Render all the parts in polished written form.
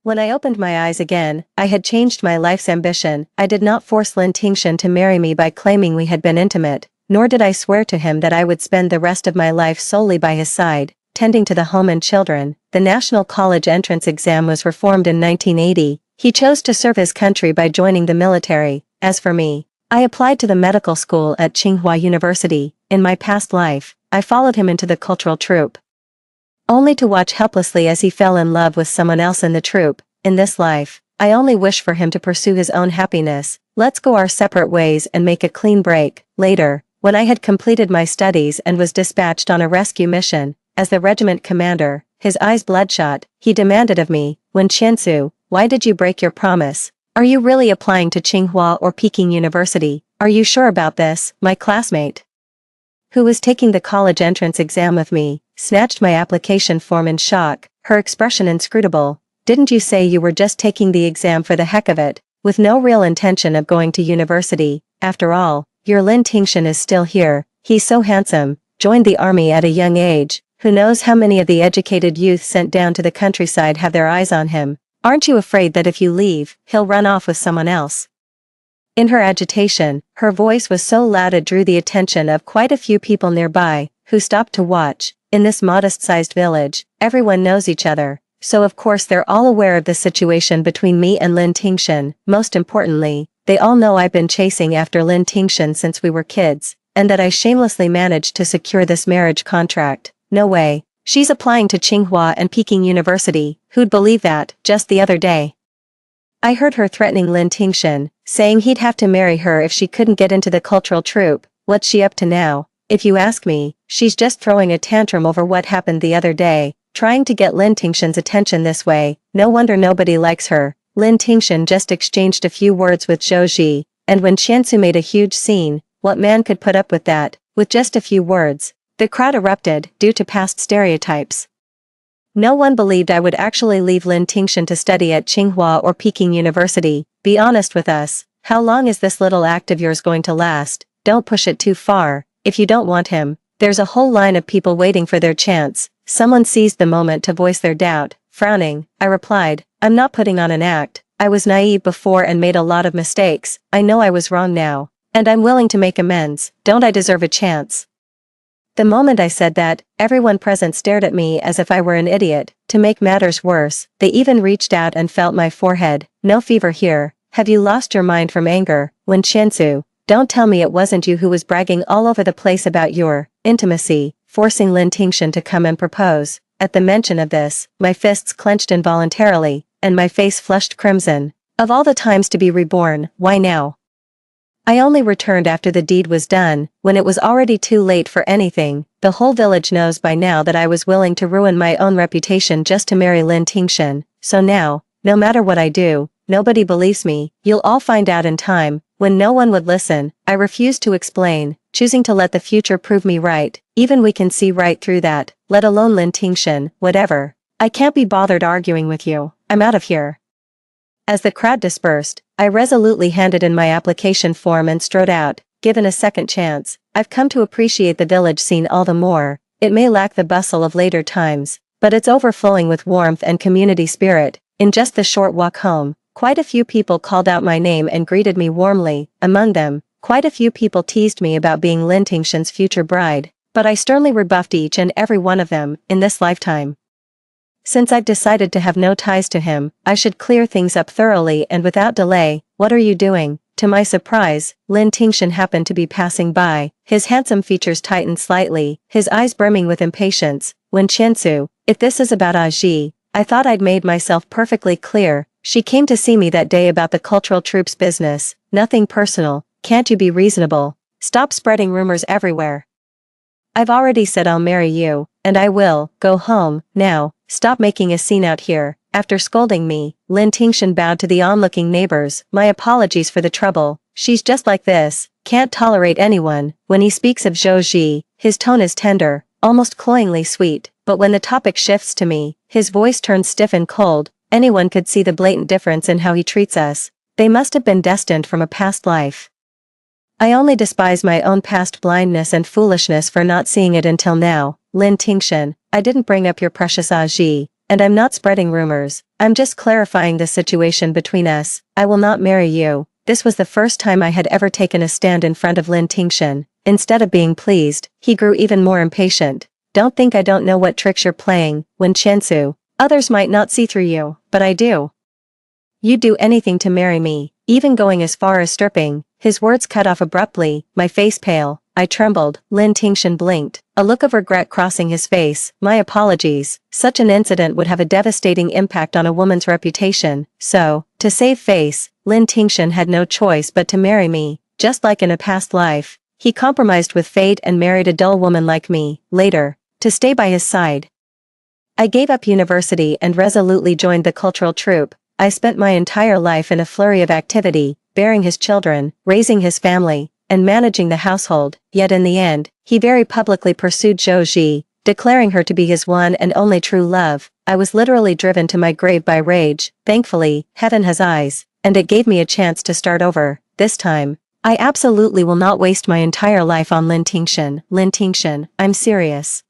When I opened my eyes again, I had changed my life's ambition. I did not force Lin Tingshan to marry me by claiming we had been intimate, nor did I swear to him that I would spend the rest of my life solely by his side, tending to the home and children. The National College Entrance Exam was reformed in 1980. He chose to serve his country by joining the military. As for me, I applied to the medical school at Tsinghua University. In my past life, I followed him into the cultural troupe, only to watch helplessly as he fell in love with someone else in the troupe. In this life, I only wish for him to pursue his own happiness. Let's go our separate ways and make a clean break. Later, when I had completed my studies and was dispatched on a rescue mission, as the regiment commander, his eyes bloodshot, he demanded of me, "Wen Qiansu, why did you break your promise? Are you really applying to Tsinghua or Peking University? Are you sure about this?" My classmate, who was taking the college entrance exam with me, snatched my application form in shock, her expression inscrutable. "Didn't you say you were just taking the exam for the heck of it, with no real intention of going to university? After all, your Lin Tingshan is still here. He's so handsome, joined the army at a young age. Who knows how many of the educated youth sent down to the countryside have their eyes on him? Aren't you afraid that if you leave, he'll run off with someone else?" In her agitation, her voice was so loud it drew the attention of quite a few people nearby, who stopped to watch. In this modest-sized village, everyone knows each other, so of course they're all aware of the situation between me and Lin Tingshan. Most importantly, they all know I've been chasing after Lin Tingshan since we were kids, and that I shamelessly managed to secure this marriage contract. No way. She's applying to Tsinghua and Peking University. Who'd believe that? Just the other day, I heard her threatening Lin Tingshan, saying he'd have to marry her if she couldn't get into the cultural troupe. What's she up to now? If you ask me, she's just throwing a tantrum over what happened the other day, trying to get Lin Tingshan's attention this way. No wonder nobody likes her. Lin Tingshan just exchanged a few words with Zhou Ji, and when Qiansu made a huge scene, what man could put up with that? With just a few words, the crowd erupted, due to past stereotypes. No one believed I would actually leave Lin Tingshan to study at Tsinghua or Peking University. Be honest with us. How long is this little act of yours going to last? Don't push it too far. If you don't want him, there's a whole line of people waiting for their chance. Someone seized the moment to voice their doubt. Frowning, I replied, "I'm not putting on an act. I was naive before and made a lot of mistakes. I know I was wrong now, and I'm willing to make amends. Don't I deserve a chance?" The moment I said that, everyone present stared at me as if I were an idiot. To make matters worse, they even reached out and felt my forehead. "No fever here. Have you lost your mind from anger? Wen Qiansu, don't tell me it wasn't you who was bragging all over the place about your intimacy, forcing Lin Tingshan to come and propose." At the mention of this, my fists clenched involuntarily, and my face flushed crimson. Of all the times to be reborn, why now? I only returned after the deed was done, when it was already too late for anything. The whole village knows by now that I was willing to ruin my own reputation just to marry Lin Tingshan. So now, no matter what I do, nobody believes me. You'll all find out in time. When no one would listen, I refused to explain, choosing to let the future prove me right. Even we can see right through that, let alone Lin Tingshan. Whatever. I can't be bothered arguing with you. I'm out of here. As the crowd dispersed, I resolutely handed in my application form and strode out. Given a second chance, I've come to appreciate the village scene all the more. It may lack the bustle of later times, but it's overflowing with warmth and community spirit. In just the short walk home, quite a few people called out my name and greeted me warmly. Among them, quite a few people teased me about being Lin Tingshan's future bride, but I sternly rebuffed each and every one of them. In this lifetime, since I've decided to have no ties to him, I should clear things up thoroughly and without delay. "What are you doing?" To my surprise, Lin Tingshan happened to be passing by. His handsome features tightened slightly, his eyes brimming with impatience. "Wen Qiansu, if this is about Aji, I thought I'd made myself perfectly clear. She came to see me that day about the cultural troops business. Nothing personal. Can't you be reasonable? Stop spreading rumors everywhere. I've already said I'll marry you, and I will. Go home, now. Stop making a scene out here." After scolding me, Lin Tingshan bowed to the onlooking neighbors. "My apologies for the trouble. She's just like this, can't tolerate anyone." When he speaks of Zhou Ji, his tone is tender, almost cloyingly sweet, but when the topic shifts to me, his voice turns stiff and cold. Anyone could see the blatant difference in how he treats us. They must have been destined from a past life. I only despise my own past blindness and foolishness for not seeing it until now. "Lin Tingshan, I didn't bring up your precious Aji. And I'm not spreading rumors, I'm just clarifying the situation between us. I will not marry you. This was the first time I had ever taken a stand in front of Lin Tingshan. Instead of being pleased, he grew even more impatient. Don't think I don't know what tricks you're playing, Wen Qiansu. Others might not see through you, but I do. You'd do anything to marry me, even going as far as stripping. His words cut off abruptly, my face pale. I trembled. Lin Tingshan blinked, a look of regret crossing his face. My apologies. Such an incident would have a devastating impact on a woman's reputation, so, to save face, Lin Tingshan had no choice but to marry me. Just like in a past life, he compromised with fate and married a dull woman like me, later, to stay by his side. I gave up university and resolutely joined the cultural troupe. I spent my entire life in a flurry of activity, bearing his children, raising his family, and managing the household, yet in the end, he very publicly pursued Zhou Ji, declaring her to be his one and only true love. I was literally driven to my grave by rage. Thankfully, heaven has eyes, and it gave me a chance to start over. This time, I absolutely will not waste my entire life on Lin Tingshan. Lin Tingshan, I'm serious.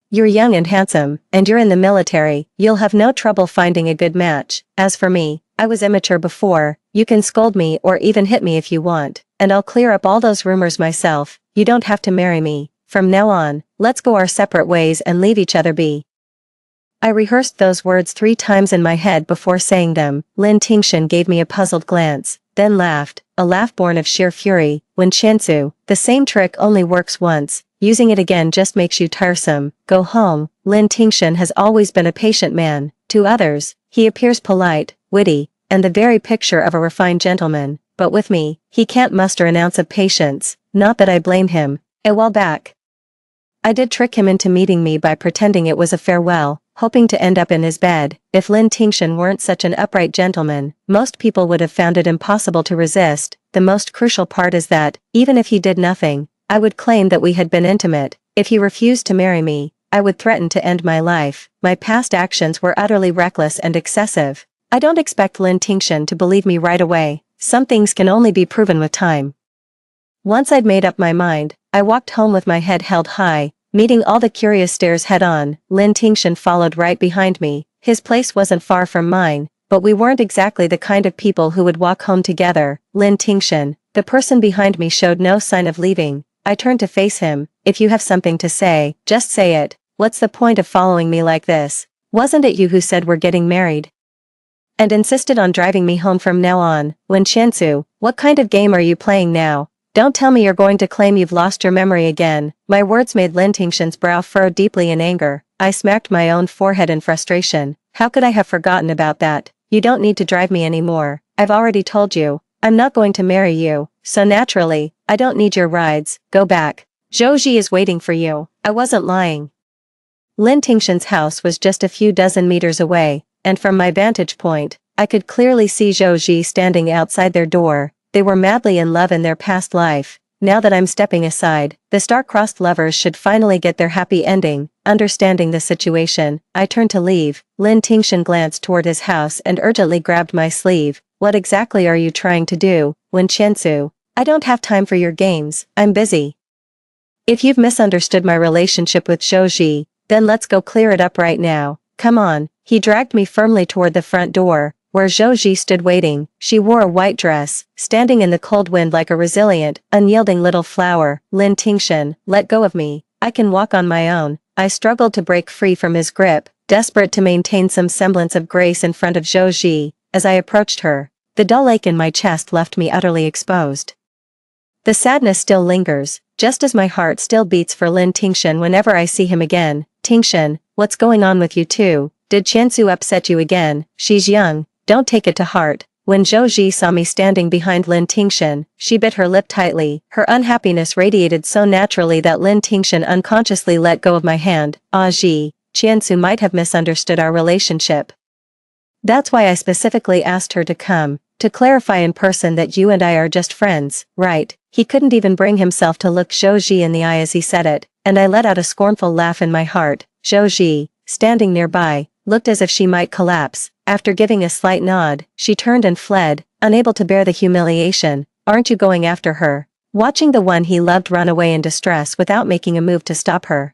You're young and handsome, and you're in the military, you'll have no trouble finding a good match. As for me, I was immature before. You can scold me or even hit me if you want, and I'll clear up all those rumors myself. You don't have to marry me. From now on, let's go our separate ways and leave each other be. I rehearsed those words 3 times in my head before saying them. Lin Tingshan gave me a puzzled glance, then laughed, a laugh born of sheer fury. Wen Qiansu, the same trick only works once. Using it again just makes you tiresome. Go home. Lin Tingshan has always been a patient man. To others, he appears polite, witty, and the very picture of a refined gentleman, but with me, he can't muster an ounce of patience. Not that I blame him. A while back, I did trick him into meeting me by pretending it was a farewell, hoping to end up in his bed. If Lin Tingshan weren't such an upright gentleman, most people would have found it impossible to resist. The most crucial part is that, even if he did nothing, I would claim that we had been intimate. If he refused to marry me, I would threaten to end my life. My past actions were utterly reckless and excessive. I don't expect Lin Tingshan to believe me right away. Some things can only be proven with time. Once I'd made up my mind, I walked home with my head held high, meeting all the curious stares head-on. Lin Tingshan followed right behind me. His place wasn't far from mine, but we weren't exactly the kind of people who would walk home together. Lin Tingshan, the person behind me, showed no sign of leaving. I turned to face him. If you have something to say, just say it. What's the point of following me like this? Wasn't it you who said we're getting married? And insisted on driving me home from now on. Wen Qiansu, what kind of game are you playing now? Don't tell me you're going to claim you've lost your memory again. My words made Lin Tingshan's brow furrow deeply in anger. I smacked my own forehead in frustration. How could I have forgotten about that? You don't need to drive me anymore. I've already told you, I'm not going to marry you, so naturally, I don't need your rides. Go back. Zhou Ji is waiting for you. I wasn't lying. Lin Tingshan's house was just a few dozen meters away, and from my vantage point, I could clearly see Zhou Ji standing outside their door. They were madly in love in their past life. Now that I'm stepping aside, the star-crossed lovers should finally get their happy ending. Understanding the situation, I turned to leave. Lin Tingshan glanced toward his house and urgently grabbed my sleeve. What exactly are you trying to do, Wen Qiansu? I don't have time for your games, I'm busy. If you've misunderstood my relationship with Zhou Ji, then let's go clear it up right now. Come on. He dragged me firmly toward the front door, where Zhou Ji stood waiting. She wore a white dress, standing in the cold wind like a resilient, unyielding little flower. Lin Tingshan, let go of me. I can walk on my own. I struggled to break free from his grip, desperate to maintain some semblance of grace in front of Zhou Ji. As I approached her, the dull ache in my chest left me utterly exposed. The sadness still lingers, just as my heart still beats for Lin Tingshan whenever I see him again. Tingshan, what's going on with you two? Did Qiansu upset you again? She's young, don't take it to heart. When Zhou Ji saw me standing behind Lin Tingshan, she bit her lip tightly. Her unhappiness radiated so naturally that Lin Tingshan unconsciously let go of my hand. Ah Ji, Qiansu might have misunderstood our relationship. That's why I specifically asked her to come, to clarify in person that you and I are just friends, right? He couldn't even bring himself to look Zhou Ji in the eye as he said it, and I let out a scornful laugh in my heart. Zhou Ji, standing nearby, looked as if she might collapse. After giving a slight nod, she turned and fled, unable to bear the humiliation. Aren't you going after her? Watching the one he loved run away in distress without making a move to stop her.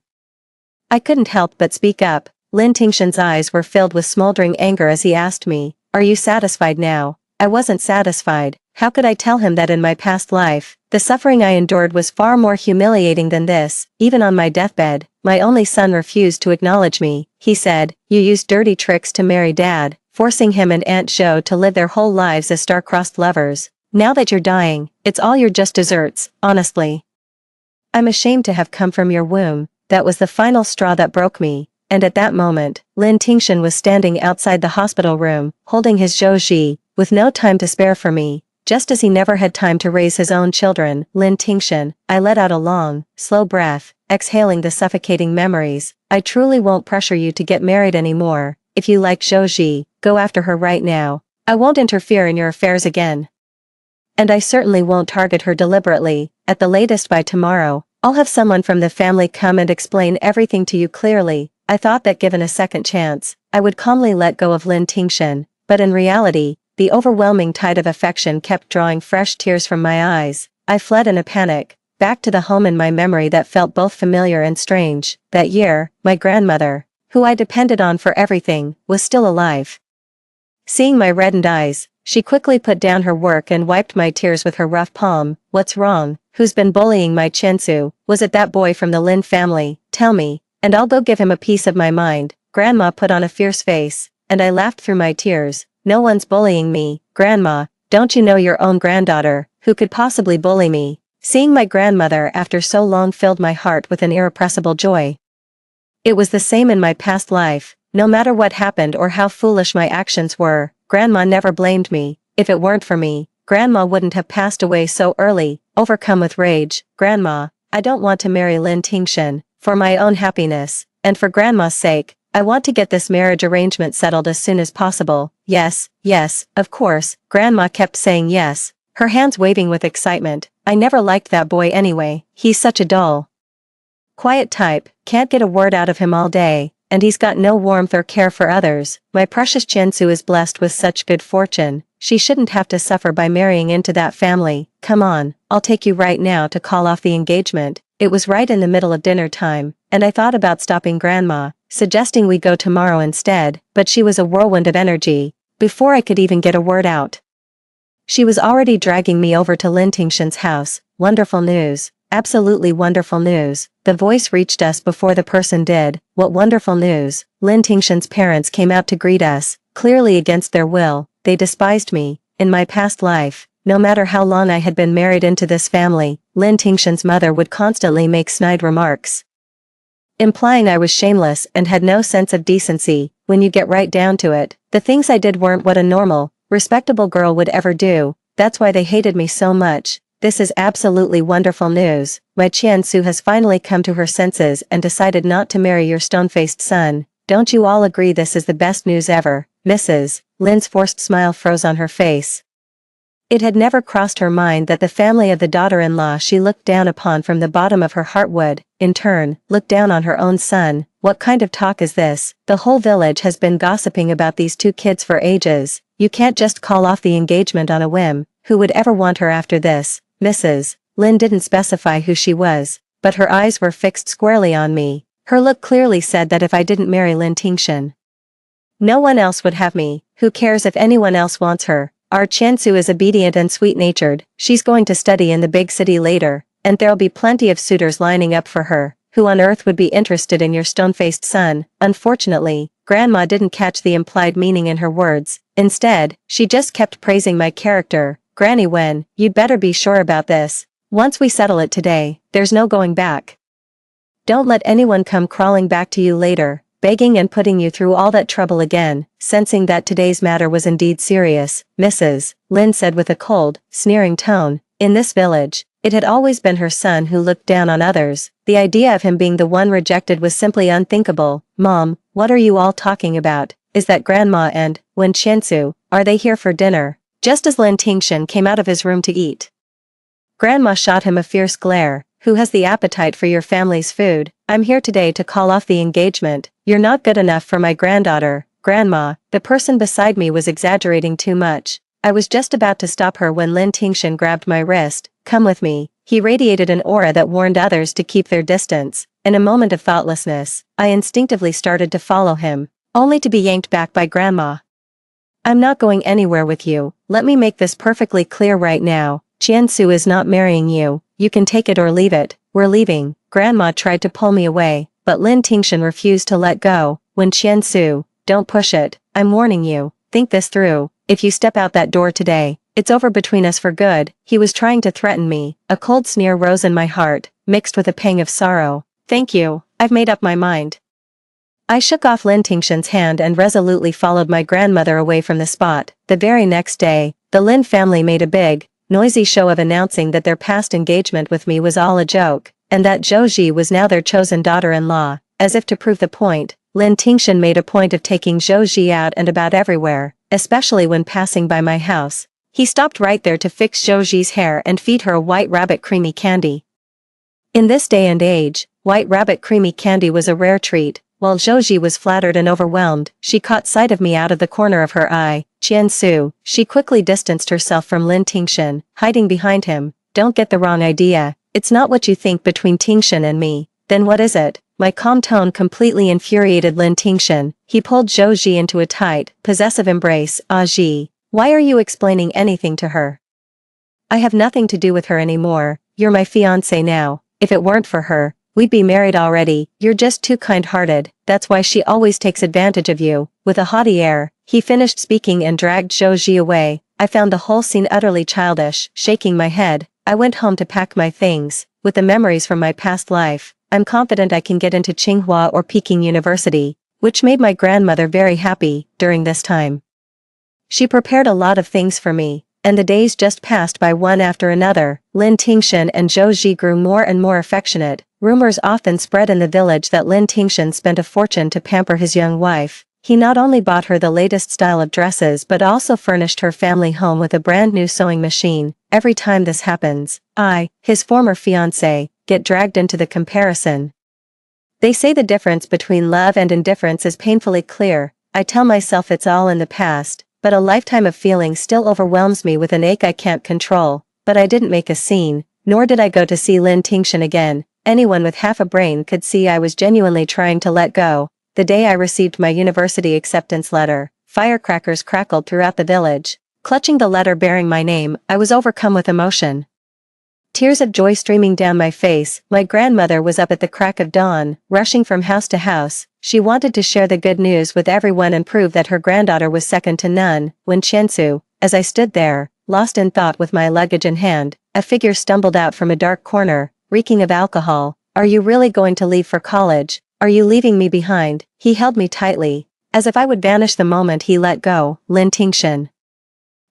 I couldn't help but speak up. Lin Tingshan's eyes were filled with smoldering anger as he asked me, "Are you satisfied now?" I wasn't satisfied. How could I tell him that in my past life, the suffering I endured was far more humiliating than this? Even on my deathbed, my only son refused to acknowledge me. He said, "You used dirty tricks to marry Dad, forcing him and Aunt Jo to live their whole lives as star-crossed lovers. Now that you're dying, it's all your just desserts, honestly. I'm ashamed to have come from your womb." That was the final straw that broke me. And at that moment, Lin Tingshan was standing outside the hospital room, holding his Zhou, with no time to spare for me. Just as he never had time to raise his own children, Lin Tingshan, I let out a long, slow breath, exhaling the suffocating memories. "I truly won't pressure you to get married anymore. If you like Zhou, go after her right now. I won't interfere in your affairs again. And I certainly won't target her deliberately. At the latest by tomorrow, I'll have someone from the family come and explain everything to you clearly." I thought that given a second chance, I would calmly let go of Lin Tingshan, but in reality, the overwhelming tide of affection kept drawing fresh tears from my eyes. I fled in a panic, back to the home in my memory that felt both familiar and strange. That year, my grandmother, who I depended on for everything, was still alive. Seeing my reddened eyes, she quickly put down her work and wiped my tears with her rough palm. "What's wrong? Who's been bullying my Chensu? Was it that boy from the Lin family? Tell me, and I'll go give him a piece of my mind." Grandma put on a fierce face, and I laughed through my tears. "No one's bullying me, Grandma. Don't you know your own granddaughter? Who could possibly bully me?" Seeing my grandmother after so long filled my heart with an irrepressible joy. It was the same in my past life. No matter what happened or how foolish my actions were, Grandma never blamed me. If it weren't for me, Grandma wouldn't have passed away so early. Overcome with rage, "Grandma, I don't want to marry Lin Tingshan. For my own happiness, and for Grandma's sake, I want to get this marriage arrangement settled as soon as possible." "Yes, yes, of course." Grandma kept saying yes, her hands waving with excitement. "I never liked that boy anyway. He's such a dull, quiet type, can't get a word out of him all day, and he's got no warmth or care for others. My precious Chensu is blessed with such good fortune. She shouldn't have to suffer by marrying into that family. Come on, I'll take you right now to call off the engagement." It was right in the middle of dinner time, and I thought about stopping Grandma, suggesting we go tomorrow instead, but she was a whirlwind of energy. Before I could even get a word out, she was already dragging me over to Lin Tingshan's house. "Wonderful news. Absolutely wonderful news." The voice reached us before the person did. "What wonderful news?" Lin Tingshan's parents came out to greet us, clearly against their will. They despised me. In my past life, no matter how long I had been married into this family, Lin Tingshan's mother would constantly make snide remarks, implying I was shameless and had no sense of decency. When you get right down to it, the things I did weren't what a normal, respectable girl would ever do. That's why they hated me so much. This is absolutely wonderful news. My Qiansu has finally come to her senses and decided not to marry your stone-faced son. Don't you all agree this is the best news ever, Mrs. Lin's forced smile froze on her face. It had never crossed her mind that the family of the daughter-in-law she looked down upon from the bottom of her heart would, in turn, look down on her own son. What kind of talk is this? The whole village has been gossiping about these two kids for ages. You can't just call off the engagement on a whim. Who would ever want her after this? Mrs. Lin didn't specify who she was, but her eyes were fixed squarely on me. Her look clearly said that if I didn't marry Lin Tingshan, no one else would have me. Who cares if anyone else wants her? Our Chansu is obedient and sweet-natured. She's going to study in the big city later, and there'll be plenty of suitors lining up for her. Who on earth would be interested in your stone-faced son? Unfortunately, Grandma didn't catch the implied meaning in her words. Instead, she just kept praising my character. Granny Wen, you'd better be sure about this. Once we settle it today, there's no going back. Don't let anyone come crawling back to you later, begging and putting you through all that trouble again. Sensing that today's matter was indeed serious, Mrs. Lin said with a cold, sneering tone. In this village, it had always been her son who looked down on others. The idea of him being the one rejected was simply unthinkable. Mom, what are you all talking about? Is that Grandma and Wen Qiansu? Are they here for dinner? Just as Lin Tingshan came out of his room to eat, Grandma shot him a fierce glare. Who has the appetite for your family's food? I'm here today to call off the engagement. You're not good enough for my granddaughter. Grandma, the person beside me was exaggerating too much. I was just about to stop her when Lin Tingshan grabbed my wrist. Come with me. He radiated an aura that warned others to keep their distance. In a moment of thoughtlessness, I instinctively started to follow him, only to be yanked back by Grandma. I'm not going anywhere with you. Let me make this perfectly clear right now. Qiansu is not marrying you. You can take it or leave it. We're leaving. Grandma tried to pull me away, but Lin Tingshan refused to let go. When Qiansu, don't push it. I'm warning you. Think this through. If you step out that door today, it's over between us for good. He was trying to threaten me. A cold sneer rose in my heart, mixed with a pang of sorrow. Thank you. I've made up my mind. I shook off Lin Tingshan's hand and resolutely followed my grandmother away from the spot. The very next day, the Lin family made a big, noisy show of announcing that their past engagement with me was all a joke, and that Zhou Ji was now their chosen daughter-in-law. As if to prove the point, Lin Tingshan made a point of taking Zhou Ji out and about everywhere, especially when passing by my house. He stopped right there to fix Zhou Ji's hair and feed her a white rabbit creamy candy. In this day and age, white rabbit creamy candy was a rare treat. While Zhou Ji was flattered and overwhelmed, she caught sight of me out of the corner of her eye. Qiansu, she quickly distanced herself from Lin Tingshan, hiding behind him. Don't get the wrong idea. It's not what you think between Tingshan and me. Then what is it? My calm tone completely infuriated Lin Tingshan. He pulled Zhou Ji into a tight, possessive embrace. Ah Ji, why are you explaining anything to her? I have nothing to do with her anymore. You're my fiancé now. If it weren't for her, we'd be married already. You're just too kind-hearted. That's why she always takes advantage of you. With a haughty air, he finished speaking and dragged Zhou Ji away. I found the whole scene utterly childish. Shaking my head, I went home to pack my things. With the memories from my past life, I'm confident I can get into Tsinghua or Peking University, which made my grandmother very happy during this time. She prepared a lot of things for me, and the days just passed by one after another. Lin Tingshan and Zhou Ji grew more and more affectionate. Rumors often spread in the village that Lin Tingshan spent a fortune to pamper his young wife. He not only bought her the latest style of dresses but also furnished her family home with a brand new sewing machine. Every time this happens, I, his former fiancé, get dragged into the comparison. They say the difference between love and indifference is painfully clear. I tell myself it's all in the past, but a lifetime of feeling still overwhelms me with an ache I can't control. But I didn't make a scene, nor did I go to see Lin Tingshan again. Anyone with half a brain could see I was genuinely trying to let go. The day I received my university acceptance letter, firecrackers crackled throughout the village. Clutching the letter bearing my name, I was overcome with emotion. Tears of joy streaming down my face. My grandmother was up at the crack of dawn, rushing from house to house. She wanted to share the good news with everyone and prove that her granddaughter was second to none. When Qiansu, as I stood there, lost in thought with my luggage in hand, a figure stumbled out from a dark corner, reeking of alcohol. Are you really going to leave for college? Are you leaving me behind? He held me tightly, as if I would vanish the moment he let go. Lin Tingshan.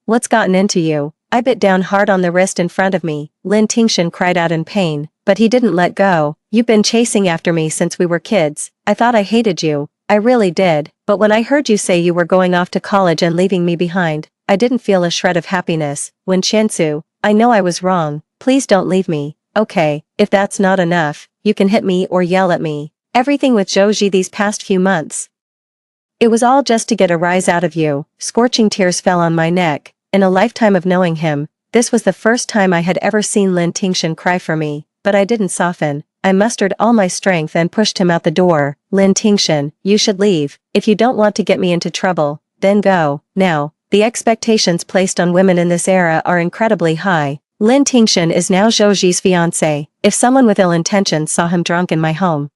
What's gotten into you? I bit down hard on the wrist in front of me. Lin Tingshan cried out in pain, but he didn't let go. You've been chasing after me since we were kids. I thought I hated you. I really did, but when I heard you say you were going off to college and leaving me behind, I didn't feel a shred of happiness. When Qiansu, I know I was wrong. Please don't leave me. Okay, if that's not enough, you can hit me or yell at me. Everything with Zhou Ji these past few months. It was all just to get a rise out of you. Scorching tears fell on my neck. In a lifetime of knowing him, this was the first time I had ever seen Lin Tingshan cry for me, but I didn't soften. I mustered all my strength and pushed him out the door. Lin Tingshan, you should leave. If you don't want to get me into trouble, then go. Now, the expectations placed on women in this era are incredibly high. Lin Tingshan is now Zhou Ji's fiancé. If someone with ill intentions saw him drunk in my home,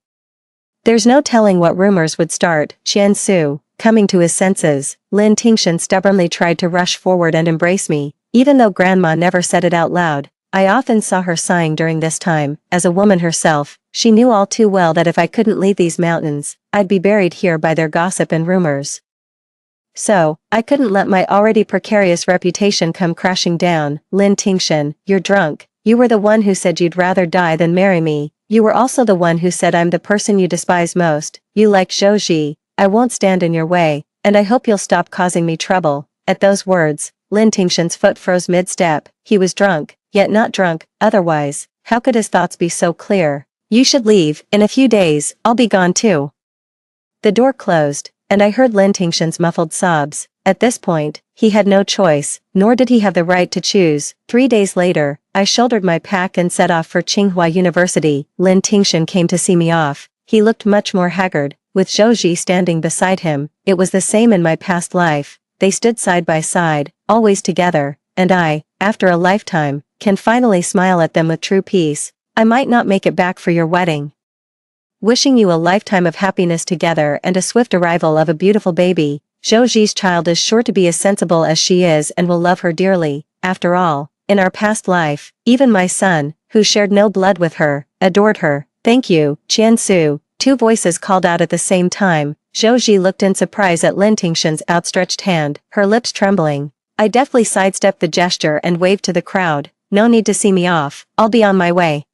there's no telling what rumors would start. Qiansu, coming to his senses, Lin Tingshan stubbornly tried to rush forward and embrace me, even though Grandma never said it out loud. I often saw her sighing during this time. As a woman herself, she knew all too well that if I couldn't leave these mountains, I'd be buried here by their gossip and rumors. So, I couldn't let my already precarious reputation come crashing down. Lin Tingshan, you're drunk. You were the one who said you'd rather die than marry me. You were also the one who said I'm the person you despise most. You like Zhou Ji. I won't stand in your way, and I hope you'll stop causing me trouble. At those words, Lin Tingshan's foot froze mid-step. He was drunk, yet not drunk. Otherwise, how could his thoughts be so clear? You should leave. In a few days, I'll be gone too. The door closed, and I heard Lin Tingshan's muffled sobs. At this point, He had no choice, nor did he have the right to choose. 3 days later, I shouldered my pack and set off for Tsinghua University. Lin Tingshan came to see me off. He looked much more haggard, with Zhou Ji standing beside him. It was the same in my past life. They stood side by side, always together, and I, after a lifetime, can finally smile at them with true peace. I might not make it back for your wedding. Wishing you a lifetime of happiness together and a swift arrival of a beautiful baby. Zhou Ji's child is sure to be as sensible as she is and will love her dearly. After all, in our past life, even my son, who shared no blood with her, adored her. Thank you, Qian Su. Two voices called out at the same time. Zhou Ji looked in surprise at Lin Tingshan's outstretched hand, her lips trembling. I deftly sidestepped the gesture and waved to the crowd. No need to see me off, I'll be on my way.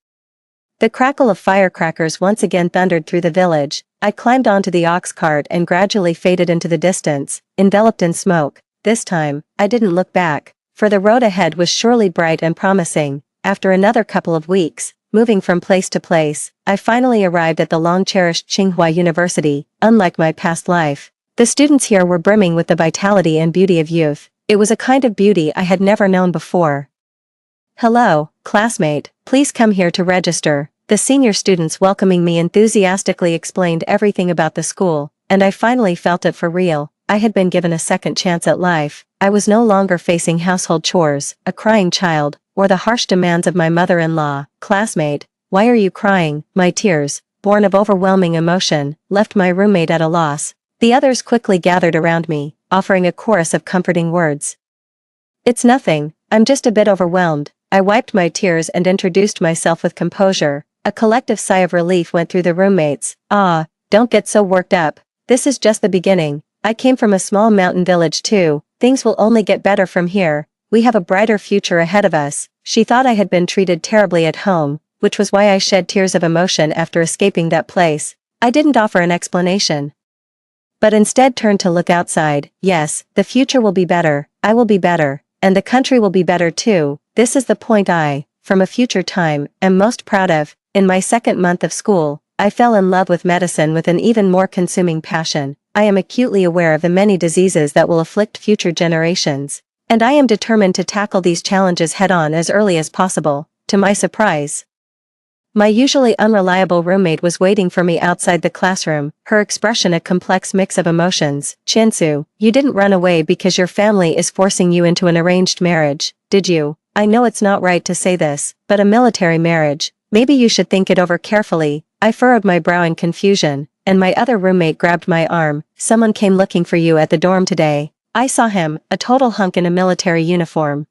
The crackle of firecrackers once again thundered through the village. I climbed onto the ox cart and gradually faded into the distance, enveloped in smoke. This time, I didn't look back, for the road ahead was surely bright and promising. After another couple of weeks, moving from place to place, I finally arrived at the long-cherished Tsinghua University. Unlike my past life, the students here were brimming with the vitality and beauty of youth. It was a kind of beauty I had never known before. Hello, classmate, please come here to register. The senior students welcoming me enthusiastically explained everything about the school, and I finally felt it for real. I had been given a second chance at life. I was no longer facing household chores, a crying child, or the harsh demands of my mother-in-law. Classmate, why are you crying? My tears, born of overwhelming emotion, left my roommate at a loss. The others quickly gathered around me, offering a chorus of comforting words. It's nothing, I'm just a bit overwhelmed. I wiped my tears and introduced myself with composure. A collective sigh of relief went through the roommates. Ah, don't get so worked up. This is just the beginning. I came from a small mountain village too. Things will only get better from here. We have a brighter future ahead of us. She thought I had been treated terribly at home, which was why I shed tears of emotion after escaping that place. I didn't offer an explanation, but instead turned to look outside. Yes, the future will be better. I will be better. And the country will be better too. This is the point I, from a future time, am most proud of. In my second month of school, I fell in love with medicine with an even more consuming passion. I am acutely aware of the many diseases that will afflict future generations, and I am determined to tackle these challenges head-on as early as possible. To my surprise, my usually unreliable roommate was waiting for me outside the classroom, her expression a complex mix of emotions. Chinsu, you didn't run away because your family is forcing you into an arranged marriage, did you? I know it's not right to say this, but a military marriage. Maybe you should think it over carefully. I furrowed my brow in confusion, and my other roommate grabbed my arm. Someone came looking for you at the dorm today. I saw him, a total hunk in a military uniform.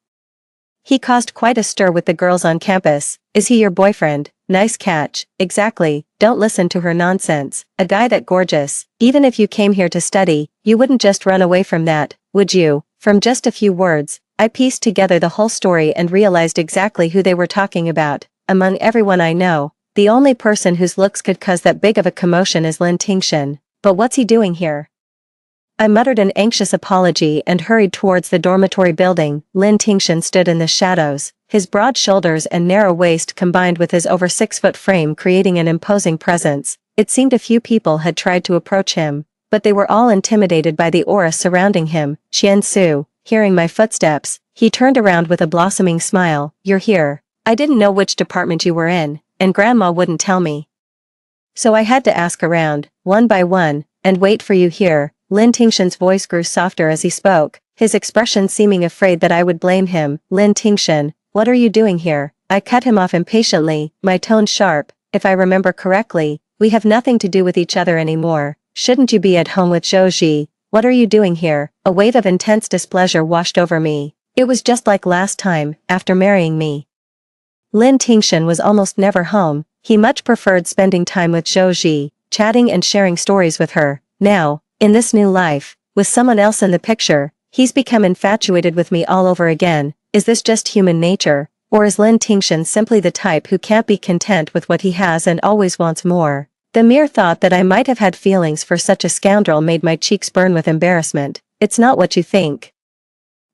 He caused quite a stir with the girls on campus. Is he your boyfriend? Nice catch. Exactly. Don't listen to her nonsense. A guy that gorgeous. Even if you came here to study, you wouldn't just run away from that, would you? From just a few words, I pieced together the whole story and realized exactly who they were talking about. Among everyone I know, the only person whose looks could cause that big of a commotion is Lin Tingshan. But what's he doing here? I muttered an anxious apology and hurried towards the dormitory building. Lin Tingshan stood in the shadows, his broad shoulders and narrow waist combined with his over 6-foot frame creating an imposing presence. It seemed a few people had tried to approach him, but they were all intimidated by the aura surrounding him. Qian Su, hearing my footsteps, he turned around with a blossoming smile. You're here. I didn't know which department you were in, and Grandma wouldn't tell me. So I had to ask around, one by one, and wait for you here. Lin Tingshan's voice grew softer as he spoke, his expression seeming afraid that I would blame him. Lin Tingshan, what are you doing here? I cut him off impatiently, my tone sharp. If I remember correctly, we have nothing to do with each other anymore. Shouldn't you be at home with Zhou Ji? What are you doing here? A wave of intense displeasure washed over me. It was just like last time, after marrying me. Lin Tingshan was almost never home. He much preferred spending time with Zhou Ji, chatting and sharing stories with her. Now, in this new life, with someone else in the picture, he's become infatuated with me all over again. Is this just human nature, or is Lin Tingshan simply the type who can't be content with what he has and always wants more? The mere thought that I might have had feelings for such a scoundrel made my cheeks burn with embarrassment. It's not what you think.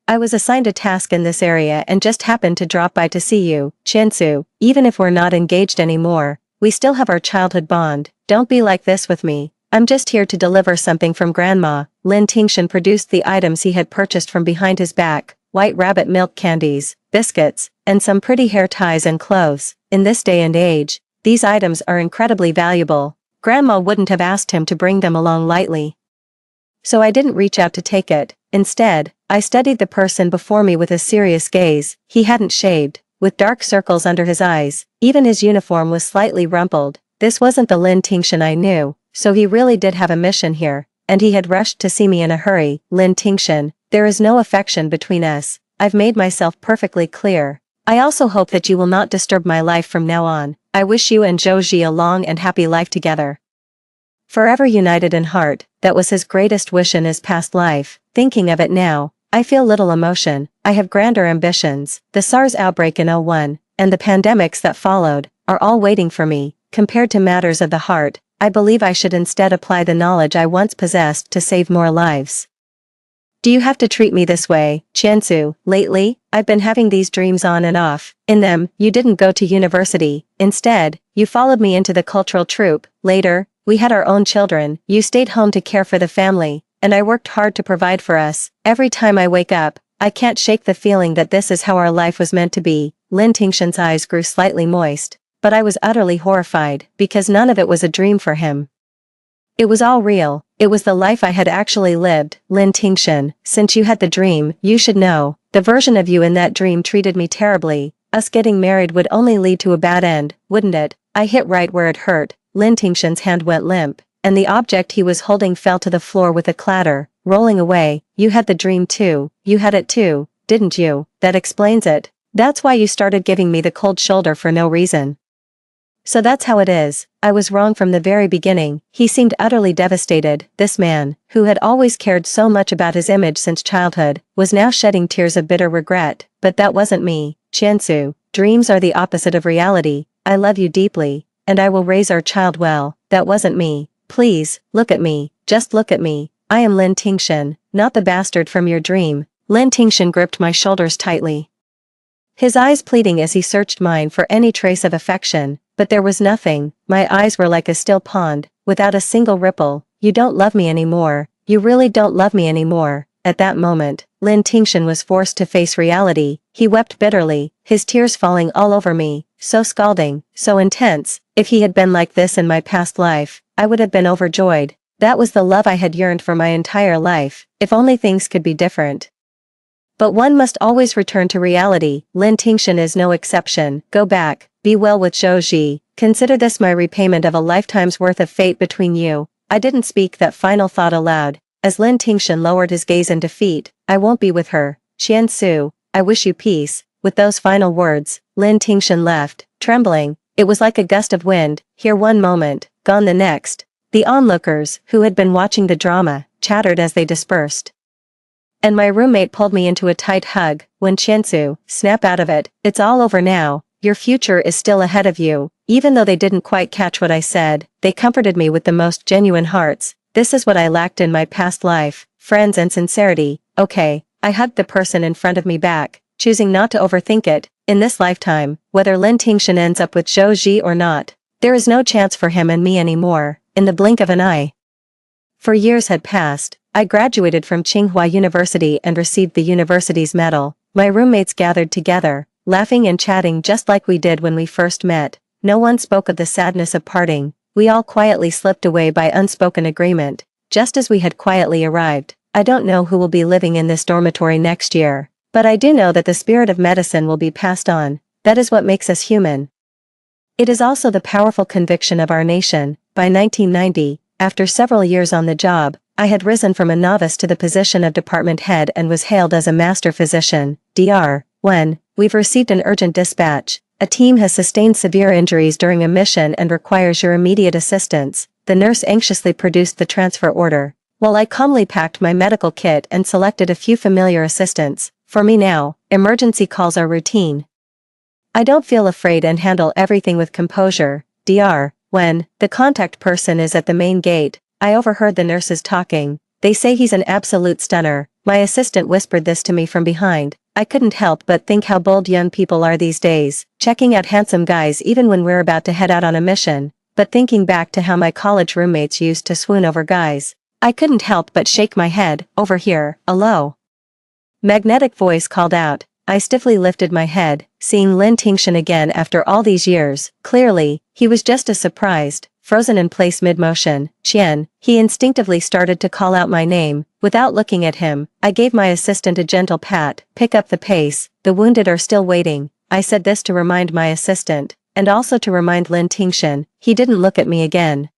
I was assigned a task in this area and just happened to drop by to see you, Chinsu. Even if we're not engaged anymore, we still have our childhood bond. Don't be like this with me. I'm just here to deliver something from Grandma. Lin Tingshan produced the items he had purchased from behind his back, white rabbit milk candies, biscuits, and some pretty hair ties and clothes. In this day and age, these items are incredibly valuable. Grandma wouldn't have asked him to bring them along lightly. So I didn't reach out to take it. Instead, I studied the person before me with a serious gaze. He hadn't shaved, with dark circles under his eyes. Even his uniform was slightly rumpled. This wasn't the Lin Tingshan I knew, so he really did have a mission here, and he had rushed to see me in a hurry. Lin Tingshan, there is no affection between us. I've made myself perfectly clear. I also hope that you will not disturb my life from now on. I wish you and Zhou Ji a long and happy life together. Forever united in heart, that was his greatest wish in his past life. Thinking of it now, I feel little emotion. I have grander ambitions. The SARS outbreak in '01, and the pandemics that followed, are all waiting for me. Compared to matters of the heart, I believe I should instead apply the knowledge I once possessed to save more lives. Do you have to treat me this way, Qiansu? Lately, I've been having these dreams on and off. In them, you didn't go to university. Instead, you followed me into the cultural troupe. Later, we had our own children. You stayed home to care for the family, and I worked hard to provide for us. Every time I wake up, I can't shake the feeling that this is how our life was meant to be. Lin Tingshan's eyes grew slightly moist, but I was utterly horrified, because none of it was a dream for him. It was all real. It was the life I had actually lived. Lin Tingshan, since you had the dream, you should know. The version of you in that dream treated me terribly. Us getting married would only lead to a bad end, wouldn't it? I hit right where it hurt. Lin Tingshan's hand went limp, and the object he was holding fell to the floor with a clatter, rolling away. You had the dream too. You had it too, didn't you? That explains it. That's why you started giving me the cold shoulder for no reason. So that's how it is. I was wrong from the very beginning. He seemed utterly devastated. This man, who had always cared so much about his image since childhood, was now shedding tears of bitter regret. But that wasn't me. Qiansu, dreams are the opposite of reality. I love you deeply, and I will raise our child well. That wasn't me. Please, look at me. Just look at me. I am Lin Tingshan, not the bastard from your dream. Lin Tingshan gripped my shoulders tightly, his eyes pleading as he searched mine for any trace of affection, but there was nothing. My eyes were like a still pond, without a single ripple. You don't love me anymore. You really don't love me anymore. At that moment, Lin Tingshan was forced to face reality. He wept bitterly, his tears falling all over me, so scalding, so intense. If he had been like this in my past life, I would have been overjoyed. That was the love I had yearned for my entire life. If only things could be different. But one must always return to reality. Lin Tingshan is no exception. Go back, be well with Zhou Ji. Consider this my repayment of a lifetime's worth of fate between you. I didn't speak that final thought aloud. As Lin Tingshan lowered his gaze in defeat, I won't be with her. Qiansu, I wish you peace. With those final words, Lin Tingshan left, trembling. It was like a gust of wind, here one moment, gone the next. The onlookers, who had been watching the drama, chattered as they dispersed. And my roommate pulled me into a tight hug. When Qiansu, snap out of it. It's all over now. Your future is still ahead of you. Even though they didn't quite catch what I said, they comforted me with the most genuine hearts. This is what I lacked in my past life, friends and sincerity. Okay, I hugged the person in front of me back, choosing not to overthink it. In this lifetime, whether Lin Tingshan ends up with Zhou Ji or not, there is no chance for him and me anymore. In the blink of an eye. For years had passed. I graduated from Tsinghua University and received the university's medal. My roommates gathered together, laughing and chatting just like we did when we first met. No one spoke of the sadness of parting. We all quietly slipped away by unspoken agreement, just as we had quietly arrived. I don't know who will be living in this dormitory next year, but I do know that the spirit of medicine will be passed on. That is what makes us human. It is also the powerful conviction of our nation. By 1990, after several years on the job, I had risen from a novice to the position of department head and was hailed as a master physician. Dr. When, we've received an urgent dispatch. A team has sustained severe injuries during a mission and requires your immediate assistance. The nurse anxiously produced the transfer order, while I calmly packed my medical kit and selected a few familiar assistants. For me now, emergency calls are routine. I don't feel afraid and handle everything with composure. Dr. When, the contact person is at the main gate. I overheard the nurses talking. They say he's an absolute stunner. My assistant whispered this to me from behind. I couldn't help but think how bold young people are these days, checking out handsome guys even when we're about to head out on a mission. but thinking back to how my college roommates used to swoon over guys, I couldn't help but shake my head. Over here, a low, magnetic voice called out. I stiffly lifted my head, seeing Lin Tingshan again after all these years. Clearly, he was just as surprised, frozen in place mid-motion. Qian, he instinctively started to call out my name. Without looking at him, I gave my assistant a gentle pat. Pick up the pace, the wounded are still waiting. I said this to remind my assistant, and also to remind Lin Tingshan. He didn't look at me again.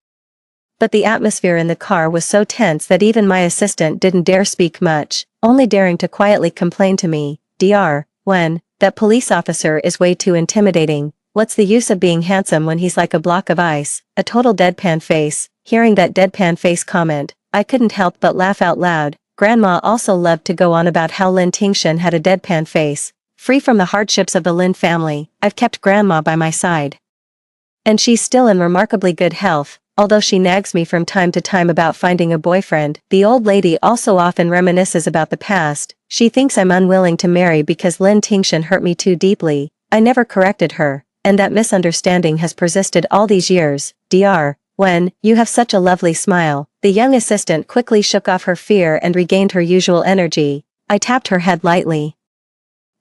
But the atmosphere in the car was so tense that even my assistant didn't dare speak much, only daring to quietly complain to me. Dr. Wen, that police officer is way too intimidating. What's the use of being handsome when he's like a block of ice, a total deadpan face? Hearing that deadpan face comment, I couldn't help but laugh out loud. Grandma also loved to go on about how Lin Tingshan had a deadpan face. Free from the hardships of the Lin family, I've kept Grandma by my side. And she's still in remarkably good health, although she nags me from time to time about finding a boyfriend. The old lady also often reminisces about the past. She thinks I'm unwilling to marry because Lin Tingshan hurt me too deeply. I never corrected her, and that misunderstanding has persisted all these years. Dr. Wen, you have such a lovely smile. The young assistant quickly shook off her fear and regained her usual energy. I tapped her head lightly.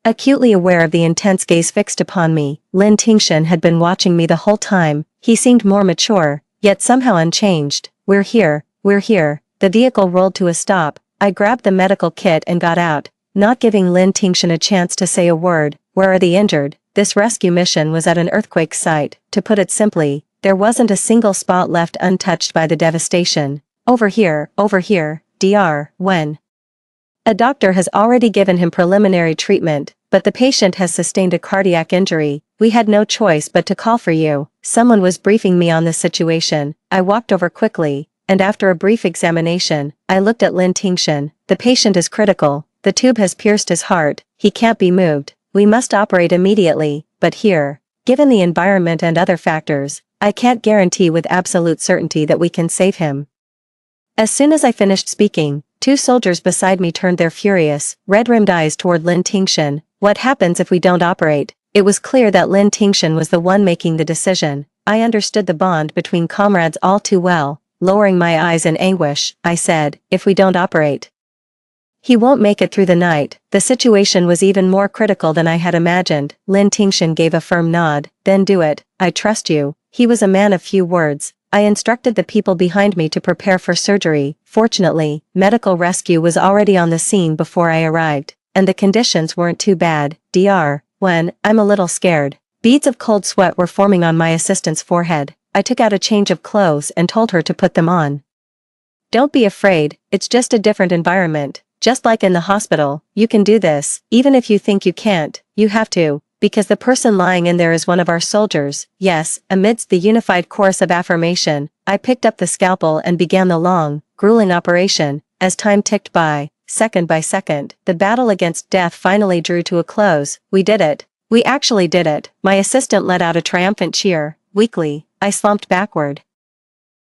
Acutely aware of the intense gaze fixed upon me, Lin Tingshan had been watching me the whole time. He seemed more mature, yet somehow unchanged. We're here, we're here. The vehicle rolled to a stop. I grabbed the medical kit and got out, not giving Lin Tingshan a chance to say a word. Where are the injured? This rescue mission was at an earthquake site. To put it simply, there wasn't a single spot left untouched by the devastation. Over here, Dr. Wen. A doctor has already given him preliminary treatment, but the patient has sustained a cardiac injury. We had no choice but to call for you. Someone was briefing me on this situation. I walked over quickly, and after a brief examination, I looked at Lin Tingshan. The patient is critical. The tube has pierced his heart. He can't be moved. We must operate immediately, but here, given the environment and other factors, I can't guarantee with absolute certainty that we can save him. As soon as I finished speaking, two soldiers beside me turned their furious, red-rimmed eyes toward Lin Tingshan. What happens if we don't operate? It was clear that Lin Tingshan was the one making the decision. I understood the bond between comrades all too well. Lowering my eyes in anguish, I said, if we don't operate, he won't make it through the night. The situation was even more critical than I had imagined. Lin Tingshan gave a firm nod. Then do it. I trust you. He was a man of few words. I instructed the people behind me to prepare for surgery. Fortunately, medical rescue was already on the scene before I arrived, and the conditions weren't too bad. Dr. Wen, I'm a little scared. Beads of cold sweat were forming on my assistant's forehead. I took out a change of clothes and told her to put them on. Don't be afraid, it's just a different environment. Just like in the hospital, you can do this. Even if you think you can't, you have to, because the person lying in there is one of our soldiers. Yes, amidst the unified chorus of affirmation, I picked up the scalpel and began the long, grueling operation. As time ticked by, second by second, the battle against death finally drew to a close. We did it. We actually did it. My assistant let out a triumphant cheer. Weakly, I slumped backward,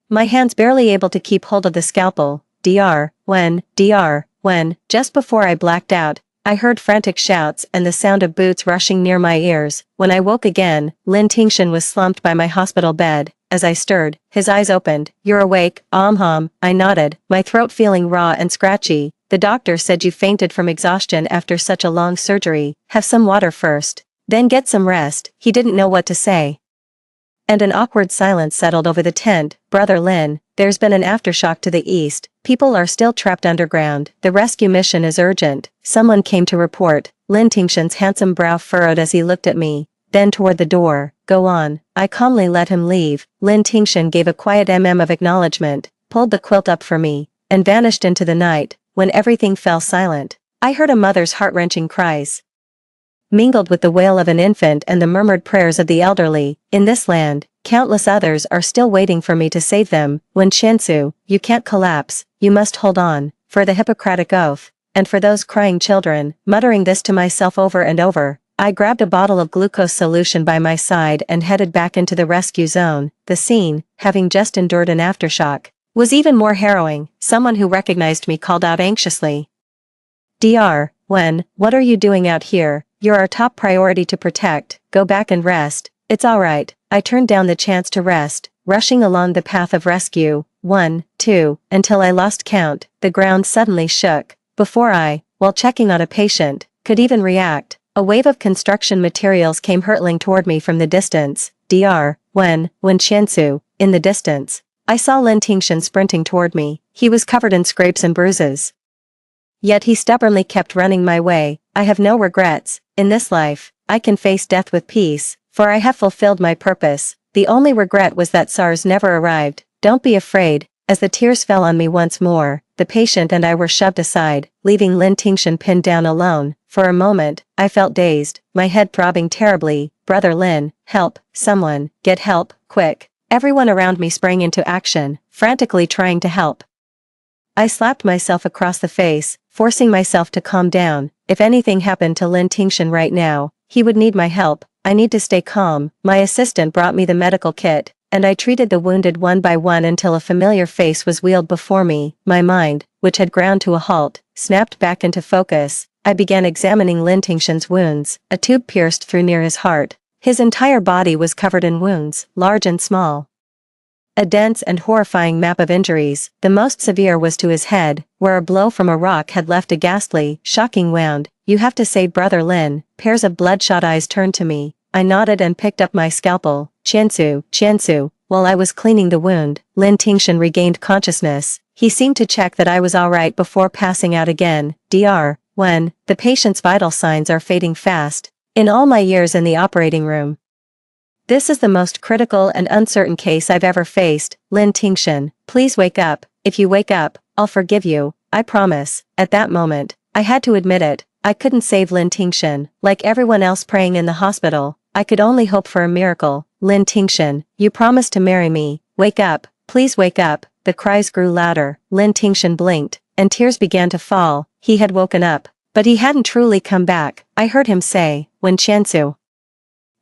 my hands barely able to keep hold of the scalpel. Dr. Wen, just before I blacked out, I heard frantic shouts and the sound of boots rushing near my ears. When I woke again, Lin Tingshan was slumped by my hospital bed. As I stirred, his eyes opened. You're awake? I nodded, my throat feeling raw and scratchy. The doctor said you fainted from exhaustion after such a long surgery. Have some water first, then get some rest. He didn't know what to say, and an awkward silence settled over the tent. Brother Lin, there's been an aftershock to the east. People are still trapped underground. The rescue mission is urgent. Someone came to report. Lin Tingshan's handsome brow furrowed as he looked at me, then toward the door. Go on. I calmly let him leave. Lin Tingshan gave a quiet of acknowledgement, pulled the quilt up for me, and vanished into the night. When everything fell silent, I heard a mother's heart-wrenching cries, mingled with the wail of an infant and the murmured prayers of the elderly. In this land, countless others are still waiting for me to save them. When Shensu, you can't collapse, you must hold on, for the Hippocratic Oath, and for those crying children. Muttering this to myself over and over, I grabbed a bottle of glucose solution by my side and headed back into the rescue zone. The scene, having just endured an aftershock, was even more harrowing. Someone who recognized me called out anxiously, Dr. Wen, what are you doing out here? You're our top priority to protect. Go back and rest. It's alright. I turned down the chance to rest. rushing along the path of rescue, 1, 2, until I lost count. The ground suddenly shook. Before I, while checking on a patient, could even react, a wave of construction materials came hurtling toward me from the distance. When Qiansu, in the distance, I saw Lin Tingshan sprinting toward me. He was covered in scrapes and bruises. Yet he stubbornly kept running my way. I have no regrets. In this life, I can face death with peace, for I have fulfilled my purpose. The only regret was that SARS never arrived. Don't be afraid. As the tears fell on me once more, the patient and I were shoved aside, leaving Lin Tingshan pinned down alone. For a moment, I felt dazed, my head throbbing terribly. Brother Lin, help, someone, get help, quick. Everyone around me sprang into action, frantically trying to help. I slapped myself across the face, forcing myself to calm down. If anything happened to Lin Tingshan right now, he would need my help. I need to stay calm. My assistant brought me the medical kit, and I treated the wounded one by one until a familiar face was wheeled before me. My mind, which had ground to a halt, snapped back into focus. I began examining Lin Tingshan's wounds. A tube pierced through near his heart. His entire body was covered in wounds, large and small. A dense and horrifying map of injuries. The most severe was to his head, where a blow from a rock had left a ghastly, shocking wound. You have to save Brother Lin. Pairs of bloodshot eyes turned to me. I nodded and picked up my scalpel. Qiansu. While I was cleaning the wound, Lin Tingshan regained consciousness. He seemed to check that I was alright before passing out again. When the patient's vital signs are fading fast. In all my years in the operating room, this is the most critical and uncertain case I've ever faced. Lin Tingshan, please wake up. If you wake up, I'll forgive you, I promise. At that moment, I had to admit it. I couldn't save Lin Tingshan. Like everyone else praying in the hospital, I could only hope for a miracle. Lin Tingshan, you promised to marry me. Wake up, please wake up. The cries grew louder. Lin Tingshan blinked, and tears began to fall. He had woken up, but he hadn't truly come back. I heard him say, when Qiansu,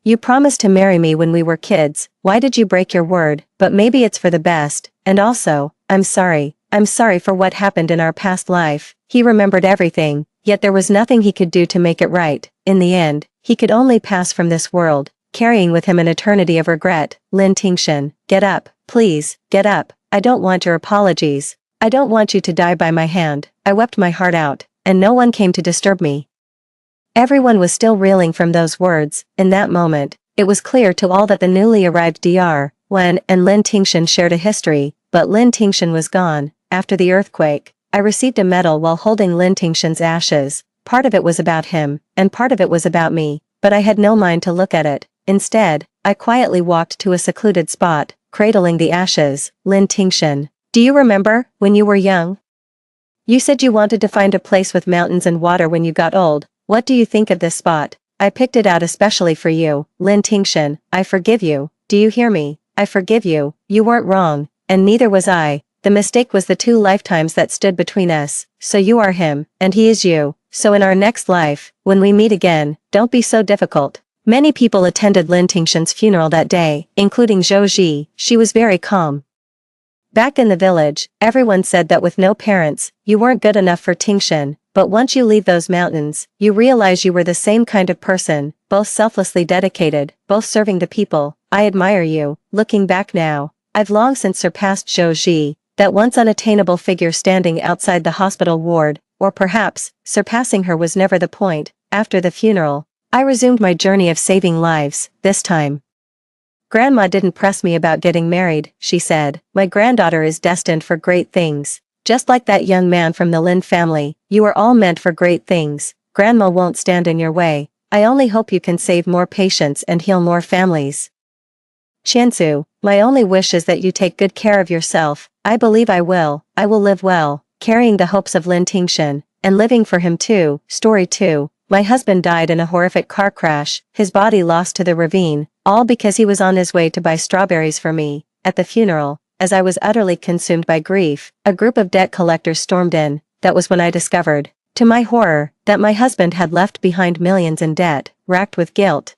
you promised to marry me when we were kids. Why did you break your word? But maybe it's for the best. And also, I'm sorry. I'm sorry for what happened in our past life. He remembered everything, yet there was nothing he could do to make it right. In the end, he could only pass from this world, carrying with him an eternity of regret. Lin Tingshan, get up, please, get up. I don't want your apologies. I don't want you to die by my hand. I wept my heart out, and no one came to disturb me. Everyone was still reeling from those words. In that moment, it was clear to all that the newly arrived When and Lin Tingshan shared a history, but Lin Tingshan was gone. After the earthquake, I received a medal while holding Lin Tingshan's ashes. Part of it was about him, and part of it was about me, but I had no mind to look at it. Instead, I quietly walked to a secluded spot, cradling the ashes. Lin Tingshan, do you remember, when you were young? You said you wanted to find a place with mountains and water when you got old. What do you think of this spot? I picked it out especially for you. Lin Tingshan, I forgive you. Do you hear me? I forgive you. You weren't wrong, and neither was I. The mistake was the 2 lifetimes that stood between us. So you are him, and he is you. So in our next life, when we meet again, don't be so difficult. Many people attended Lin Tingshan's funeral that day, including Zhou Ji. She was very calm. Back in the village, everyone said that with no parents, you weren't good enough for Tingshan. But once you leave those mountains, you realize you were the same kind of person, both selflessly dedicated, both serving the people. I admire you. Looking back now, I've long since surpassed Zhou Ji, that once unattainable figure standing outside the hospital ward, or perhaps, surpassing her was never the point. After the funeral, I resumed my journey of saving lives, this time. Grandma didn't press me about getting married, she said. My granddaughter is destined for great things. Just like that young man from the Lin family, you are all meant for great things. Grandma won't stand in your way. I only hope you can save more patients and heal more families. Qiansu, my only wish is that you take good care of yourself. I believe I will. I will live well, carrying the hopes of Lin Tingshan, and living for him too. Story 2. My husband died in a horrific car crash, his body lost to the ravine, all because he was on his way to buy strawberries for me. At the funeral, as I was utterly consumed by grief, a group of debt collectors stormed in. That was when I discovered, to my horror, that my husband had left behind millions in debt. Racked with guilt,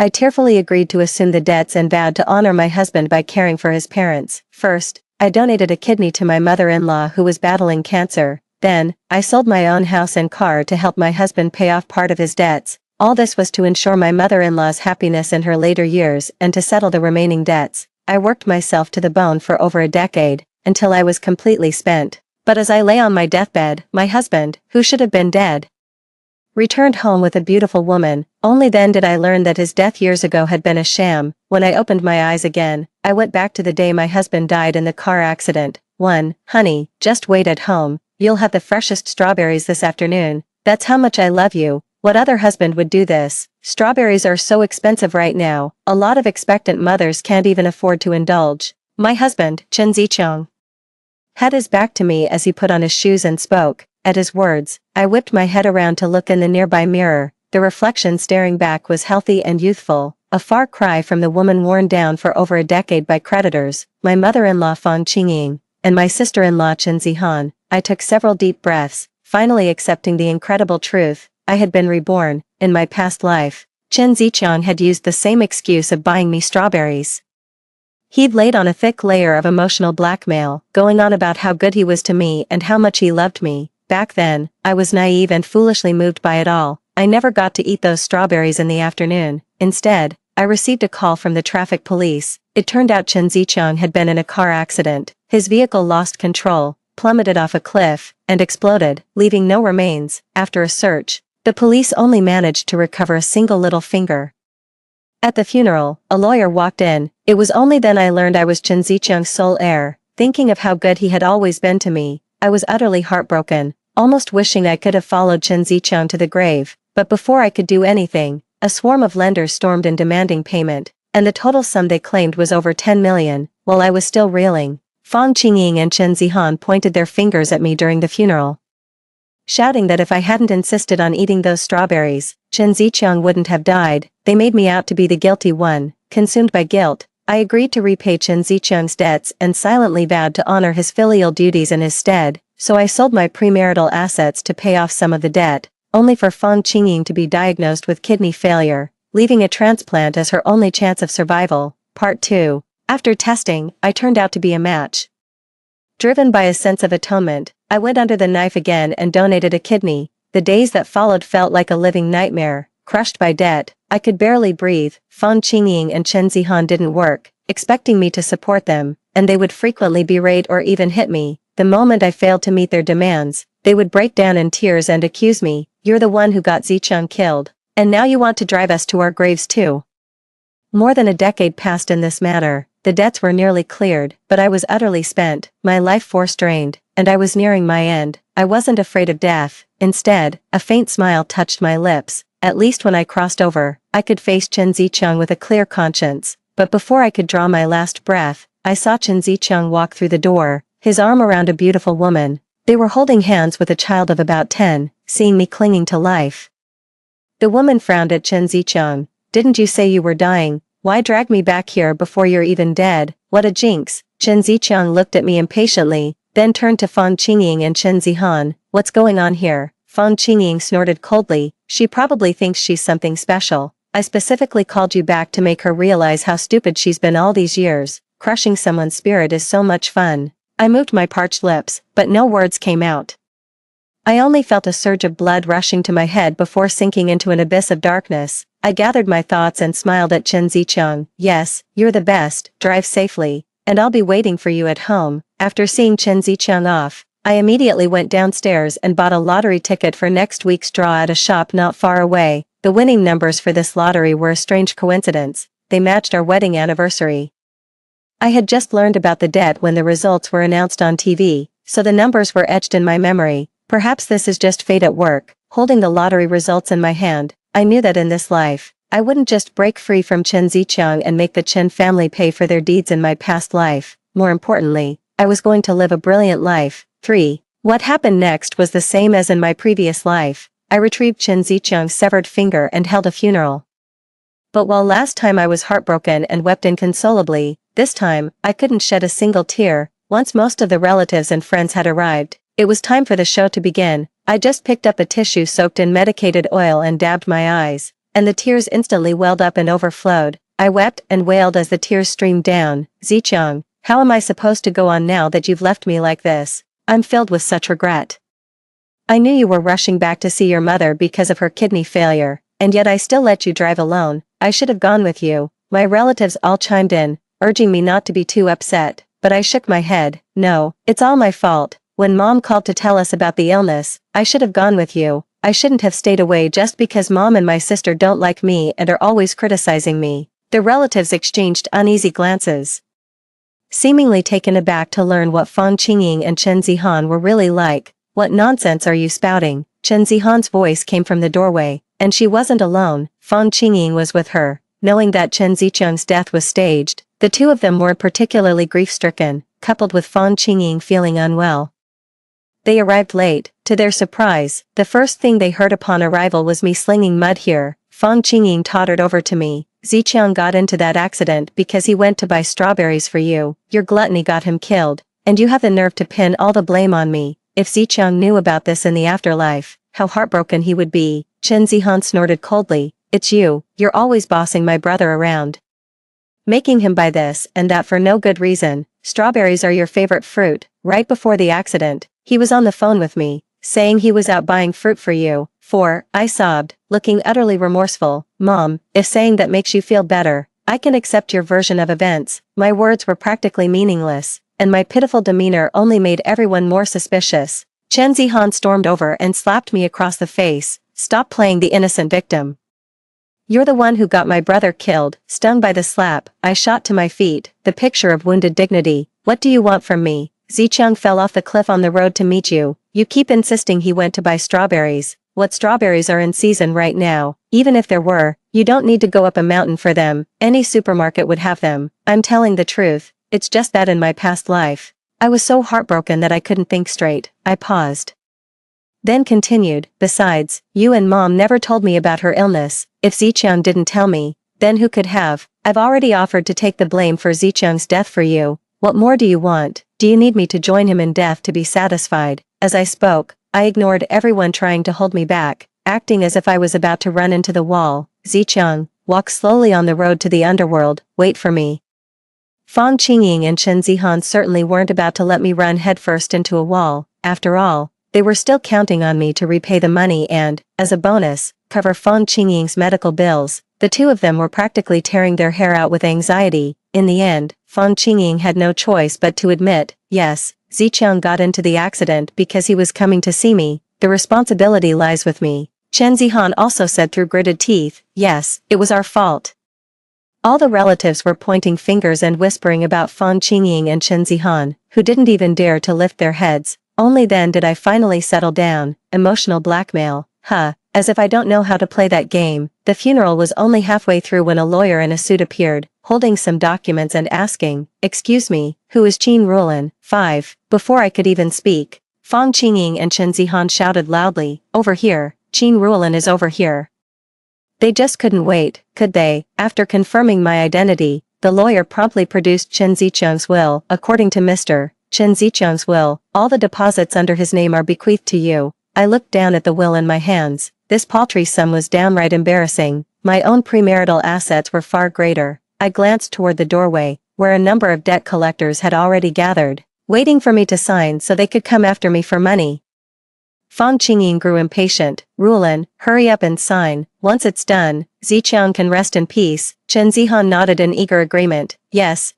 I tearfully agreed to assume the debts and vowed to honor my husband by caring for his parents. First, I donated a kidney to my mother-in-law who was battling cancer. Then, I sold my own house and car to help my husband pay off part of his debts. All this was to ensure my mother-in-law's happiness in her later years and to settle the remaining debts. I worked myself to the bone for over a decade, until I was completely spent. But as I lay on my deathbed, my husband, who should have been dead, returned home with a beautiful woman. Only then did I learn that his death years ago had been a sham. When I opened my eyes again, I went back to the day my husband died in the car accident. Honey, just wait at home, you'll have the freshest strawberries this afternoon. That's how much I love you. What other husband would do this? Strawberries are so expensive right now, a lot of expectant mothers can't even afford to indulge. My husband, Chen Zicheng, had his back to me as he put on his shoes and spoke. At his words, I whipped my head around to look in the nearby mirror. The reflection staring back was healthy and youthful, a far cry from the woman worn down for over a decade by creditors, my mother-in-law Fang Qingying, and my sister-in-law Chen Zihan. I took several deep breaths, finally accepting the incredible truth. I had been reborn. In my past life, Chen Zicheng had used the same excuse of buying me strawberries. He'd laid on a thick layer of emotional blackmail, going on about how good he was to me and how much he loved me. Back then, I was naive and foolishly moved by it all. I never got to eat those strawberries in the afternoon. Instead, I received a call from the traffic police. It turned out Chen Zicheng had been in a car accident. His vehicle lost control, plummeted off a cliff, and exploded, leaving no remains. After a search, the police only managed to recover a single little finger. At the funeral, a lawyer walked in. It was only then I learned I was Chen Zicheng's sole heir. Thinking of how good he had always been to me, I was utterly heartbroken, almost wishing I could have followed Chen Zicheng to the grave. But before I could do anything, a swarm of lenders stormed in demanding payment, and the total sum they claimed was over 10 million. While I was still reeling, Fang Qingying and Chen Zihan pointed their fingers at me during the funeral, shouting that if I hadn't insisted on eating those strawberries, Chen Zicheng wouldn't have died. They made me out to be the guilty one. Consumed by guilt, I agreed to repay Chen Zicheng's debts and silently vowed to honor his filial duties in his stead, so I sold my premarital assets to pay off some of the debt, only for Fang Qingying to be diagnosed with kidney failure, leaving a transplant as her only chance of survival. Part 2. After testing, I turned out to be a match. Driven by a sense of atonement, I went under the knife again and donated a kidney. The days that followed felt like a living nightmare. Crushed by debt, I could barely breathe. Fang Qingying and Chen Zihan didn't work, expecting me to support them, and they would frequently berate or even hit me. The moment I failed to meet their demands, they would break down in tears and accuse me. You're the one who got Zicheng killed, and now you want to drive us to our graves too. More than a decade passed in this manner. The debts were nearly cleared, but I was utterly spent, my life force drained, and I was nearing my end. I wasn't afraid of death. Instead, a faint smile touched my lips. At least when I crossed over, I could face Chen Zicheng with a clear conscience. But before I could draw my last breath, I saw Chen Zicheng walk through the door, his arm around a beautiful woman. They were holding hands with a child of about 10, seeing me clinging to life. The woman frowned at Chen Zicheng. Didn't you say you were dying? Why drag me back here before you're even dead? What a jinx. Chen Zicheng looked at me impatiently, then turned to Fang Qingying and Chen Zihan. What's going on here? Fang Qingying snorted coldly. She probably thinks she's something special. I specifically called you back to make her realize how stupid she's been all these years. Crushing someone's spirit is so much fun. I moved my parched lips, but no words came out. I only felt a surge of blood rushing to my head before sinking into an abyss of darkness. I gathered my thoughts and smiled at Chen Zicheng. Yes, you're the best. Drive safely, and I'll be waiting for you at home. After seeing Chen Zicheng off, I immediately went downstairs and bought a lottery ticket for next week's draw at a shop not far away. The winning numbers for this lottery were a strange coincidence. They matched our wedding anniversary. I had just learned about the debt when the results were announced on TV, so the numbers were etched in my memory. Perhaps this is just fate at work. Holding the lottery results in my hand, I knew that in this life, I wouldn't just break free from Chen Zicheng and make the Chen family pay for their deeds in my past life. More importantly, I was going to live a brilliant life. 3. What happened next was the same as in my previous life. I retrieved Chen Zicheng's severed finger and held a funeral. But while last time I was heartbroken and wept inconsolably, this time, I couldn't shed a single tear. Once most of the relatives and friends had arrived, it was time for the show to begin. I just picked up a tissue soaked in medicated oil and dabbed my eyes, and the tears instantly welled up and overflowed. I wept and wailed as the tears streamed down. Zicheng, how am I supposed to go on now that you've left me like this? I'm filled with such regret. I knew you were rushing back to see your mother because of her kidney failure, and yet I still let you drive alone. I should have gone with you. My relatives all chimed in. urging me not to be too upset, but I shook my head. No, it's all my fault. When Mom called to tell us about the illness, I should have gone with you. I shouldn't have stayed away just because Mom and my sister don't like me and are always criticizing me. The relatives exchanged uneasy glances, seemingly taken aback to learn what Fan Qingying and Chen Zihan were really like. What nonsense are you spouting? Chen Zihan's voice came from the doorway, and she wasn't alone. Fan Qingying was with her. Knowing that Chen Zicheng's death was staged, the two of them were particularly grief-stricken, coupled with Fan Qingying feeling unwell. They arrived late. To their surprise, the first thing they heard upon arrival was me slinging mud here. Fan Qingying tottered over to me. Zicheng got into that accident because he went to buy strawberries for you. Your gluttony got him killed, and you have the nerve to pin all the blame on me. If Zicheng knew about this in the afterlife, how heartbroken he would be. Chen Zihan snorted coldly. It's you, you're always bossing my brother around, making him buy this and that for no good reason. Strawberries are your favorite fruit. Right before the accident, he was on the phone with me, saying he was out buying fruit for you. I sobbed, looking utterly remorseful. Mom, if saying that makes you feel better, I can accept your version of events. My words were practically meaningless, and my pitiful demeanor only made everyone more suspicious. Chen Zihan stormed over and slapped me across the face. Stop playing the innocent victim. You're the one who got my brother killed. Stung by the slap, I shot to my feet, the picture of wounded dignity. What do you want from me? Zicheng fell off the cliff on the road to meet you. You keep insisting he went to buy strawberries. What strawberries are in season right now? Even if there were, you don't need to go up a mountain for them. Any supermarket would have them. I'm telling the truth. It's just that in my past life, I was so heartbroken that I couldn't think straight. I paused, then continued. Besides, you and Mom never told me about her illness. If Zicheng didn't tell me, then who could have? I've already offered to take the blame for Zicheng's death for you. What more do you want? Do you need me to join him in death to be satisfied? As I spoke, I ignored everyone trying to hold me back, acting as if I was about to run into the wall. Zicheng, walk slowly on the road to the underworld. Wait for me. Fan Qingying and Chen Zihan certainly weren't about to let me run headfirst into a wall. After all, they were still counting on me to repay the money and, as a bonus, cover Fan Qingying's medical bills. The two of them were practically tearing their hair out with anxiety. In the end, Fan Qingying had no choice but to admit, yes, Zicheng got into the accident because he was coming to see me. The responsibility lies with me. Chen Zihan also said through gritted teeth, yes, it was our fault. All the relatives were pointing fingers and whispering about Fan Qingying and Chen Zihan, who didn't even dare to lift their heads. Only then did I finally settle down. Emotional blackmail. As if I don't know how to play that game. The funeral was only halfway through when a lawyer in a suit appeared, holding some documents and asking, excuse me, who is Qin Rulan? 5. Before I could even speak, Fan Qingying and Chen Zihan shouted loudly, over here, Qin Rulan is over here. They just couldn't wait, could they? After confirming my identity, the lawyer promptly produced Chen Zicheng's will. According to Mr. Chen Zicheng's will, all the deposits under his name are bequeathed to you. I looked down at the will in my hands. This paltry sum was downright embarrassing. My own premarital assets were far greater. I glanced toward the doorway, where a number of debt collectors had already gathered, waiting for me to sign so they could come after me for money. Fan Qingying grew impatient. Rulan, hurry up and sign. Once it's done, Zicheng can rest in peace. Chen Zihan nodded in eager agreement. Yes,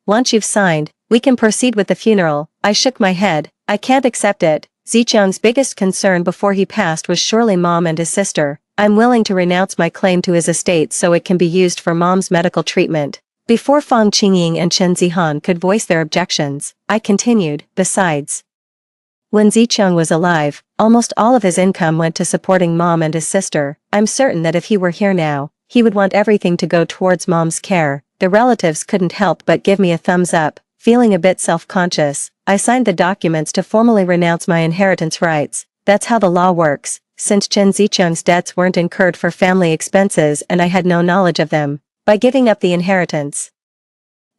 once you've signed, we can proceed with the funeral. I shook my head. I can't accept it. Zicheng's biggest concern before he passed was surely Mom and his sister. I'm willing to renounce my claim to his estate so it can be used for Mom's medical treatment. Before Fan Qingying and Chen Zihan could voice their objections, I continued, besides, when Zicheng was alive, almost all of his income went to supporting Mom and his sister. I'm certain that if he were here now, he would want everything to go towards Mom's care. The relatives couldn't help but give me a thumbs up. Feeling a bit self-conscious, I signed the documents to formally renounce my inheritance rights. That's how the law works, since Chen Zicheng's debts weren't incurred for family expenses and I had no knowledge of them. By giving up the inheritance,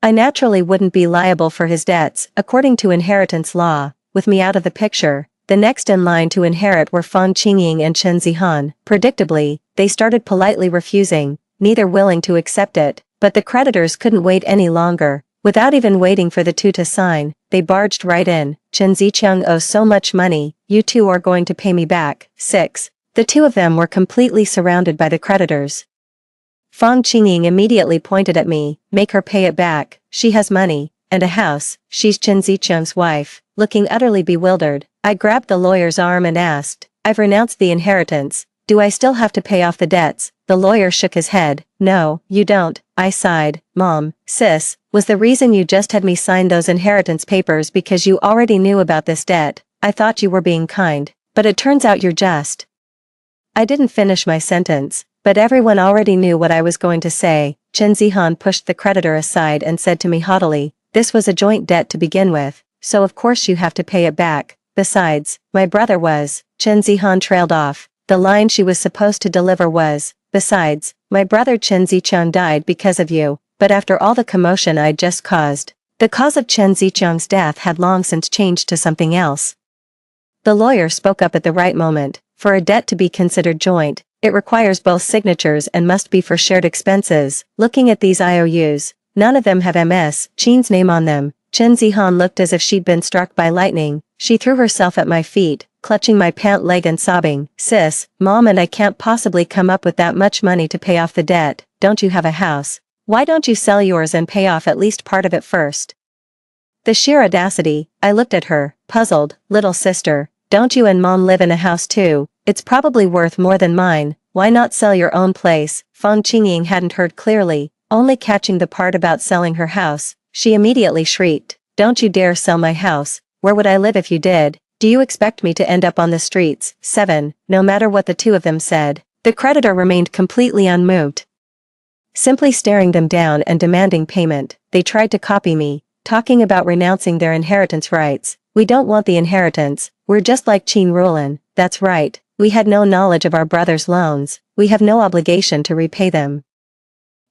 I naturally wouldn't be liable for his debts, according to inheritance law. With me out of the picture, the next in line to inherit were Fan Qingying and Chen Zihan. Predictably, they started politely refusing, neither willing to accept it, but the creditors couldn't wait any longer. Without even waiting for the two to sign, they barged right in. Chen Zicheng owes so much money, you two are going to pay me back. 6. The two of them were completely surrounded by the creditors. Fang Qingying immediately pointed at me, make her pay it back, she has money, and a house, she's Chen Zicheng's wife. Looking utterly bewildered, I grabbed the lawyer's arm and asked, I've renounced the inheritance, do I still have to pay off the debts? The lawyer shook his head, no, you don't. I sighed, Mom, sis, was the reason you just had me sign those inheritance papers because you already knew about this debt? I thought you were being kind, but it turns out you're just. I didn't finish my sentence, but everyone already knew what I was going to say. Chen Zihan pushed the creditor aside and said to me haughtily, this was a joint debt to begin with, so of course you have to pay it back. Besides, my brother was. Chen Zihan trailed off. The line she was supposed to deliver was, besides, my brother Chen Zicheng died because of you, but after all the commotion I'd just caused, the cause of Chen Zicheng's death had long since changed to something else. The lawyer spoke up at the right moment. For a debt to be considered joint, it requires both signatures and must be for shared expenses. Looking at these IOUs, none of them have Ms. Qin's name on them. Chen Zihan looked as if she'd been struck by lightning. She threw herself at my feet, clutching my pant leg and sobbing, sis, Mom and I can't possibly come up with that much money to pay off the debt. Don't you have a house? Why don't you sell yours and pay off at least part of it first? The sheer audacity. I looked at her, puzzled. Little sister, don't you and Mom live in a house too? It's probably worth more than mine. Why not sell your own place? Fang Qingying hadn't heard clearly, only catching the part about selling her house. She immediately shrieked, don't you dare sell my house. Where would I live if you did? Do you expect me to end up on the streets? 7. No matter what the two of them said, the creditor remained completely unmoved, simply staring them down and demanding payment. They tried to copy me, talking about renouncing their inheritance rights. We don't want the inheritance, we're just like Qin Rulan. That's right, we had no knowledge of our brother's loans, we have no obligation to repay them.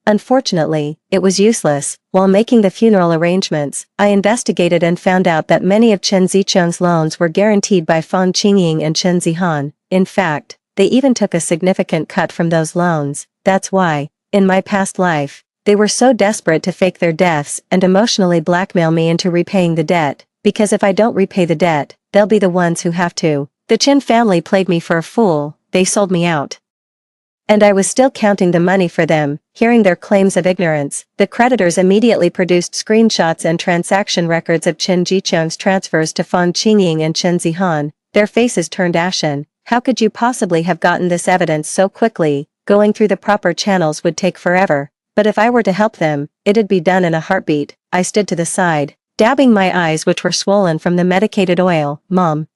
Unfortunately, it was useless. While making the funeral arrangements, I investigated and found out that many of Chen Zicheng's loans were guaranteed by Fang Qingying and Chen Zihan. In fact, they even took a significant cut from those loans. That's why, in my past life, they were so desperate to fake their deaths and emotionally blackmail me into repaying the debt, because if I don't repay the debt, they'll be the ones who have to. The Chen family played me for a fool, they sold me out. And I was still counting the money for them. Hearing their claims of ignorance, the creditors immediately produced screenshots and transaction records of Chen Zicheng's transfers to Fang Qingying and Chen Zihan. Their faces turned ashen. How could you possibly have gotten this evidence so quickly? Going through the proper channels would take forever. But if I were to help them, it'd be done in a heartbeat. I stood to the side, dabbing my eyes which were swollen from the medicated oil. Mom.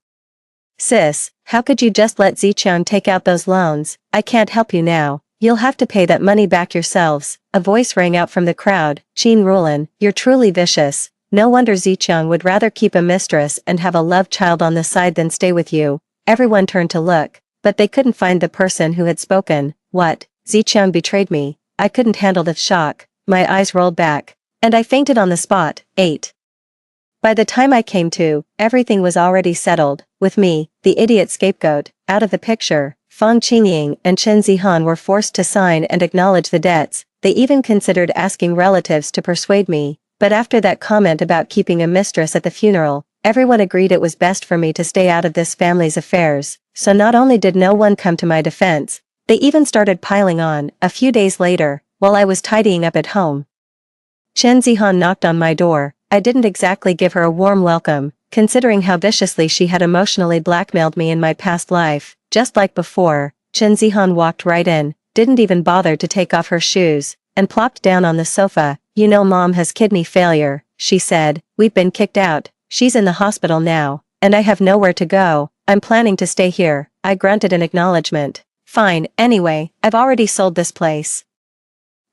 Sis, how could you just let Zicheng take out those loans? I can't help you now. You'll have to pay that money back yourselves. A voice rang out from the crowd. Qin Rulan, you're truly vicious. No wonder Zicheng would rather keep a mistress and have a love child on the side than stay with you. Everyone turned to look, but they couldn't find the person who had spoken. What? Zicheng betrayed me. I couldn't handle the shock. My eyes rolled back, and I fainted on the spot. 8. By the time I came to, everything was already settled. With me, the idiot scapegoat, out of the picture, Fang Qingying and Chen Zihan were forced to sign and acknowledge the debts. They even considered asking relatives to persuade me, but after that comment about keeping a mistress at the funeral, everyone agreed it was best for me to stay out of this family's affairs. So not only did no one come to my defense, they even started piling on. A few days later, while I was tidying up at home, Chen Zihan knocked on my door. I didn't exactly give her a warm welcome, considering how viciously she had emotionally blackmailed me in my past life. Just like before, Chen Zihan walked right in, didn't even bother to take off her shoes, and plopped down on the sofa. You know Mom has kidney failure, she said. We've been kicked out. She's in the hospital now, and I have nowhere to go. I'm planning to stay here. I grunted in acknowledgement. Fine, anyway, I've already sold this place.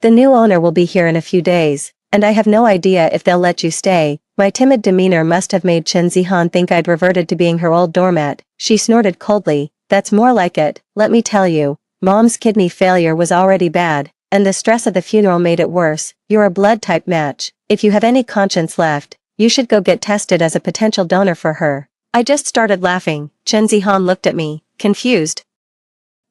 The new owner will be here in a few days, and I have no idea if they'll let you stay. My timid demeanor must have made Chen Zihan think I'd reverted to being her old doormat. She snorted coldly. That's more like it. Let me tell you, Mom's kidney failure was already bad, and the stress of the funeral made it worse. You're a blood type match. If you have any conscience left, you should go get tested as a potential donor for her. I just started laughing. Chen Zihan looked at me, confused.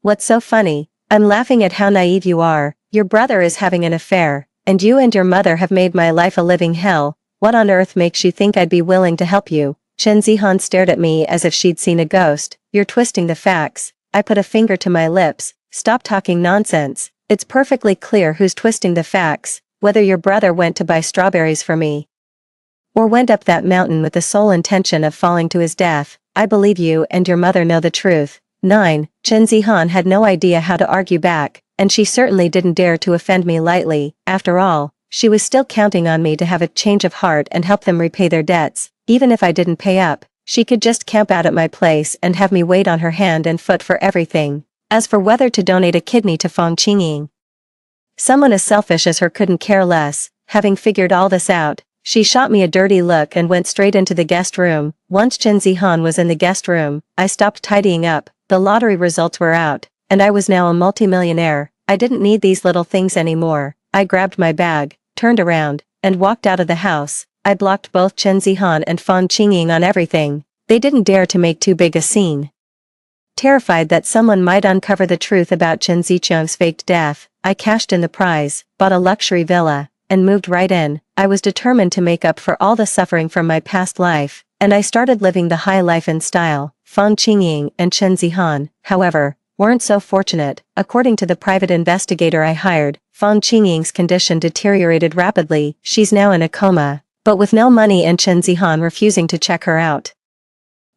What's so funny? I'm laughing at how naive you are. Your brother is having an affair, and you and your mother have made my life a living hell. What on earth makes you think I'd be willing to help you? Chen Zihan stared at me as if she'd seen a ghost. You're twisting the facts. I put a finger to my lips. Stop talking nonsense. It's perfectly clear who's twisting the facts, whether your brother went to buy strawberries for me or went up that mountain with the sole intention of falling to his death. I believe you and your mother know the truth. 9. Chen Zihan had no idea how to argue back, and she certainly didn't dare to offend me lightly. After all, she was still counting on me to have a change of heart and help them repay their debts. Even if I didn't pay up, she could just camp out at my place and have me wait on her hand and foot for everything. As for whether to donate a kidney to Fang Qingying, someone as selfish as her couldn't care less. Having figured all this out, she shot me a dirty look and went straight into the guest room. Once Chen Zihan was in the guest room, I stopped tidying up. The lottery results were out, and I was now a multimillionaire. I didn't need these little things anymore. I grabbed my bag, turned around, and walked out of the house. I blocked both Chen Zihan and Fang Qingying on everything. They didn't dare to make too big a scene. Terrified that someone might uncover the truth about Chen Zicheng's faked death, I cashed in the prize, bought a luxury villa, and moved right in. I was determined to make up for all the suffering from my past life, and I started living the high life in style. Fang Qingying and Chen Zihan, however, weren't so fortunate. According to the private investigator I hired, Fang Qingying's condition deteriorated rapidly. She's now in a coma, but with no money and Chen Zihan refusing to check her out.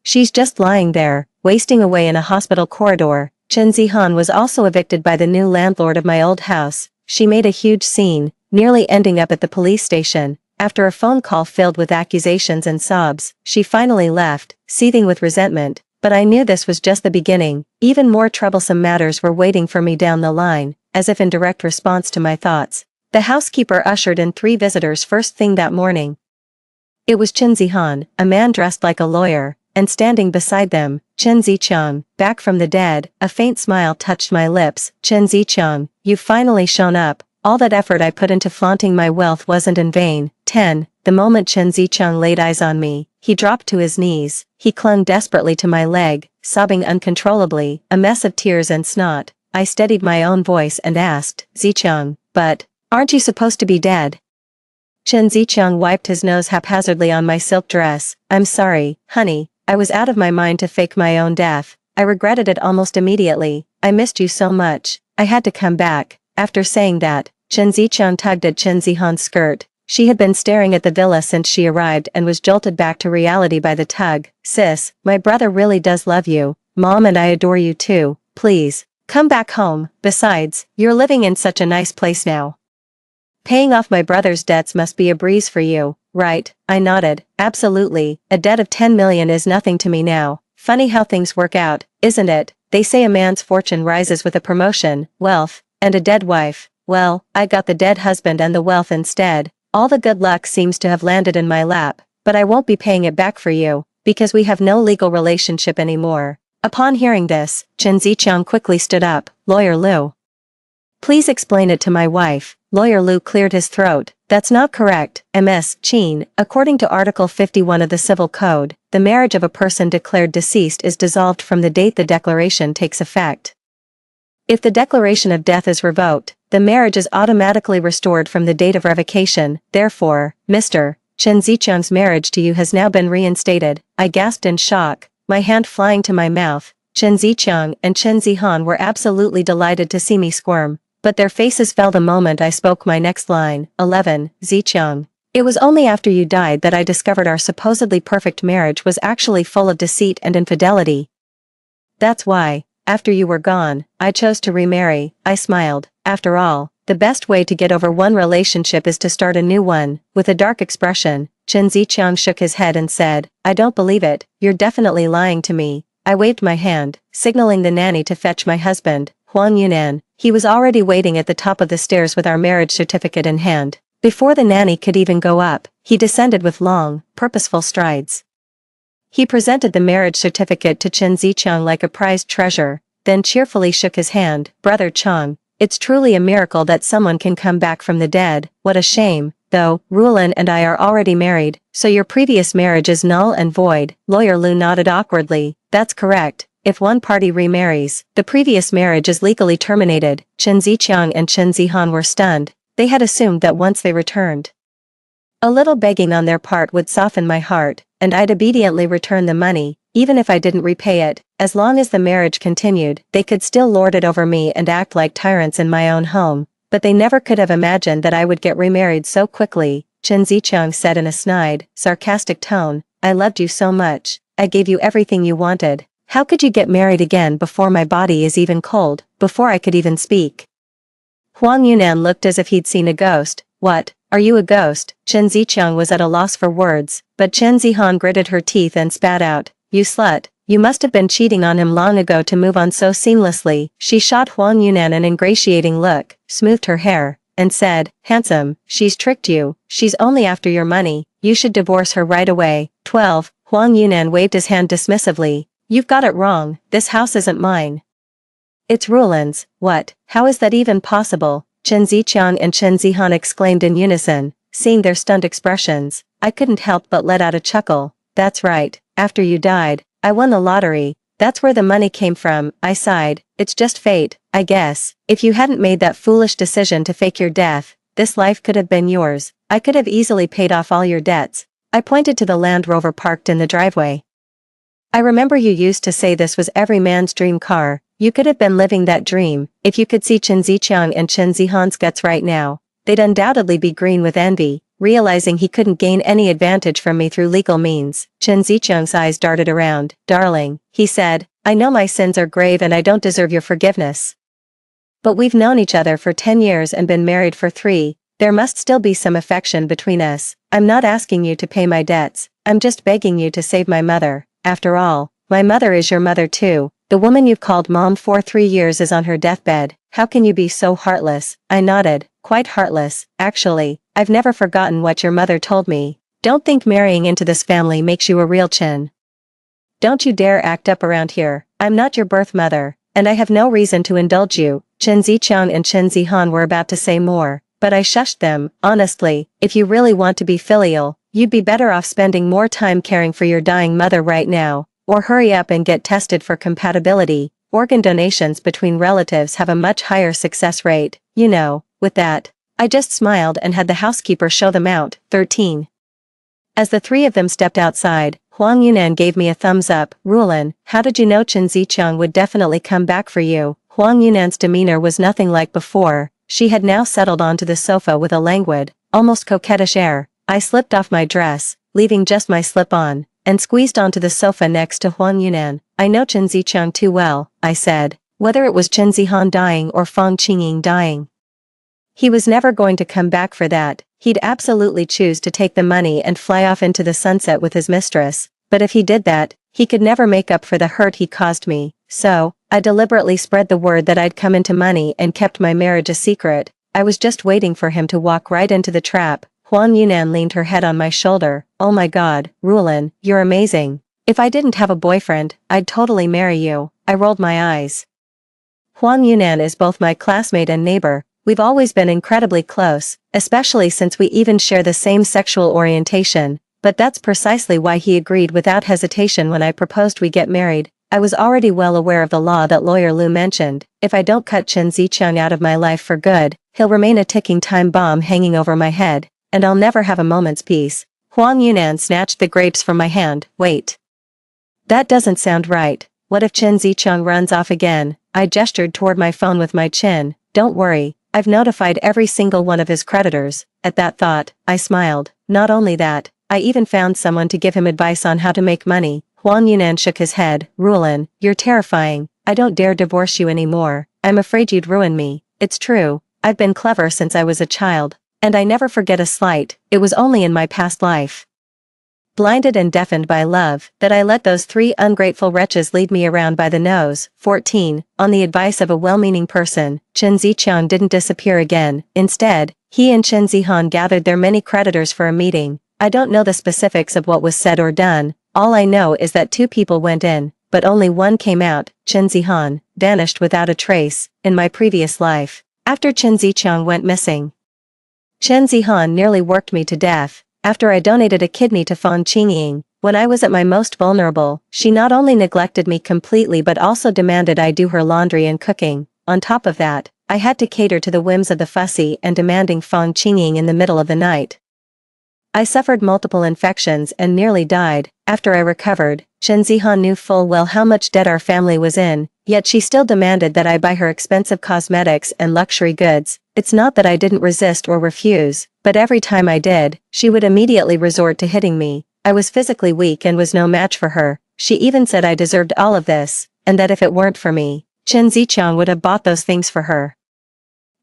She's just lying there, wasting away in a hospital corridor. Chen Zihan was also evicted by the new landlord of my old house. She made a huge scene, nearly ending up at the police station. After a phone call filled with accusations and sobs, she finally left, seething with resentment. But I knew this was just the beginning. Even more troublesome matters were waiting for me down the line, as if in direct response to my thoughts. The housekeeper ushered in 3 visitors first thing that morning. It was Chen Zihan, a man dressed like a lawyer, and standing beside them, Chen Zicheng, back from the dead. A faint smile touched my lips. Chen Zicheng, you've finally shown up. All that effort I put into flaunting my wealth wasn't in vain. 10. The moment Chen Zicheng laid eyes on me, he dropped to his knees. He clung desperately to my leg, sobbing uncontrollably, a mess of tears and snot. I steadied my own voice and asked, Zicheng, but aren't you supposed to be dead? Chen Zicheng wiped his nose haphazardly on my silk dress. I'm sorry, honey, I was out of my mind to fake my own death. I regretted it almost immediately. I missed you so much. I had to come back. After saying that, Chen Zicheng tugged at Chen Zihan's skirt. She had been staring at the villa since she arrived and was jolted back to reality by the tug. Sis, my brother really does love you. Mom and I adore you too. Please, come back home. Besides, you're living in such a nice place now. Paying off my brother's debts must be a breeze for you, right? I nodded. Absolutely. A debt of 10 million is nothing to me now. Funny how things work out, isn't it? They say a man's fortune rises with a promotion, wealth, and a dead wife. Well, I got the dead husband and the wealth instead. All the good luck seems to have landed in my lap, but I won't be paying it back for you, because we have no legal relationship anymore. Upon hearing this, Chen Zicheng quickly stood up. Lawyer Liu, please explain it to my wife. Lawyer Liu cleared his throat. That's not correct, Ms. Qin. According to Article 51 of the Civil Code, the marriage of a person declared deceased is dissolved from the date the declaration takes effect. If the declaration of death is revoked, the marriage is automatically restored from the date of revocation. Therefore, Mr. Chen Zicheng's marriage to you has now been reinstated. I gasped in shock, my hand flying to my mouth. Chen Zicheng and Chen Zihan were absolutely delighted to see me squirm, but their faces fell the moment I spoke my next line. 11. Zicheng, it was only after you died that I discovered our supposedly perfect marriage was actually full of deceit and infidelity. That's why, after you were gone, I chose to remarry. I smiled. After all, the best way to get over one relationship is to start a new one. With a dark expression, Chen Zicheng shook his head and said, I don't believe it, you're definitely lying to me. I waved my hand, signaling the nanny to fetch my husband, Huang Yunan. He was already waiting at the top of the stairs with our marriage certificate in hand. Before the nanny could even go up, he descended with long, purposeful strides. He presented the marriage certificate to Chen Zicheng like a prized treasure, then cheerfully shook his hand. Brother Cheng, it's truly a miracle that someone can come back from the dead. What a shame, though. Rulin and I are already married, so your previous marriage is null and void. Lawyer Liu nodded awkwardly. That's correct. If one party remarries, the previous marriage is legally terminated. Chen Zicheng and Chen Zihan were stunned. They had assumed that once they returned, a little begging on their part would soften my heart, and I'd obediently return the money. Even if I didn't repay it, as long as the marriage continued, they could still lord it over me and act like tyrants in my own home. But they never could have imagined that I would get remarried so quickly, Chen Zicheng said in a snide, sarcastic tone. I loved you so much. I gave you everything you wanted. How could you get married again before my body is even cold, before I could even speak? Huang Yunan looked as if he'd seen a ghost. What? Are you a ghost? Chen Zicheng was at a loss for words, but Chen Zihan gritted her teeth and spat out. You slut. You must have been cheating on him long ago to move on so seamlessly. She shot Huang Yunan an ingratiating look, smoothed her hair, and said, handsome, she's tricked you. She's only after your money. You should divorce her right away. 12. Huang Yunan waved his hand dismissively. You've got it wrong. This house isn't mine. It's Rulan's. What? How is that even possible? Chen Zicheng and Chen Zihan exclaimed in unison, seeing their stunned expressions. I couldn't help but let out a chuckle. That's right. After you died, I won the lottery. That's where the money came from. I sighed. It's just fate, I guess. If you hadn't made that foolish decision to fake your death, this life could have been yours. I could have easily paid off all your debts. I pointed to the Land Rover parked in the driveway. I remember you used to say this was every man's dream car. You could have been living that dream. If you could see Chen Zicheng and Chen Zihan's guts right now, they'd undoubtedly be green with envy, realizing he couldn't gain any advantage from me through legal means. Chen Zicheng's eyes darted around. Darling, he said, I know my sins are grave and I don't deserve your forgiveness. But we've known each other for 10 years and been married for 3. There must still be some affection between us. I'm not asking you to pay my debts. I'm just begging you to save my mother. After all, my mother is your mother too. The woman you've called mom for 3 years is on her deathbed. How can you be so heartless? I nodded. Quite heartless, actually. I've never forgotten what your mother told me. Don't think marrying into this family makes you a real Chen. Don't you dare act up around here. I'm not your birth mother, and I have no reason to indulge you. Chen Zicheng and Chen Zihan were about to say more, but I shushed them. Honestly, if you really want to be filial, you'd be better off spending more time caring for your dying mother right now, or hurry up and get tested for compatibility. Organ donations between relatives have a much higher success rate, you know. With that, I just smiled and had the housekeeper show them out. 13. As the 3 of them stepped outside, Huang Yunan gave me a thumbs up. Rulan, how did you know Chen Zicheng would definitely come back for you? Huang Yunan's demeanor was nothing like before. She had now settled onto the sofa with a languid, almost coquettish air. I slipped off my dress, leaving just my slip-on, and squeezed onto the sofa next to Huang Yunan. I know Chen Zicheng too well, I said, whether it was Chen Zihan dying or Fang Qingying dying. He was never going to come back for that. He'd absolutely choose to take the money and fly off into the sunset with his mistress, but if he did that, he could never make up for the hurt he caused me. So, I deliberately spread the word that I'd come into money and kept my marriage a secret. I was just waiting for him to walk right into the trap. Huang Yunan leaned her head on my shoulder. Oh my god, Rulan, you're amazing. If I didn't have a boyfriend, I'd totally marry you. I rolled my eyes. Huang Yunan is both my classmate and neighbor. We've always been incredibly close, especially since we even share the same sexual orientation, but that's precisely why he agreed without hesitation when I proposed we get married. I was already well aware of the law that lawyer Lu mentioned. If I don't cut Chen Zicheng out of my life for good, he'll remain a ticking time bomb hanging over my head, and I'll never have a moment's peace. Huang Yunan snatched the grapes from my hand. Wait. That doesn't sound right. What if Chen Zicheng runs off again? I gestured toward my phone with my chin. Don't worry. I've notified every single one of his creditors. At that thought, I smiled. Not only that, I even found someone to give him advice on how to make money. Huang Yunan shook his head. Rulan, you're terrifying. I don't dare divorce you anymore. I'm afraid you'd ruin me. It's true. I've been clever since I was a child, and I never forget a slight. It was only in my past life, blinded and deafened by love, that I let those 3 ungrateful wretches lead me around by the nose. 14. On the advice of a well-meaning person, Chen Zicheng didn't disappear again. Instead, he and Chen Zihan gathered their many creditors for a meeting. I don't know the specifics of what was said or done. All I know is that 2 people went in, but only one came out. Chen Zihan vanished without a trace. In my previous life, after Chen Zicheng went missing, Chen Zihan nearly worked me to death. After I donated a kidney to Fang Qingying, when I was at my most vulnerable, she not only neglected me completely but also demanded I do her laundry and cooking. On top of that, I had to cater to the whims of the fussy and demanding Fang Qingying in the middle of the night. I suffered multiple infections and nearly died. After I recovered, Chen Zihan knew full well how much debt our family was in, yet she still demanded that I buy her expensive cosmetics and luxury goods. It's not that I didn't resist or refuse, but every time I did, she would immediately resort to hitting me. I was physically weak and was no match for her. She even said I deserved all of this, and that if it weren't for me, Chen Zichang would have bought those things for her.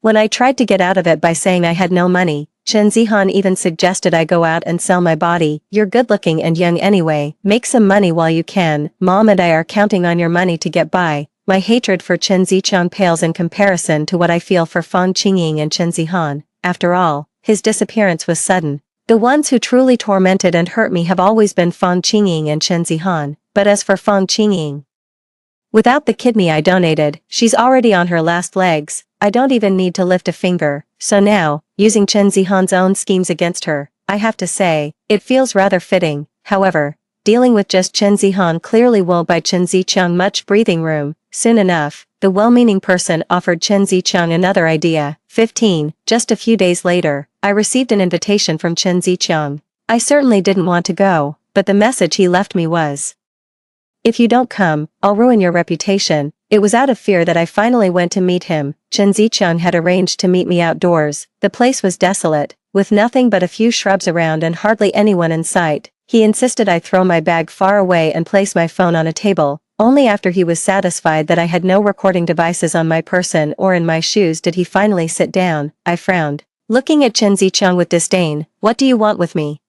When I tried to get out of it by saying I had no money, Chen Zihan even suggested I go out and sell my body. You're good looking and young anyway, make some money while you can. Mom and I are counting on your money to get by. My hatred for Chen Zichang pales in comparison to what I feel for Fang Qingying and Chen Zihan. After all, his disappearance was sudden. The ones who truly tormented and hurt me have always been Fang Qingying and Chen Zihan. But as for Fang Qingying, without the kidney I donated, she's already on her last legs. I don't even need to lift a finger. So now, using Chen Zihan's own schemes against her, I have to say, it feels rather fitting. However, dealing with just Chen Zihan clearly will buy Chen Zichang much breathing room. Soon enough, the well-meaning person offered Chen Zichang another idea. 15. Just a few days later, I received an invitation from Chen Zichang. I certainly didn't want to go, but the message he left me was, "If you don't come, I'll ruin your reputation." It was out of fear that I finally went to meet him. Chen Zichang had arranged to meet me outdoors. The place was desolate, with nothing but a few shrubs around and hardly anyone in sight. He insisted I throw my bag far away and place my phone on a table. Only after he was satisfied that I had no recording devices on my person or in my shoes did he finally sit down. I frowned, looking at Chen Zichang with disdain. "What do you want with me?"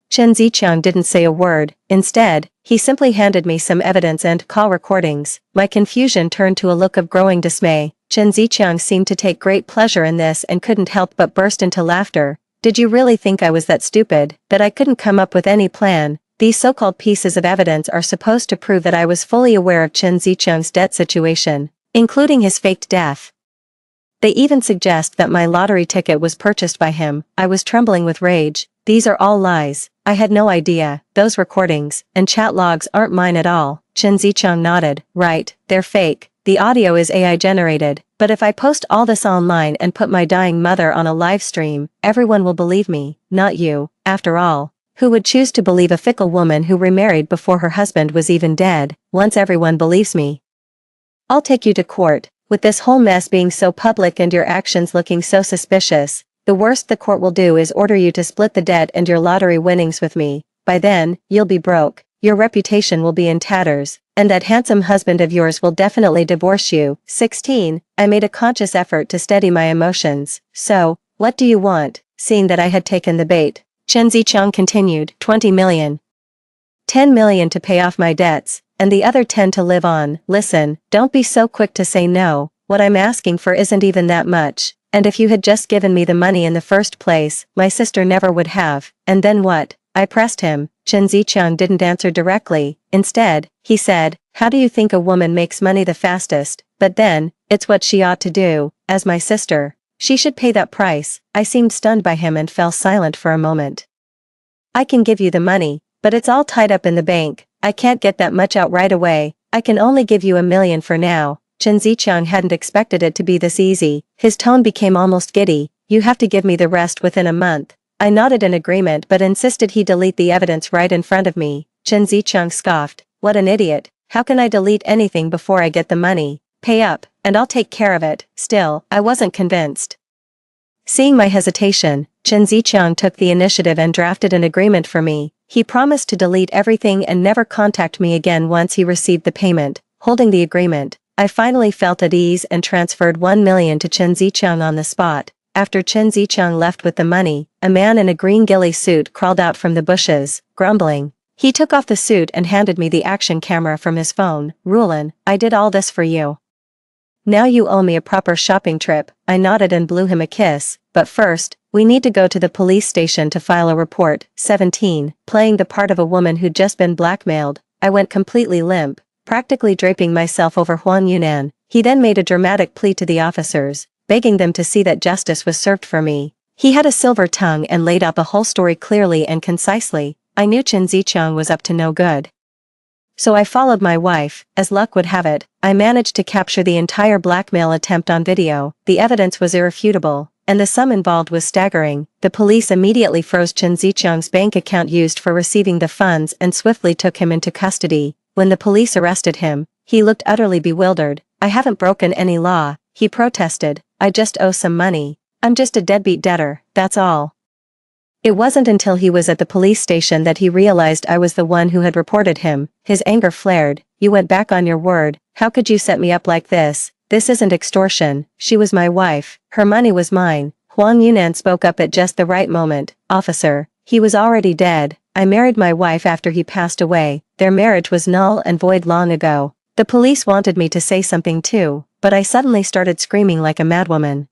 Chen Zichang didn't say a word. Instead, he simply handed me some evidence and call recordings. My confusion turned to a look of growing dismay. Chen Zichang seemed to take great pleasure in this and couldn't help but burst into laughter. "Did you really think I was that stupid, that I couldn't come up with any plan? These so-called pieces of evidence are supposed to prove that I was fully aware of Chen Zichang's debt situation, including his faked death. They even suggest that my lottery ticket was purchased by him." I was trembling with rage. "These are all lies. I had no idea. Those recordings and chat logs aren't mine at all." Chen Zichang nodded. "Right, they're fake. The audio is AI generated. But if I post all this online and put my dying mother on a live stream, everyone will believe me, not you. After all, who would choose to believe a fickle woman who remarried before her husband was even dead? Once everyone believes me, I'll take you to court." With this whole mess being so public and your actions looking so suspicious, the worst the court will do is order you to split the debt and your lottery winnings with me. By then, you'll be broke, your reputation will be in tatters, and that handsome husband of yours will definitely divorce you. 16. I made a conscious effort to steady my emotions. "So, what do you want?" Seeing that I had taken the bait, Chen Zichang continued. 20 million. 10 million to pay off my debts, and the other 10 to live on. Listen, don't be so quick to say no. What I'm asking for isn't even that much. And if you had just given me the money in the first place, my sister never would have." "And then what?" I pressed him. Chen Zichang didn't answer directly. Instead, he said, "How do you think a woman makes money the fastest? But then, it's what she ought to do. As my sister, she should pay that price." I seemed stunned by him and fell silent for a moment. "I can give you the money, but it's all tied up in the bank. I can't get that much out right away. I can only give you 1 million for now." Chen Zichang hadn't expected it to be this easy. His tone became almost giddy. "You have to give me the rest within a month." I nodded in agreement but insisted he delete the evidence right in front of me. Chen Zichang scoffed. "What an idiot. How can I delete anything before I get the money? Pay up, and I'll take care of it." Still, I wasn't convinced. Seeing my hesitation, Chen Zichang took the initiative and drafted an agreement for me. He promised to delete everything and never contact me again once he received the payment. Holding the agreement, I finally felt at ease and transferred 1 million to Chen Zichang on the spot. After Chen Zichang left with the money, a man in a green ghillie suit crawled out from the bushes, grumbling. He took off the suit and handed me the action camera from his phone. "Rulin, I did all this for you. Now you owe me a proper shopping trip." I nodded and blew him a kiss. "But first, we need to go to the police station to file a report." 17. Playing the part of a woman who'd just been blackmailed, I went completely limp, practically draping myself over Huang Yunnan. He then made a dramatic plea to the officers, begging them to see that justice was served for me. He had a silver tongue and laid out the whole story clearly and concisely. I knew Chen Zichang was up to no good. So I followed my wife. As luck would have it, I managed to capture the entire blackmail attempt on video. The evidence was irrefutable. and the sum involved was staggering. The police immediately froze Chen Zicheng's bank account used for receiving the funds and swiftly took him into custody. When the police arrested him, he looked utterly bewildered. "I haven't broken any law," he protested. "I just owe some money. I'm just a deadbeat debtor, that's all." It wasn't until he was at the police station that he realized I was the one who had reported him. His anger flared. "You went back on your word. How could you set me up like this? This isn't extortion. She was my wife. Her money was mine." Huang Yunan spoke up at just the right moment. "Officer, he was already dead. I married my wife after he passed away. Their marriage was null and void long ago." The police wanted me to say something too, but I suddenly started screaming like a madwoman.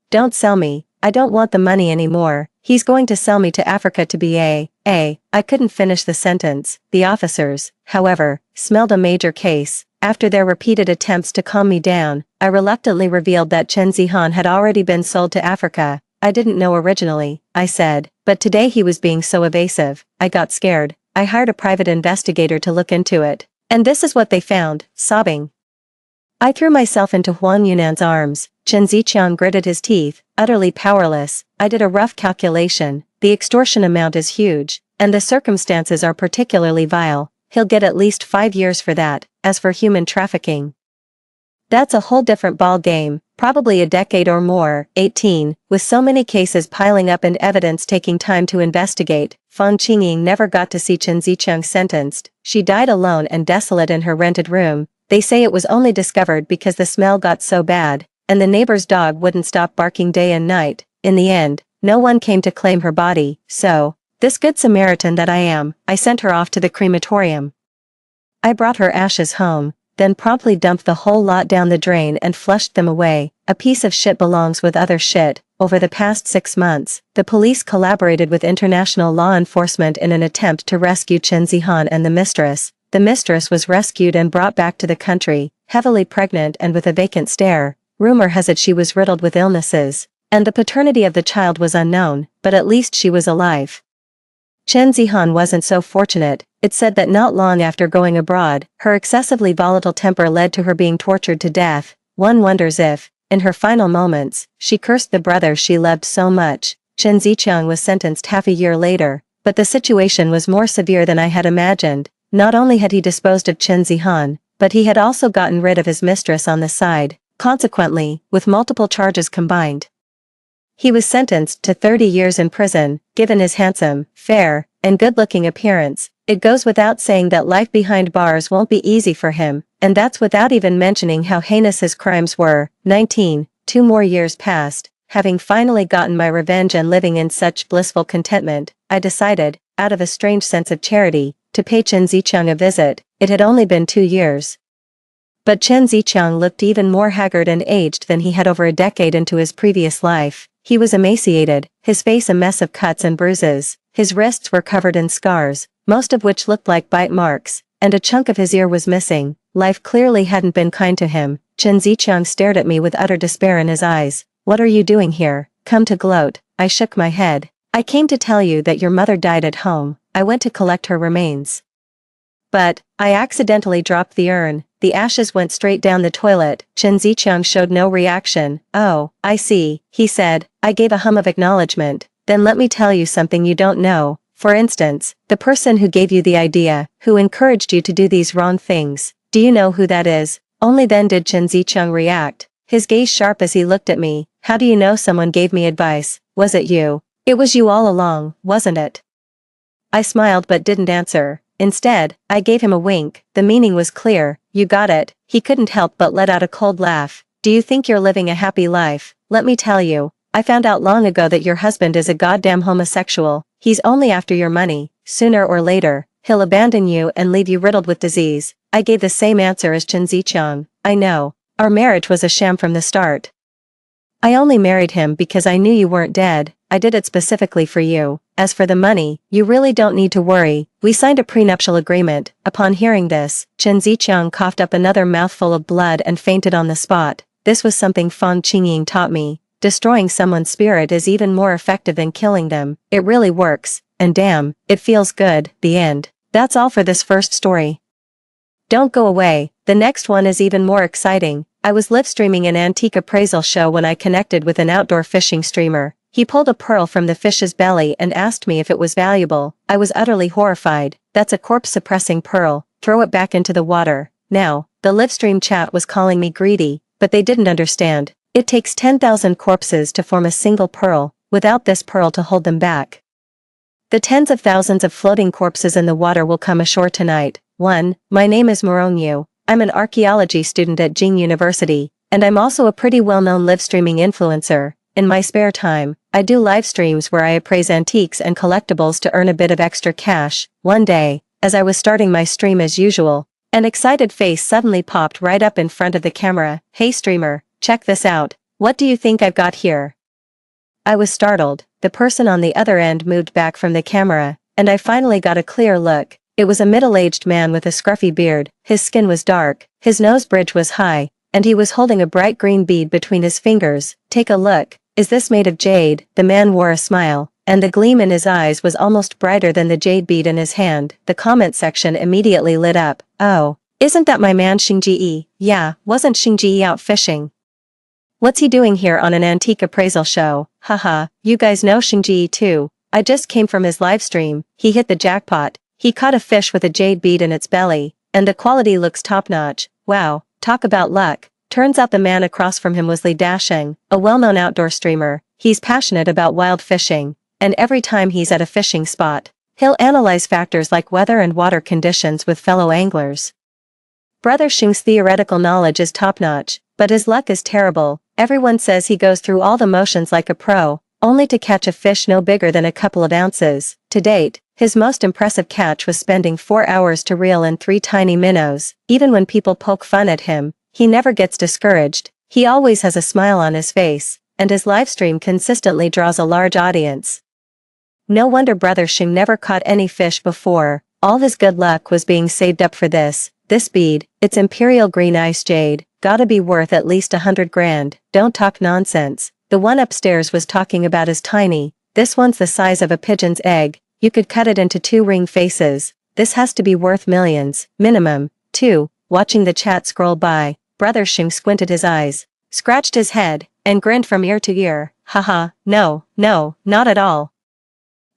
"Don't sell me. I don't want the money anymore. He's going to sell me to Africa to be I couldn't finish the sentence. The officers, however, smelled a major case. After their repeated attempts to calm me down, I reluctantly revealed that Chen Zihan had already been sold to Africa. "I didn't know originally," I said, but today he was being so evasive, I got scared. I hired a private investigator to look into it. And this is what they found, sobbing. I threw myself into Huang Yunan's arms. Chen Zicheng gritted his teeth, utterly powerless. "I did a rough calculation. The extortion amount is huge, and the circumstances are particularly vile. He'll get at least 5 years for that. As for human trafficking, that's a whole different ball game, probably a decade or more." 18. With so many cases piling up and evidence taking time to investigate, Fang Qingying never got to see Chen Zicheng sentenced. She died alone and desolate in her rented room. They say it was only discovered because the smell got so bad, and the neighbor's dog wouldn't stop barking day and night. In the end, no one came to claim her body, so, this good Samaritan that I am, I sent her off to the crematorium. I brought her ashes home, then promptly dumped the whole lot down the drain and flushed them away. A piece of shit belongs with other shit. Over the past 6 months, the police collaborated with international law enforcement in an attempt to rescue Chen Zihan and the mistress. The mistress was rescued and brought back to the country, heavily pregnant and with a vacant stare. Rumor has it she was riddled with illnesses, and the paternity of the child was unknown, but at least she was alive. Chen Zihan wasn't so fortunate. It's said that not long after going abroad, her excessively volatile temper led to her being tortured to death. One wonders if, in her final moments, she cursed the brother she loved so much. Chen Zicheng was sentenced half a year later, but the situation was more severe than I had imagined. Not only had he disposed of Chen Zihan, but he had also gotten rid of his mistress on the side, consequently, with multiple charges combined. He was sentenced to 30 years in prison. Given his handsome, fair, and good-looking appearance, it goes without saying that life behind bars won't be easy for him, and that's without even mentioning how heinous his crimes were. 19. 2 more years passed. Having finally gotten my revenge and living in such blissful contentment, I decided, out of a strange sense of charity, to pay Chen Zicheng a visit. It had only been 2 years. But Chen Zicheng looked even more haggard and aged than he had over a decade into his previous life. He was emaciated, his face a mess of cuts and bruises. His wrists were covered in scars, most of which looked like bite marks, and a chunk of his ear was missing. Life clearly hadn't been kind to him. Chen Zicheng stared at me with utter despair in his eyes. "What are you doing here? Come to gloat." I shook my head. "I came to tell you that your mother died at home. I went to collect her remains. But, I accidentally dropped the urn. The ashes went straight down the toilet." Chen Zicheng showed no reaction. "Oh, I see," he said. I gave a hum of acknowledgement. "Then let me tell you something you don't know. For instance, the person who gave you the idea, who encouraged you to do these wrong things, do you know who that is?" Only then did Chen Zicheng react, his gaze sharp as he looked at me. "How do you know someone gave me advice? Was it you? It was you all along, wasn't it?" I smiled but didn't answer. Instead, I gave him a wink. The meaning was clear. "You got it." He couldn't help but let out a cold laugh. "Do you think you're living a happy life? Let me tell you, I found out long ago that your husband is a goddamn homosexual. He's only after your money. Sooner or later, he'll abandon you and leave you riddled with disease." I gave the same answer as Chen Zicheng. "I know. Our marriage was a sham from the start. I only married him because I knew you weren't dead. I did it specifically for you. As for the money, you really don't need to worry. We signed a prenuptial agreement." Upon hearing this, Chen Zicheng coughed up another mouthful of blood and fainted on the spot. This was something Fang Qingying taught me. Destroying someone's spirit is even more effective than killing them. It really works, and damn, it feels good. The end. That's all for this first story. Don't go away, the next one is even more exciting. I was live streaming an antique appraisal show when I connected with an outdoor fishing streamer. He pulled a pearl from the fish's belly and asked me if it was valuable. I was utterly horrified. That's a corpse-suppressing pearl. Throw it back into the water. Now, the livestream chat was calling me greedy, but they didn't understand. It takes 10,000 corpses to form a single pearl, without this pearl to hold them back. The tens of thousands of floating corpses in the water will come ashore tonight. 1. My name is Moronyu. I'm an archaeology student at Jing University, and I'm also a pretty well-known live streaming influencer. In my spare time, I do live streams where I appraise antiques and collectibles to earn a bit of extra cash. One day, as I was starting my stream as usual, an excited face suddenly popped right up in front of the camera. Hey streamer, check this out. What do you think I've got here? I was startled. The person on the other end moved back from the camera, and I finally got a clear look. It was a middle-aged man with a scruffy beard. His skin was dark, his nose bridge was high, and he was holding a bright green bead between his fingers. Take a look. Is this made of jade? The man wore a smile, and the gleam in his eyes was almost brighter than the jade bead in his hand. The comment section immediately lit up. Oh, isn't that my man Xingji? Yeah, wasn't Xingji out fishing? What's he doing here on an antique appraisal show? Haha, you guys know Xingji too. I just came from his livestream. He hit the jackpot. He caught a fish with a jade bead in its belly, and the quality looks top-notch. Wow, talk about luck. Turns out the man across from him was Li Dasheng, a well-known outdoor streamer. He's passionate about wild fishing, and every time he's at a fishing spot, he'll analyze factors like weather and water conditions with fellow anglers. Brother Xing's theoretical knowledge is top-notch, but his luck is terrible. Everyone says he goes through all the motions like a pro, only to catch a fish no bigger than a couple of ounces. To date, his most impressive catch was spending 4 hours to reel in 3 tiny minnows. Even when people poke fun at him, he never gets discouraged. He always has a smile on his face, and his livestream consistently draws a large audience. No wonder Brother Xing never caught any fish before. All his good luck was being saved up for this. This bead, it's imperial green ice jade, gotta be worth at least 100 grand. Don't talk nonsense. The one upstairs was talking about as tiny. This one's the size of a pigeon's egg. You could cut it into 2 ring faces. This has to be worth millions, minimum. 2. Watching the chat scroll by, Brother Xing squinted his eyes, scratched his head, and grinned from ear to ear. Haha, no, not at all.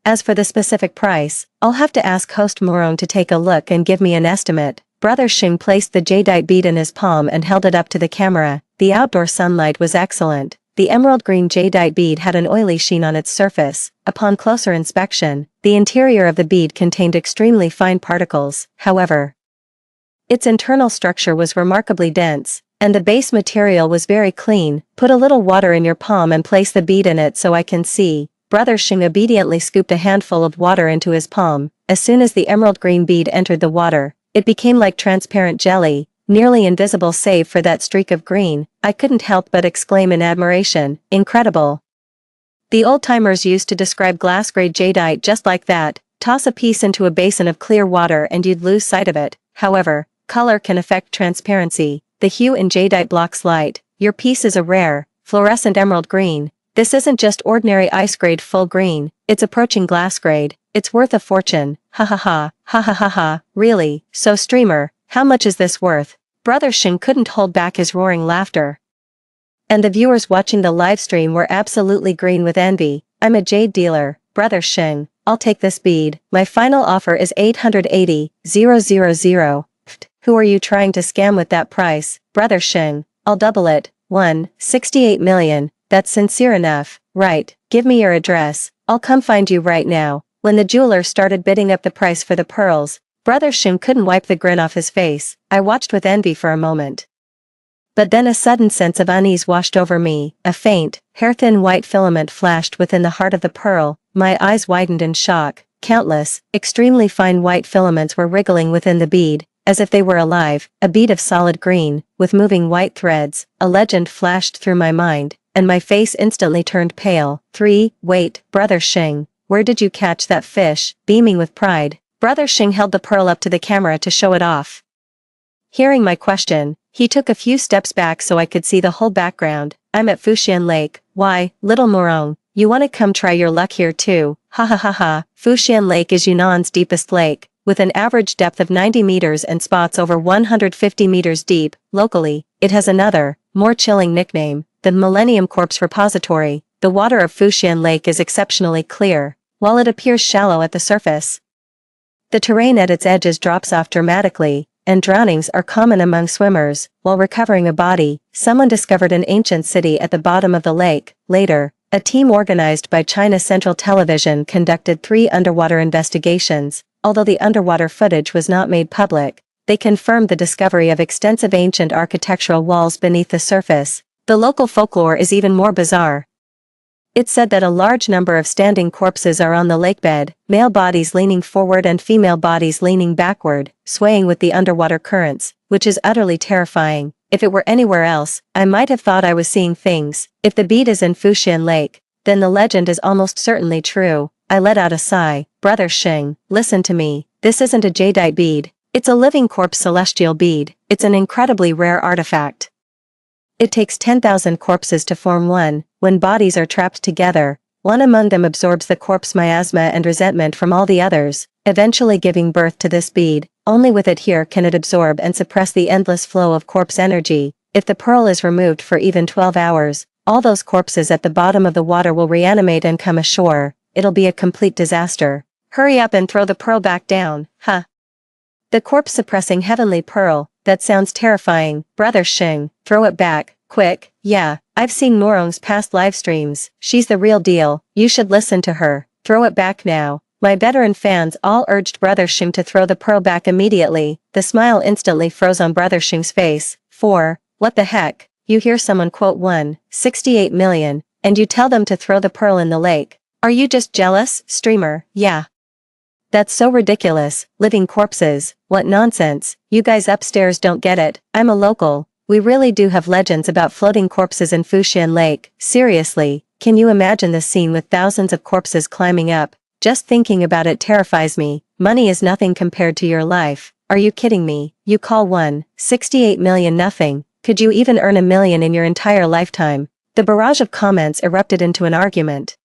As for the specific price, I'll have to ask host Moron to take a look and give me an estimate. Brother Xing placed the jadeite bead in his palm and held it up to the camera. The outdoor sunlight was excellent. The emerald green jadeite bead had an oily sheen on its surface. Upon closer inspection, the interior of the bead contained extremely fine particles. However, its internal structure was remarkably dense, and the base material was very clean. Put a little water in your palm and place the bead in it so I can see. Brother Xing obediently scooped a handful of water into his palm. As soon as the emerald green bead entered the water, it became like transparent jelly, nearly invisible save for that streak of green. I couldn't help but exclaim in admiration. Incredible. The old-timers used to describe glass-grade jadeite just like that. Toss a piece into a basin of clear water and you'd lose sight of it. However, color can affect transparency. The hue in jadeite blocks light. Your piece is a rare, fluorescent emerald green. This isn't just ordinary ice-grade full green, it's approaching glass-grade. It's worth a fortune. Ha ha ha, ha ha ha ha, really? So streamer, how much is this worth? Brother Xing couldn't hold back his roaring laughter. And the viewers watching the live stream were absolutely green with envy. I'm a jade dealer, Brother Xing. I'll take this bead. My final offer is 880,000. Who are you trying to scam with that price? Brother Xing, I'll double it. 1.68 million. That's sincere enough, right? Give me your address. I'll come find you right now. When the jeweler started bidding up the price for the pearls, Brother Xing couldn't wipe the grin off his face. I watched with envy for a moment. But then a sudden sense of unease washed over me. A faint, hair-thin white filament flashed within the heart of the pearl. My eyes widened in shock. Countless, extremely fine white filaments were wriggling within the bead, as if they were alive. A bead of solid green, with moving white threads. A legend flashed through my mind, and my face instantly turned pale. 3. Wait, Brother Xing, where did you catch that fish? Beaming with pride, Brother Xing held the pearl up to the camera to show it off. Hearing my question, he took a few steps back so I could see the whole background. I'm at Fuxian Lake. Why, little Morong, you wanna come try your luck here too? Ha ha ha ha, Fuxian Lake is Yunnan's deepest lake, with an average depth of 90 meters and spots over 150 meters deep. Locally, it has another, more chilling nickname, the Millennium Corpse Repository. The water of Fuxian Lake is exceptionally clear, while it appears shallow at the surface. The terrain at its edges drops off dramatically, and drownings are common among swimmers. While recovering a body, someone discovered an ancient city at the bottom of the lake. Later, a team organized by China Central Television conducted 3 underwater investigations. Although the underwater footage was not made public, they confirmed the discovery of extensive ancient architectural walls beneath the surface. The local folklore is even more bizarre. It's said that a large number of standing corpses are on the lakebed, male bodies leaning forward and female bodies leaning backward, swaying with the underwater currents, which is utterly terrifying. If it were anywhere else, I might have thought I was seeing things. If the bead is in Fuxian Lake, then the legend is almost certainly true. I let out a sigh. Brother Xing, listen to me. This isn't a jadeite bead. It's a living corpse celestial bead. It's an incredibly rare artifact. It takes 10,000 corpses to form one. When bodies are trapped together, one among them absorbs the corpse miasma and resentment from all the others, eventually giving birth to this bead. Only with it here can it absorb and suppress the endless flow of corpse energy. If the pearl is removed for even 12 hours, all those corpses at the bottom of the water will reanimate and come ashore. It'll be a complete disaster. Hurry up and throw the pearl back down, huh? The corpse-suppressing heavenly pearl, that sounds terrifying. Brother Xing, throw it back, quick. Yeah, I've seen Norong's past live streams. She's the real deal. You should listen to her. Throw it back now. My veteran fans all urged Brother Xing to throw the pearl back immediately. The smile instantly froze on Brother Xing's face. What the heck? You hear someone quote 1.68 million, and you tell them to throw the pearl in the lake. Are you just jealous, streamer? Yeah. That's so ridiculous. Living corpses. What nonsense. You guys upstairs don't get it. I'm a local. We really do have legends about floating corpses in Fuxian Lake. Seriously, can you imagine this scene with thousands of corpses climbing up? Just thinking about it terrifies me. Money is nothing compared to your life. Are you kidding me? You call 1.68 million nothing. Could you even earn $1 million in your entire lifetime? The barrage of comments erupted into an argument.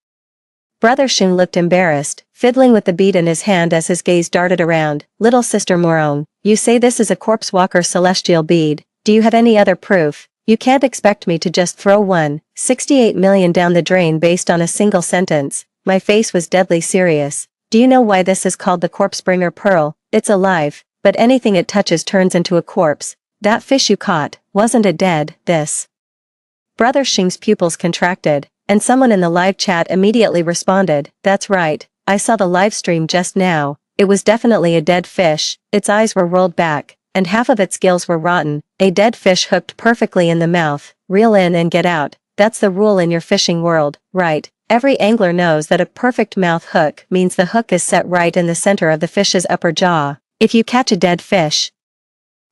Brother Xing looked embarrassed, fiddling with the bead in his hand as his gaze darted around. Little sister Morong, you say this is a corpse walker celestial bead. Do you have any other proof? You can't expect me to just throw 1.68 million down the drain based on a single sentence. My face was deadly serious. Do you know why this is called the corpse bringer pearl? It's alive, but anything it touches turns into a corpse. That fish you caught, wasn't it dead? Brother Xing's pupils contracted, and someone in the live chat immediately responded, that's right, I saw the live stream just now. It was definitely a dead fish. Its eyes were rolled back, and half of its gills were rotten. A dead fish hooked perfectly in the mouth. Reel in and get out. That's the rule in your fishing world, right? Every angler knows that a perfect mouth hook means the hook is set right in the center of the fish's upper jaw. If you catch a dead fish,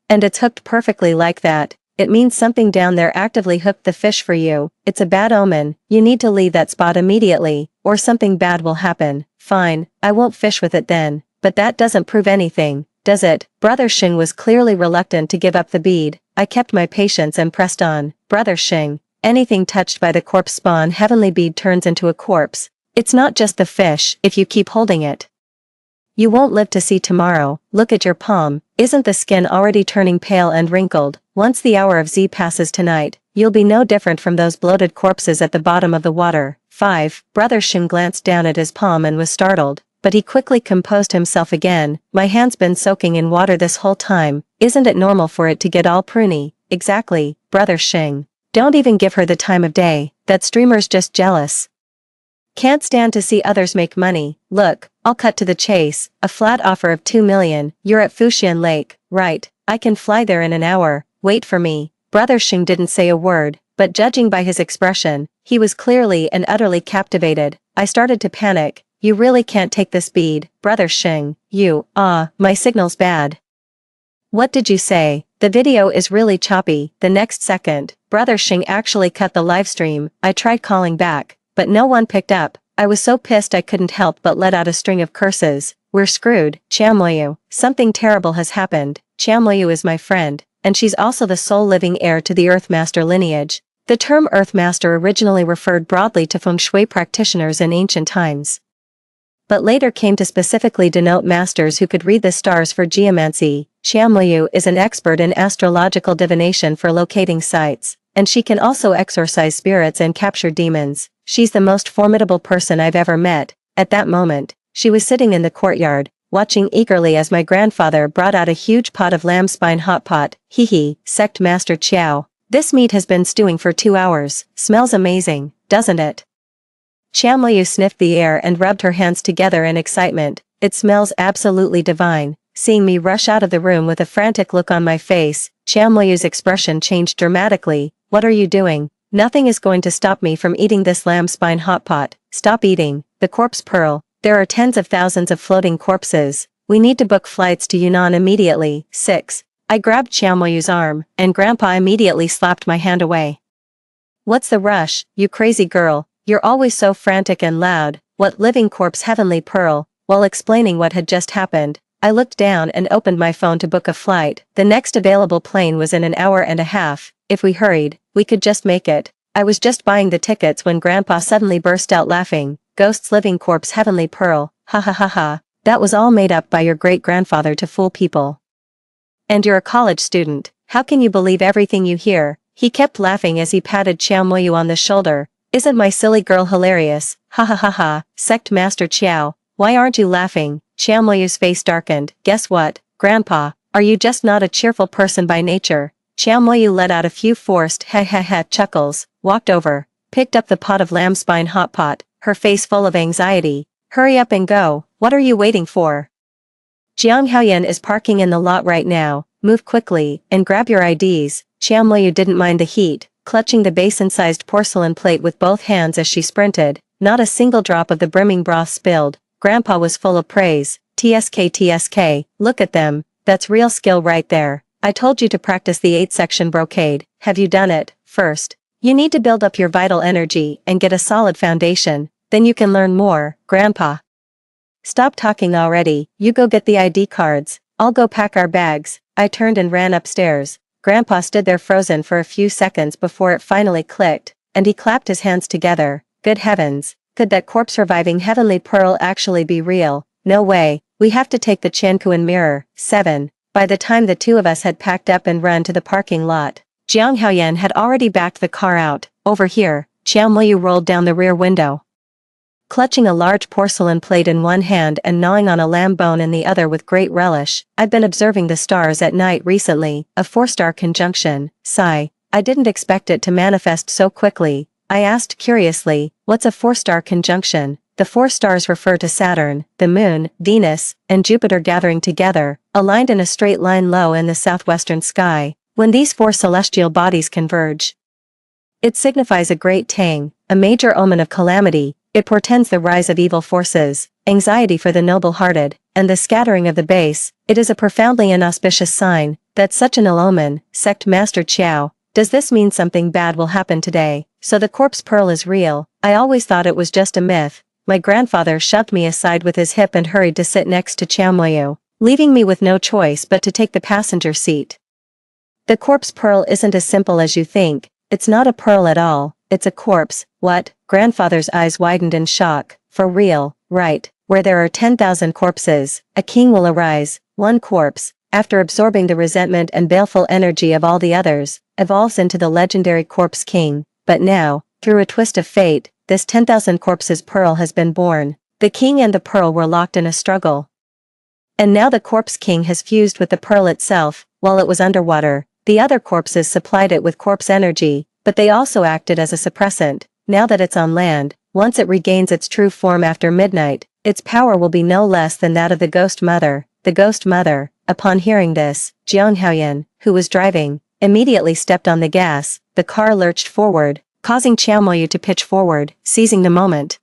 and it's hooked perfectly like that, it means something down there actively hooked the fish for you. It's a bad omen. You need to leave that spot immediately, or something bad will happen. Fine, I won't fish with it then. But that doesn't prove anything, does it? Brother Xing was clearly reluctant to give up the bead. I kept my patience and pressed on. Brother Xing, anything touched by the corpse spawn heavenly bead turns into a corpse. It's not just the fish. If you keep holding it, you won't live to see tomorrow. Look at your palm. Isn't the skin already turning pale and wrinkled? Once the hour of Z passes tonight, you'll be no different from those bloated corpses at the bottom of the water. 5. Brother Xing glanced down at his palm and was startled, but he quickly composed himself again. My hand's been soaking in water this whole time. Isn't it normal for it to get all pruny? Exactly, Brother Xing. Don't even give her the time of day. That streamer's just jealous. Can't stand to see others make money. Look, I'll cut to the chase. A flat offer of 2 million. You're at Fuxian Lake, right? I can fly there in an hour. Wait for me. Brother Xing didn't say a word, but judging by his expression, he was clearly and utterly captivated. I started to panic. You really can't take this bead, Brother Xing. My signal's bad. What did you say? The video is really choppy. The next second, Brother Xing actually cut the live stream. I tried calling back, but no one picked up. I was so pissed I couldn't help but let out a string of curses. We're screwed, Qiaomoyu. Something terrible has happened. Qiaomoyu is my friend, and she's also the sole living heir to the Earthmaster lineage. The term Earthmaster originally referred broadly to feng shui practitioners in ancient times. but later came to specifically denote masters who could read the stars for geomancy. Qianluyu is an expert in astrological divination for locating sites, and she can also exorcise spirits and capture demons. She's the most formidable person I've ever met. At that moment, she was sitting in the courtyard, watching eagerly as my grandfather brought out a huge pot of lamb spine hot pot. Hee, Sect Master Qiao. This meat has been stewing for 2 hours. Smells amazing, doesn't it? Qianluyu sniffed the air and rubbed her hands together in excitement. It smells absolutely divine. Seeing me rush out of the room with a frantic look on my face, Qianluyu's expression changed dramatically. What are you doing? Nothing is going to stop me from eating this lamb spine hot pot. Stop eating. The corpse pearl. There are tens of thousands of floating corpses. We need to book flights to Yunnan immediately. 6. I grabbed Qianluyu's arm, and Grandpa immediately slapped my hand away. What's the rush, you crazy girl? You're always so frantic and loud. What living corpse heavenly pearl? While explaining what had just happened, I looked down and opened my phone to book a flight. The next available plane was in an hour and a half. If we hurried, we could just make it. I was just buying the tickets when Grandpa suddenly burst out laughing. Ghost's living corpse heavenly pearl. Ha ha ha ha. That was all made up by your great-grandfather to fool people. And you're a college student. How can you believe everything you hear? He kept laughing as he patted Qianluyu on the shoulder. Isn't my silly girl hilarious? Ha ha ha ha. Sect Master Qiao. Why aren't you laughing? Qianluyu's face darkened. Guess what, Grandpa? Are you just not a cheerful person by nature? Qianluyu let out a few forced ha chuckles, walked over, picked up the pot of lamb spine hot pot, her face full of anxiety. Hurry up and go. What are you waiting for? Jiang Haoyan is parking in the lot right now. Move quickly and grab your IDs. Qianluyu didn't mind the heat, clutching the basin-sized porcelain plate with both hands as she sprinted. Not a single drop of the brimming broth spilled. Grandpa was full of praise. TSK, look at them. That's real skill right there. I told you to practice the 8-section brocade. Have you done it? First, you need to build up your vital energy and get a solid foundation. Then you can learn more, Grandpa. Stop talking already. You go get the ID cards. I'll go pack our bags. I turned and ran upstairs. Grandpa stood there frozen for a few seconds before it finally clicked, and he clapped his hands together. Good heavens. Could that corpse-reviving heavenly pearl actually be real? No way. We have to take the Chankuan mirror. 7. By the time the two of us had packed up and run to the parking lot, Jiang Haoyan had already backed the car out. Over here, Qianluyu rolled down the rear window. Clutching a large porcelain plate in one hand and gnawing on a lamb bone in the other with great relish, I'd been observing the stars at night recently. A 4-star conjunction. Sigh. I didn't expect it to manifest so quickly. I asked curiously, what's a 4-star conjunction? The 4 stars refer to Saturn, the Moon, Venus, and Jupiter gathering together, aligned in a straight line low in the southwestern sky. When these 4 celestial bodies converge, it signifies a great tang, a major omen of calamity. It portends the rise of evil forces, anxiety for the noble-hearted, and the scattering of the base. It is a profoundly inauspicious sign. That's such an ill omen. Sect Master Qiao. Does this mean something bad will happen today? So the corpse pearl is real. I always thought it was just a myth. My grandfather shoved me aside with his hip and hurried to sit next to Qianluyu, leaving me with no choice but to take the passenger seat. The corpse pearl isn't as simple as you think. It's not a pearl at all. It's a corpse. What? Grandfather's eyes widened in shock. For real, right? Where there are 10,000 corpses, a king will arise. One corpse, after absorbing the resentment and baleful energy of all the others, evolves into the legendary corpse king. But now, through a twist of fate, this 10,000 corpses pearl has been born. The king and the pearl were locked in a struggle. And now the corpse king has fused with the pearl itself. While it was underwater, the other corpses supplied it with corpse energy, but they also acted as a suppressant. Now that it's on land, once it regains its true form after midnight, its power will be no less than that of the Ghost Mother. The Ghost Mother. Upon hearing this, Jiang Haoyan, who was driving, immediately stepped on the gas. The car lurched forward, causing Qianluyu to pitch forward, seizing the moment.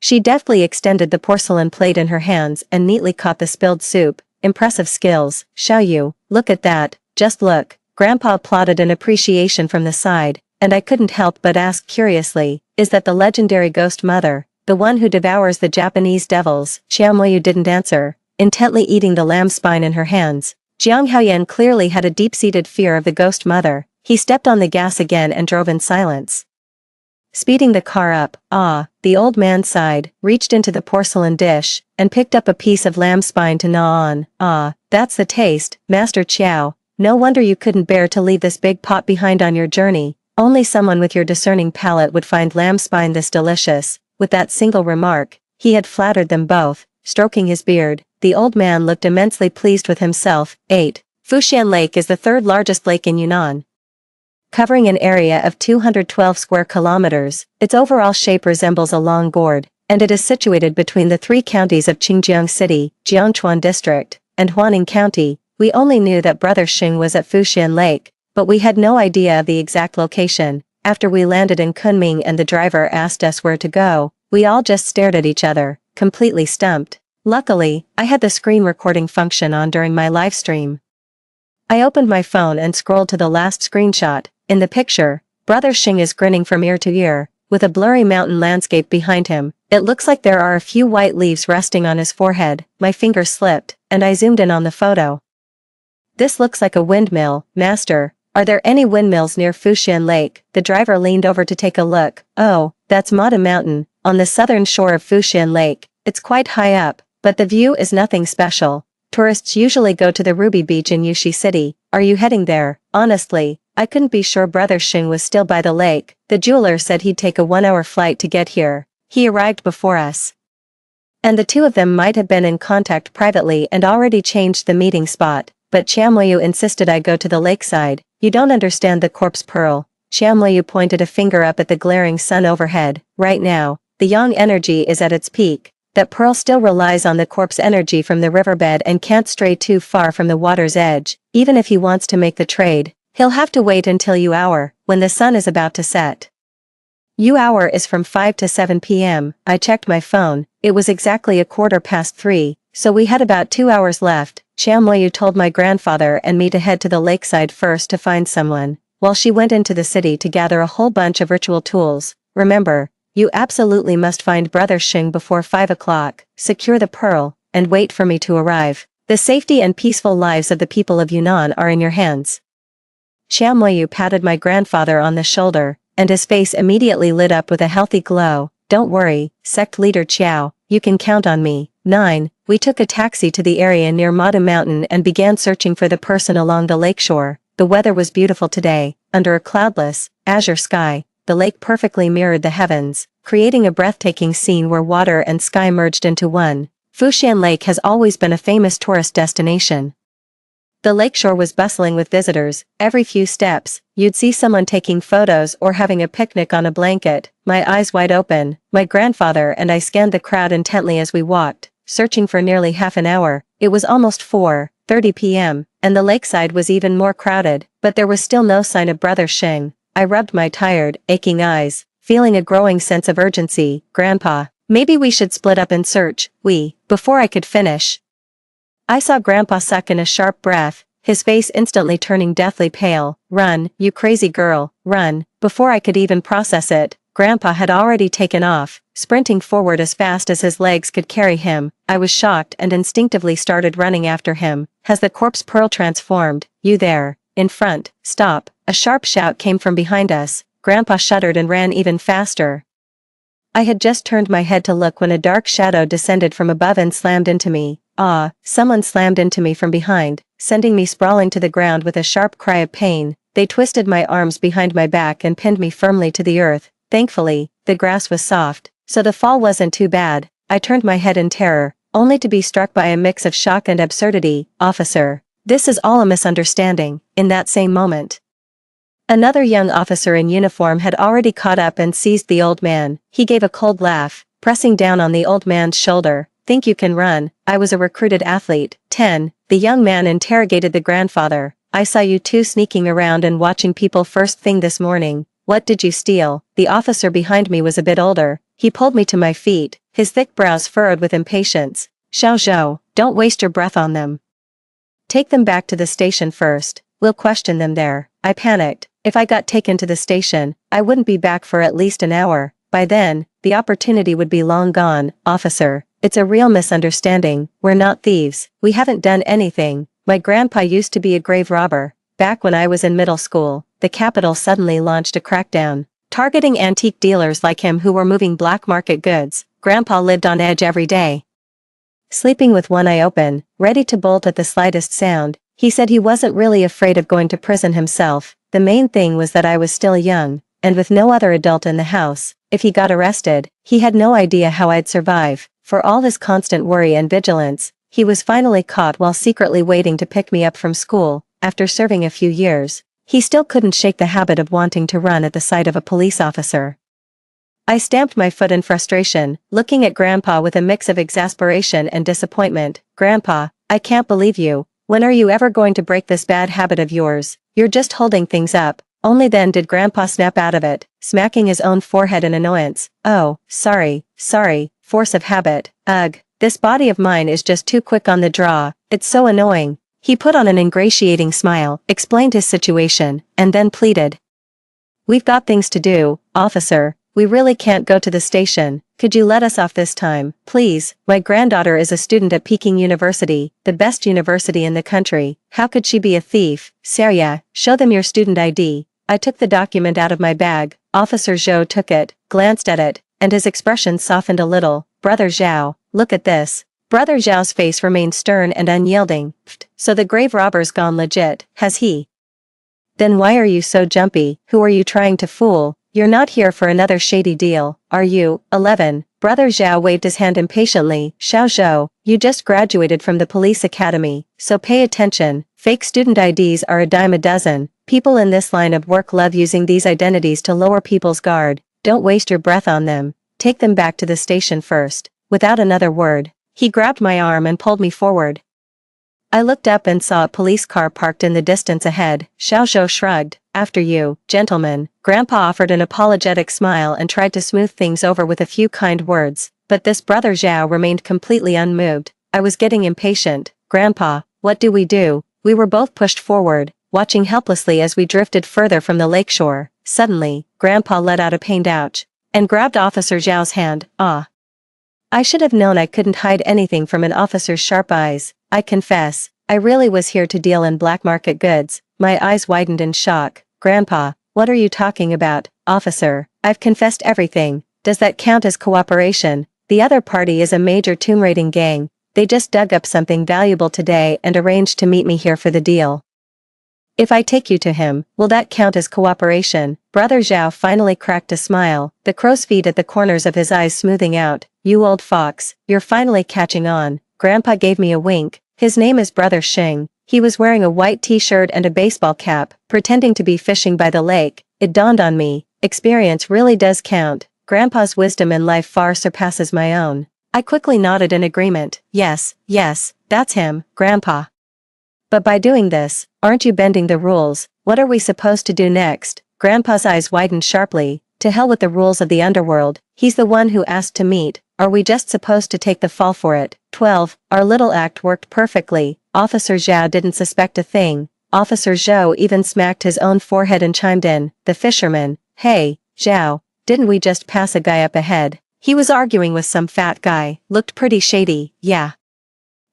She deftly extended the porcelain plate in her hands and neatly caught the spilled soup. Impressive skills, Xiaoyu. Look at that. Just look. Grandpa applauded in appreciation from the side, and I couldn't help but ask curiously, is that the legendary Ghost Mother, the one who devours the Japanese devils? Qianluyu didn't answer, intently eating the lamb spine in her hands. Jiang Haoyan clearly had a deep-seated fear of the Ghost Mother. He stepped on the gas again and drove in silence. speeding the car up. Ah, the old man sighed, reached into the porcelain dish, and picked up a piece of lamb spine to gnaw on. Ah, that's the taste, Master Chiao. No wonder you couldn't bear to leave this big pot behind on your journey. Only someone with your discerning palate would find lamb spine this delicious. With that single remark, he had flattered them both. Stroking his beard, the old man looked immensely pleased with himself. 8. Fushan Lake is the third largest lake in Yunnan. Covering an area of 212 square kilometers, its overall shape resembles a long gourd, and it is situated between the three counties of Qingjiang City, Jiangchuan District, and Huaning County. We only knew that Brother Xing was at Fushan Lake, but we had no idea of the exact location. After we landed in Kunming and the driver asked us where to go, we all just stared at each other, completely stumped. Luckily, I had the screen recording function on during my live stream. I opened my phone and scrolled to the last screenshot. In the picture, Brother Xing is grinning from ear to ear, with a blurry mountain landscape behind him. It looks like there are a few white leaves resting on his forehead. My finger slipped, and I zoomed in on the photo. This looks like a windmill, Master. Are there any windmills near Fushan Lake? The driver leaned over to take a look. Oh, that's Mata Mountain, on the southern shore of Fushan Lake. It's quite high up, but the view is nothing special. Tourists usually go to the Ruby Beach in Yushi City. Are you heading there? Honestly, I couldn't be sure Brother Xing was still by the lake. The jeweler said he'd take a 1-hour flight to get here. He arrived before us. And the two of them might have been in contact privately and already changed the meeting spot, but Chamliu insisted I go to the lakeside. You don't understand the corpse pearl. Chamliu pointed a finger up at the glaring sun overhead. Right now, the yang energy is at its peak. That pearl still relies on the corpse energy from the riverbed and can't stray too far from the water's edge. Even if he wants to make the trade, he'll have to wait until Yu hour, when the sun is about to set. Yu hour is from 5 to 7 p.m. I checked my phone. It was exactly 3:15, so we had about 2 hours left. Chamliu told my grandfather and me to head to the lakeside first to find someone, while she went into the city to gather a whole bunch of ritual tools. Remember, you absolutely must find Brother Xing before 5 o'clock, secure the pearl, and wait for me to arrive. The safety and peaceful lives of the people of Yunnan are in your hands. Chamliu patted my grandfather on the shoulder, and his face immediately lit up with a healthy glow. Don't worry, sect leader Chiao, you can count on me. 9. We took a taxi to the area near Mata Mountain and began searching for the person along the lakeshore. The weather was beautiful today. Under a cloudless, azure sky, the lake perfectly mirrored the heavens, creating a breathtaking scene where water and sky merged into one. Fushan Lake has always been a famous tourist destination. The lakeshore was bustling with visitors. Every few steps, you'd see someone taking photos or having a picnic on a blanket. My eyes wide open, my grandfather and I scanned the crowd intently as we walked, searching for nearly half an hour. It was almost 4:30 p.m., and the lakeside was even more crowded, but there was still no sign of Brother Xing. I rubbed my tired, aching eyes, feeling a growing sense of urgency. Grandpa, maybe we should split up and search. Before I could finish, I saw Grandpa suck in a sharp breath, his face instantly turning deathly pale. Run, you crazy girl, run. Before I could even process it, Grandpa had already taken off, sprinting forward as fast as his legs could carry him. I was shocked and instinctively started running after him. Has the corpse pearl transformed? You there, in front, stop. A sharp shout came from behind us. Grandpa shuddered and ran even faster. I had just turned my head to look when a dark shadow descended from above and slammed into me. Ah, someone slammed into me from behind, sending me sprawling to the ground with a sharp cry of pain. They twisted my arms behind my back and pinned me firmly to the earth. Thankfully, the grass was soft, so the fall wasn't too bad. I turned my head in terror, only to be struck by a mix of shock and absurdity. Officer, this is all a misunderstanding. In that same moment, another young officer in uniform had already caught up and seized the old man. He gave a cold laugh, pressing down on the old man's shoulder. Think you can run? I was a recruited athlete. 10. The young man interrogated the grandfather. I saw you two sneaking around and watching people first thing this morning. What did you steal? The officer behind me was a bit older. He pulled me to my feet, his thick brows furrowed with impatience. Xiao Zhou, don't waste your breath on them. Take them back to the station first. We'll question them there. I panicked. If I got taken to the station, I wouldn't be back for at least an hour. By then, the opportunity would be long gone. Officer, it's a real misunderstanding. We're not thieves. We haven't done anything. My grandpa used to be a grave robber. Back when I was in middle school, the capital suddenly launched a crackdown. targeting antique dealers like him who were moving black market goods. Grandpa lived on edge every day. Sleeping with one eye open, ready to bolt at the slightest sound, he said he wasn't really afraid of going to prison himself. The main thing was that I was still young, and with no other adult in the house. If he got arrested, he had no idea how I'd survive. For all his constant worry and vigilance, he was finally caught while secretly waiting to pick me up from school. After serving a few years, he still couldn't shake the habit of wanting to run at the sight of a police officer. I stamped my foot in frustration, looking at Grandpa with a mix of exasperation and disappointment. Grandpa, I can't believe you. When are you ever going to break this bad habit of yours? You're just holding things up. Only then did Grandpa snap out of it, smacking his own forehead in annoyance. Oh, sorry, force of habit. Ugh, this body of mine is just too quick on the draw. It's so annoying. He put on an ingratiating smile, explained his situation, and then pleaded. We've got things to do, officer. We really can't go to the station. Could you let us off this time, please? My granddaughter is a student at Peking University, the best university in the country. How could she be a thief? Sarya, show them your student ID. I took the document out of my bag. Officer Zhou took it, glanced at it, and his expression softened a little. Brother Zhao, look at this. Brother Zhao's face remained stern and unyielding. So the grave robber's gone legit, has he? Then why are you so jumpy? Who are you trying to fool? You're not here for another shady deal, are you? 11. Brother Zhao waved his hand impatiently. Xiao Zhou, you just graduated from the police academy, so pay attention. Fake student IDs are a dime a dozen. People in this line of work love using these identities to lower people's guard. Don't waste your breath on them. Take them back to the station first. Without another word, he grabbed my arm and pulled me forward. I looked up and saw a police car parked in the distance ahead. Xiao Zhou shrugged. After you, gentlemen. Grandpa offered an apologetic smile and tried to smooth things over with a few kind words, but this Brother Zhao remained completely unmoved. I was getting impatient. Grandpa, what do? We were both pushed forward, watching helplessly as we drifted further from the lakeshore. Suddenly, Grandpa let out a pained ouch, and grabbed Officer Zhao's hand. Ah. I should have known I couldn't hide anything from an officer's sharp eyes. I confess, I really was here to deal in black market goods. My eyes widened in shock. Grandpa, what are you talking about? Officer, I've confessed everything. Does that count as cooperation? The other party is a major tomb raiding gang. They just dug up something valuable today and arranged to meet me here for the deal. If I take you to him, will that count as cooperation? Brother Zhao finally cracked a smile, the crow's feet at the corners of his eyes smoothing out. You old fox, you're finally catching on. Grandpa gave me a wink. His name is Brother Xing. He was wearing a white t-shirt and a baseball cap, pretending to be fishing by the lake. It dawned on me, experience really does count. Grandpa's wisdom in life far surpasses my own. I quickly nodded in agreement. Yes, that's him, Grandpa. But by doing this, aren't you bending the rules? What are we supposed to do next? Grandpa's eyes widened sharply. To hell with the rules of the underworld. He's the one who asked to meet. Are we just supposed to take the fall for it? 12. Our little act worked perfectly. Officer Zhao didn't suspect a thing. Officer Zhou even smacked his own forehead and chimed in. The fisherman. Hey, Zhao, didn't we just pass a guy up ahead? He was arguing with some fat guy. Looked pretty shady. Yeah.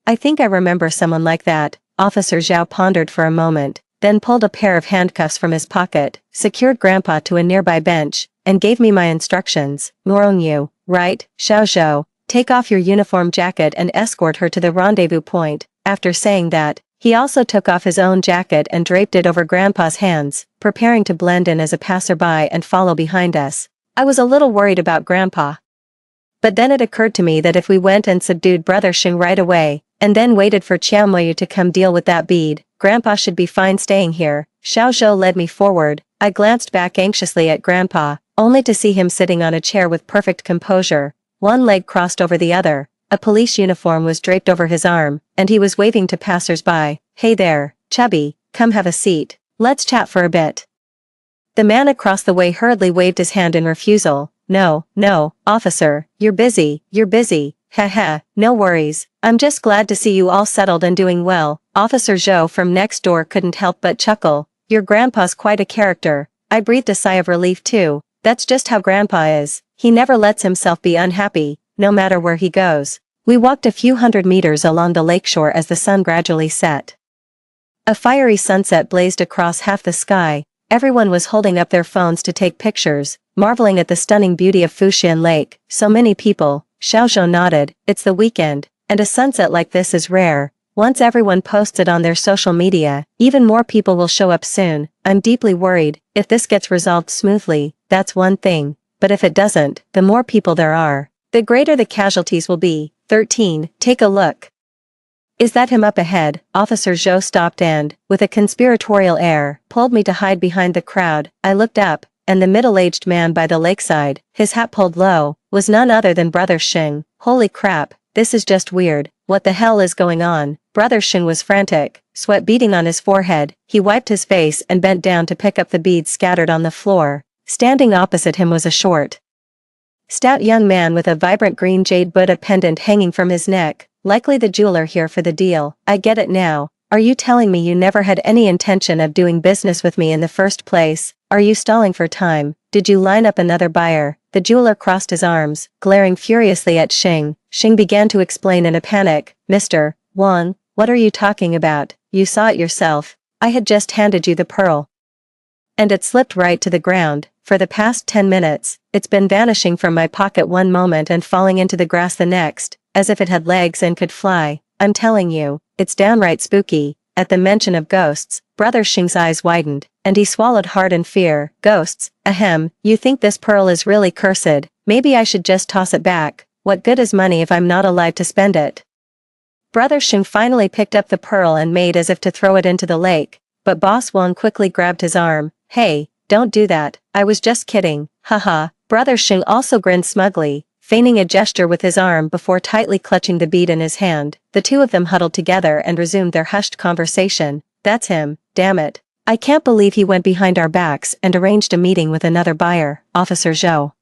I think I remember someone like that. Officer Zhao pondered for a moment, then pulled a pair of handcuffs from his pocket, secured Grandpa to a nearby bench, and gave me my instructions. Morongyu, right, Xiao Zhou, take off your uniform jacket and escort her to the rendezvous point. After saying that, he also took off his own jacket and draped it over Grandpa's hands, preparing to blend in as a passerby and follow behind us. I was a little worried about Grandpa. But then it occurred to me that if we went and subdued Brother Xing right away, and then waited for Qiao Moyu to come deal with that bead, Grandpa should be fine staying here. Xiao Zhou led me forward. I glanced back anxiously at Grandpa, only to see him sitting on a chair with perfect composure, one leg crossed over the other. A police uniform was draped over his arm, and he was waving to passers-by. Hey there, chubby, come have a seat. Let's chat for a bit. The man across the way hurriedly waved his hand in refusal. No, officer, you're busy. Haha, no worries. I'm just glad to see you all settled and doing well. Officer Zhou from next door couldn't help but chuckle. Your grandpa's quite a character. I breathed a sigh of relief too. That's just how Grandpa is. He never lets himself be unhappy, no matter where he goes. We walked a few hundred meters along the lakeshore as the sun gradually set. A fiery sunset blazed across half the sky, Everyone was holding up their phones to take pictures, marveling at the stunning beauty of Fushan Lake. So many people. Xiaozhou nodded. It's the weekend, and a sunset like this is rare. Once everyone posts it on their social media, even more people will show up soon. I'm deeply worried. If this gets resolved smoothly, that's one thing. But if it doesn't, the more people there are, the greater the casualties will be. 13. Take a look. Is that him up ahead? Officer Zhou stopped and, with a conspiratorial air, pulled me to hide behind the crowd. I looked up, and the middle-aged man by the lakeside, his hat pulled low, was none other than Brother Xing. Holy crap, this is just weird. What the hell is going on? Brother Xing was frantic, sweat beading on his forehead. He wiped his face and bent down to pick up the beads scattered on the floor. Standing opposite him was a short, stout young man with a vibrant green jade Buddha pendant hanging from his neck. Likely the jeweler here for the deal. I get it now. Are you telling me you never had any intention of doing business with me in the first place? Are you stalling for time? Did you line up another buyer? The jeweler crossed his arms, glaring furiously at Xing. Xing began to explain in a panic. Mr. Wang, what are you talking about? You saw it yourself. I had just handed you the pearl, and it slipped right to the ground. For the past 10 minutes, it's been vanishing from my pocket one moment and falling into the grass the next, as if it had legs and could fly. I'm telling you, it's downright spooky. At the mention of ghosts, Brother Xing's eyes widened, and he swallowed hard in fear. Ghosts? Ahem, you think this pearl is really cursed? Maybe I should just toss it back. What good is money if I'm not alive to spend it? Brother Xing finally picked up the pearl and made as if to throw it into the lake, but Boss Wang quickly grabbed his arm. Hey, don't do that. I was just kidding. Haha. Brother Xing also grinned smugly, feigning a gesture with his arm before tightly clutching the bead in his hand. The two of them huddled together and resumed their hushed conversation. That's him, damn it. I can't believe he went behind our backs and arranged a meeting with another buyer, Officer Zhou.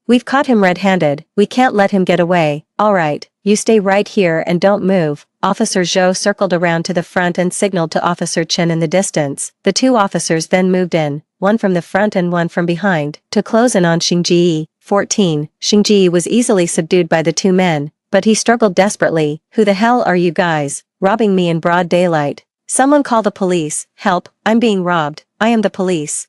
We've caught him red-handed. We can't let him get away. Alright, you stay right here and don't move. Officer Zhou circled around to the front and signaled to Officer Chen in the distance. The two officers then moved in, one from the front and one from behind, to close in on Xingji. 14. Xingji was easily subdued by the two men, but he struggled desperately. Who the hell are you guys? Robbing me in broad daylight. Someone call the police. Help, I'm being robbed. I am the police.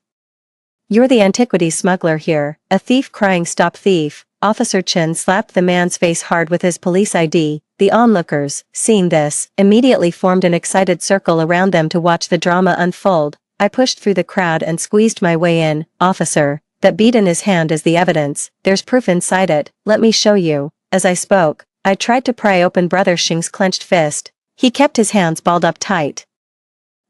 You're the antiquities smuggler here. A thief crying stop thief. Officer Chen slapped the man's face hard with his police ID. The onlookers, seeing this, immediately formed an excited circle around them to watch the drama unfold. I pushed through the crowd and squeezed my way in. Officer, that bead in his hand is the evidence. There's proof inside it. Let me show you. As I spoke, I tried to pry open Brother Xing's clenched fist. He kept his hands balled up tight,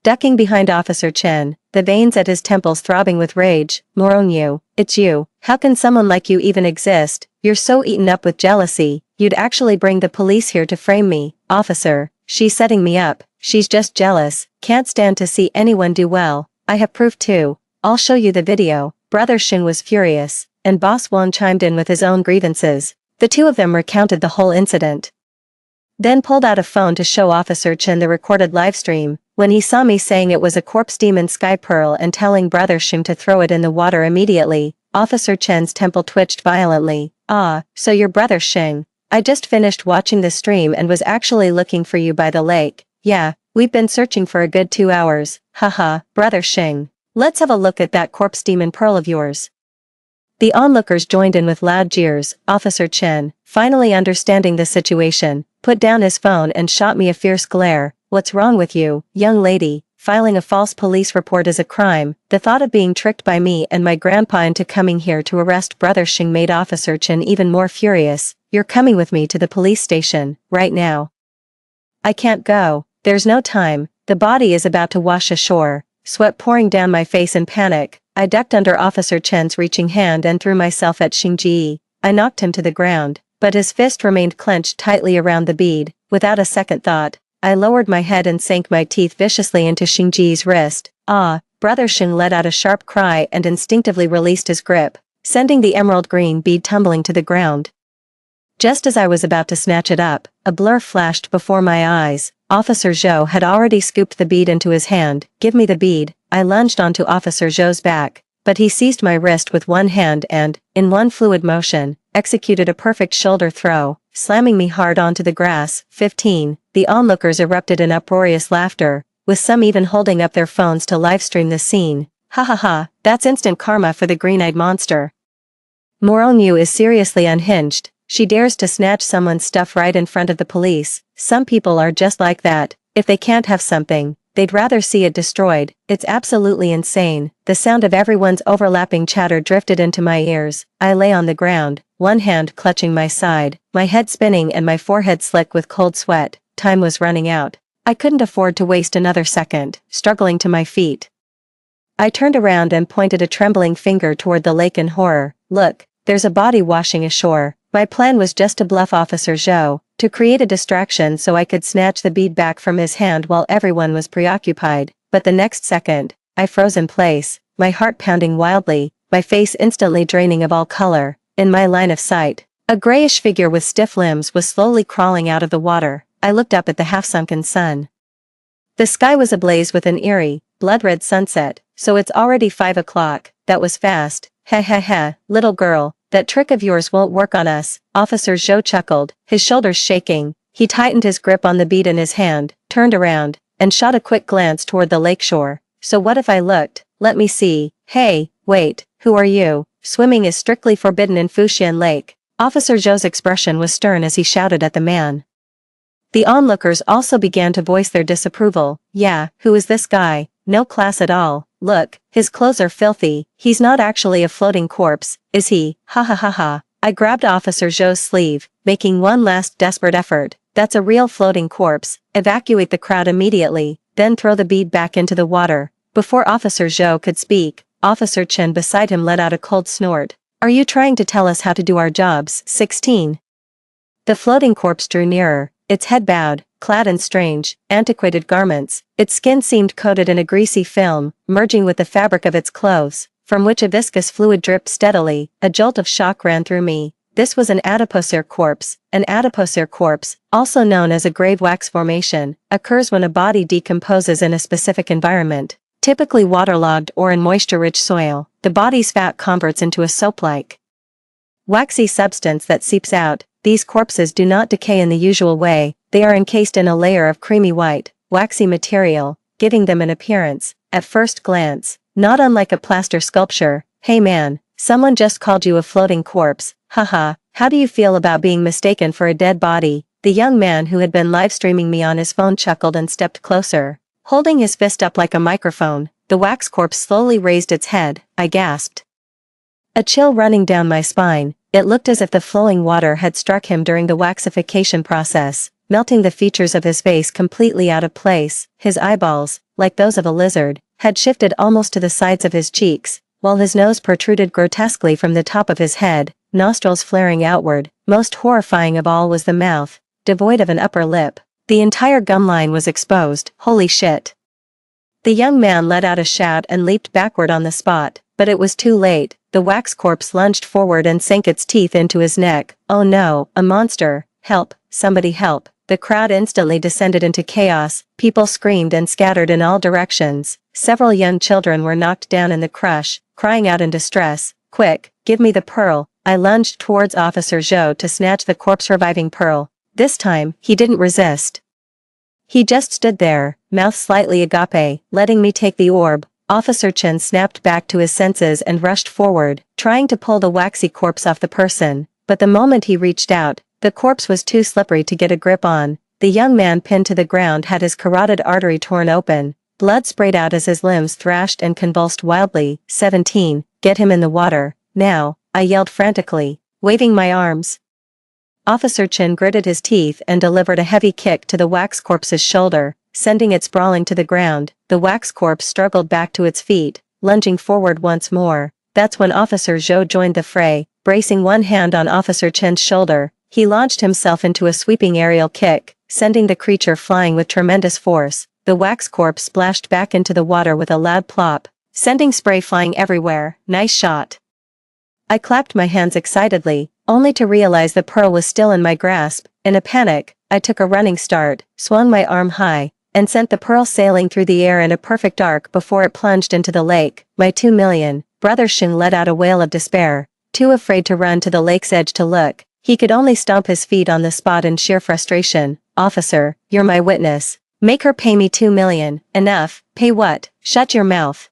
ducking behind Officer Chen, the veins at his temples throbbing with rage. Morongyu, it's you. How can someone like you even exist? You're so eaten up with jealousy, you'd actually bring the police here to frame me. Officer, she's setting me up. She's just jealous. Can't stand to see anyone do well. I have proof too. I'll show you the video. Brother Xing was furious, and Boss Wang chimed in with his own grievances. The two of them recounted the whole incident, then pulled out a phone to show Officer Chen the recorded livestream. When he saw me saying it was a corpse demon sky pearl and telling Brother Xing to throw it in the water immediately, Officer Chen's temple twitched violently. Ah, so you're Brother Xing. I just finished watching the stream and was actually looking for you by the lake. Yeah, we've been searching for a good 2 hours. Haha, Brother Xing. Let's have a look at that corpse demon pearl of yours. The onlookers joined in with loud jeers. Officer Chen, finally understanding the situation, put down his phone and shot me a fierce glare. What's wrong with you, young lady? Filing a false police report is a crime. The thought of being tricked by me and my grandpa into coming here to arrest Brother Xing made Officer Chen even more furious. You're coming with me to the police station, right now. I can't go. There's no time. The body is about to wash ashore. Sweat pouring down my face in panic, I ducked under Officer Chen's reaching hand and threw myself at Xingji. I knocked him to the ground, but his fist remained clenched tightly around the bead. Without a second thought, I lowered my head and sank my teeth viciously into Xingji's wrist. Ah! Brother Xing let out a sharp cry and instinctively released his grip, sending the emerald green bead tumbling to the ground. Just as I was about to snatch it up, a blur flashed before my eyes. Officer Zhou had already scooped the bead into his hand. Give me the bead. I lunged onto Officer Zhou's back, but he seized my wrist with one hand and, in one fluid motion, executed a perfect shoulder throw, slamming me hard onto the grass. 15. The onlookers erupted in uproarious laughter, with some even holding up their phones to livestream the scene. Ha ha ha, that's instant karma for the green-eyed monster. Moronu is seriously unhinged. She dares to snatch someone's stuff right in front of the police. Some people are just like that. If they can't have something, they'd rather see it destroyed. It's absolutely insane. The sound of everyone's overlapping chatter drifted into my ears. I lay on the ground, one hand clutching my side, my head spinning and my forehead slick with cold sweat. Time was running out. I couldn't afford to waste another second, struggling to my feet. I turned around and pointed a trembling finger toward the lake in horror. Look, there's a body washing ashore. My plan was just to bluff Officer Zhou, to create a distraction so I could snatch the bead back from his hand while everyone was preoccupied, but the next second, I froze in place, my heart pounding wildly, my face instantly draining of all color. In my line of sight, a grayish figure with stiff limbs was slowly crawling out of the water. I looked up at the half-sunken sun. The sky was ablaze with an eerie, blood-red sunset. So it's already 5 o'clock. That was fast. Heh heh heh, little girl, that trick of yours won't work on us. Officer Zhou chuckled, his shoulders shaking. He tightened his grip on the bead in his hand, turned around, and shot a quick glance toward the lakeshore. So what if I looked? Let me see. Hey, wait, who are you? Swimming is strictly forbidden in Fuxian Lake. Officer Zhou's expression was stern as he shouted at the man. The onlookers also began to voice their disapproval. Yeah, who is this guy? No class at all. Look, his clothes are filthy. He's not actually a floating corpse, is he? Ha ha ha ha. I grabbed Officer Zhou's sleeve, making one last desperate effort. That's a real floating corpse. Evacuate the crowd immediately, then throw the bead back into the water. Before Officer Zhou could speak, Officer Chen beside him let out a cold snort. Are you trying to tell us how to do our jobs? 16. The floating corpse drew nearer, its head bowed, clad in strange, antiquated garments. Its skin seemed coated in a greasy film, merging with the fabric of its clothes, from which a viscous fluid dripped steadily. A jolt of shock ran through me. This was an adipocere corpse. An adipocere corpse, also known as a grave wax formation, occurs when a body decomposes in a specific environment, typically waterlogged or in moisture-rich soil. The body's fat converts into a soap-like, waxy substance that seeps out. These corpses do not decay in the usual way. They are encased in a layer of creamy white, waxy material, giving them an appearance, at first glance, not unlike a plaster sculpture. Hey man, someone just called you a floating corpse. Haha, how do you feel about being mistaken for a dead body? The young man who had been live-streaming me on his phone chuckled and stepped closer. Holding his fist up like a microphone, the wax corpse slowly raised its head. I gasped. A chill running down my spine. It looked as if the flowing water had struck him during the waxification process, melting the features of his face completely out of place. His eyeballs, like those of a lizard, had shifted almost to the sides of his cheeks, while his nose protruded grotesquely from the top of his head, nostrils flaring outward. Most horrifying of all was the mouth, devoid of an upper lip. The entire gum line was exposed. Holy shit. The young man let out a shout and leaped backward on the spot, but it was too late. The wax corpse lunged forward and sank its teeth into his neck. Oh no, a monster. Help, somebody help. The crowd instantly descended into chaos. People screamed and scattered in all directions. Several young children were knocked down in the crush, crying out in distress. Quick, give me the pearl. I lunged towards Officer Zhou to snatch the corpse-reviving pearl. This time, he didn't resist. He just stood there, mouth slightly agape, letting me take the orb. Officer Chen snapped back to his senses and rushed forward, trying to pull the waxy corpse off the person, but the moment he reached out, the corpse was too slippery to get a grip on. The young man pinned to the ground had his carotid artery torn open, blood sprayed out as his limbs thrashed and convulsed wildly. 17, get him in the water, now, I yelled frantically, waving my arms. Officer Chen gritted his teeth and delivered a heavy kick to the wax corpse's shoulder, sending it sprawling to the ground. The wax corpse struggled back to its feet, lunging forward once more. That's when Officer Zhou joined the fray, bracing one hand on Officer Chen's shoulder. He launched himself into a sweeping aerial kick, sending the creature flying with tremendous force. The wax corpse splashed back into the water with a loud plop, sending spray flying everywhere. Nice shot. I clapped my hands excitedly, only to realize the pearl was still in my grasp. In a panic, I took a running start, swung my arm high, and sent the pearl sailing through the air in a perfect arc before it plunged into the lake. My 2 million. Brother Shing let out a wail of despair, too afraid to run to the lake's edge to look. He could only stomp his feet on the spot in sheer frustration. Officer, you're my witness. Make her pay me 2 million. Enough. Pay what? Shut your mouth.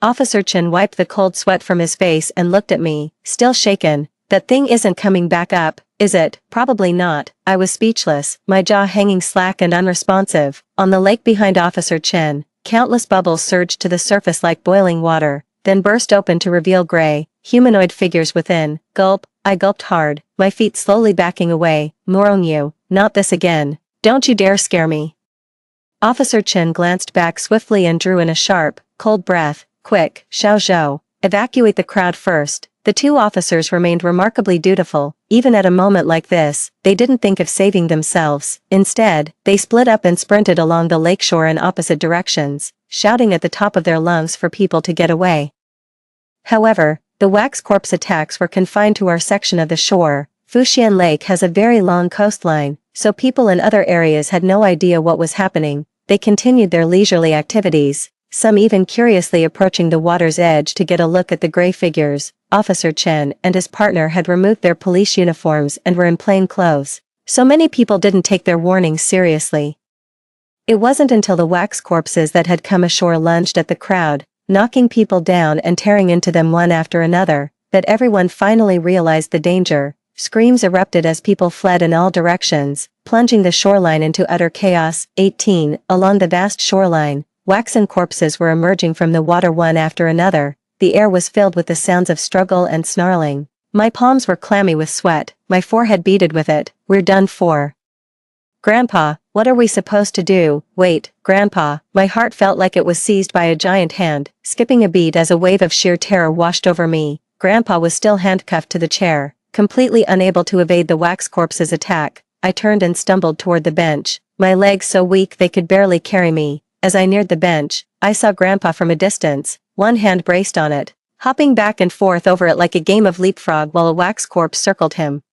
Officer Chen wiped the cold sweat from his face and looked at me, still shaken. That thing isn't coming back up, is it? Probably not. I was speechless, my jaw hanging slack and unresponsive. On the lake behind Officer Chen, countless bubbles surged to the surface like boiling water, then burst open to reveal gray, humanoid figures within. Gulp, I gulped hard, my feet slowly backing away. Morongyu, not this again. Don't you dare scare me. Officer Chen glanced back swiftly and drew in a sharp, cold breath. Quick, Xiao Zhou, evacuate the crowd first. The two officers remained remarkably dutiful. Even at a moment like this, they didn't think of saving themselves. Instead, they split up and sprinted along the lakeshore in opposite directions, shouting at the top of their lungs for people to get away. However, the wax corpse attacks were confined to our section of the shore. Fuxian Lake has a very long coastline, so people in other areas had no idea what was happening. They continued their leisurely activities, some even curiously approaching the water's edge to get a look at the gray figures. Officer Chen and his partner had removed their police uniforms and were in plain clothes, so many people didn't take their warnings seriously. It wasn't until the wax corpses that had come ashore lunged at the crowd, knocking people down and tearing into them one after another, that everyone finally realized the danger. Screams erupted as people fled in all directions, plunging the shoreline into utter chaos. 18. Along the vast shoreline, waxen corpses were emerging from the water one after another. The air was filled with the sounds of struggle and snarling. My palms were clammy with sweat, my forehead beaded with it. We're done for. Grandpa, what are we supposed to do? Wait, Grandpa, my heart felt like it was seized by a giant hand, skipping a beat as a wave of sheer terror washed over me. Grandpa was still handcuffed to the chair, completely unable to evade the wax corpse's attack. I turned and stumbled toward the bench, my legs so weak they could barely carry me. As I neared the bench, I saw Grandpa from a distance, one hand braced on it, hopping back and forth over it like a game of leapfrog while a wax corpse circled him.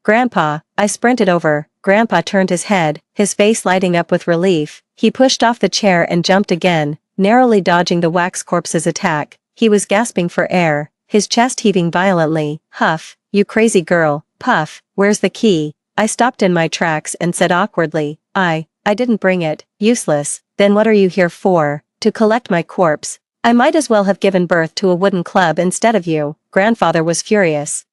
Grandpa, I sprinted over. Grandpa turned his head, his face lighting up with relief. He pushed off the chair and jumped again, narrowly dodging the wax corpse's attack. He was gasping for air, his chest heaving violently. Huff, you crazy girl. Puff, where's the key? I stopped in my tracks and said awkwardly, I didn't bring it. Useless. Then what are you here for? To collect my corpse. I might as well have given birth to a wooden club instead of you. Grandfather was furious.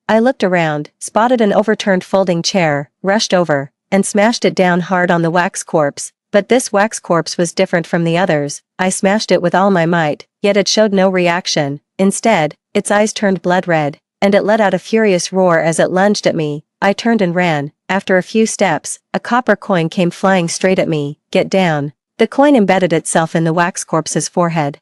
I looked around, spotted an overturned folding chair, rushed over, and smashed it down hard on the wax corpse. But this wax corpse was different from the others. I smashed it with all my might, yet it showed no reaction. Instead, its eyes turned blood red, and it let out a furious roar as it lunged at me. I turned and ran. After a few steps, a copper coin came flying straight at me. Get down. The coin embedded itself in the wax corpse's forehead,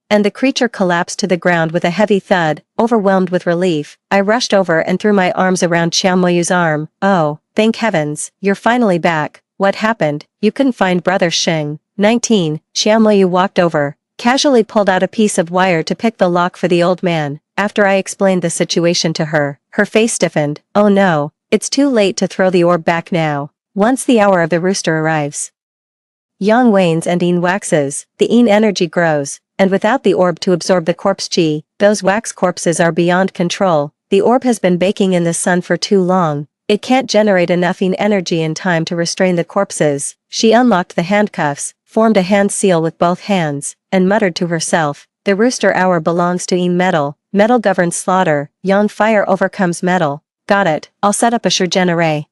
and the creature collapsed to the ground with a heavy thud. Overwhelmed with relief, I rushed over and threw my arms around Xiaomoyu's arm. Oh, thank heavens, you're finally back. What happened? You couldn't find Brother Sheng. 19. Xiaomoyu walked over, casually pulled out a piece of wire to pick the lock for the old man. After I explained the situation to her, her face stiffened. Oh no, it's too late to throw the orb back now. Once the hour of the rooster arrives, Yang wanes and Yin waxes, the Yin energy grows, and without the orb to absorb the corpse chi, those wax corpses are beyond control. The orb has been baking in the sun for too long. It can't generate enough Yin energy in time to restrain the corpses. She unlocked the handcuffs, formed a hand seal with both hands, and muttered to herself, the rooster hour belongs to Yin metal. Metal governs slaughter. Yang fire overcomes metal. Got it. I'll set up a Shurgen array.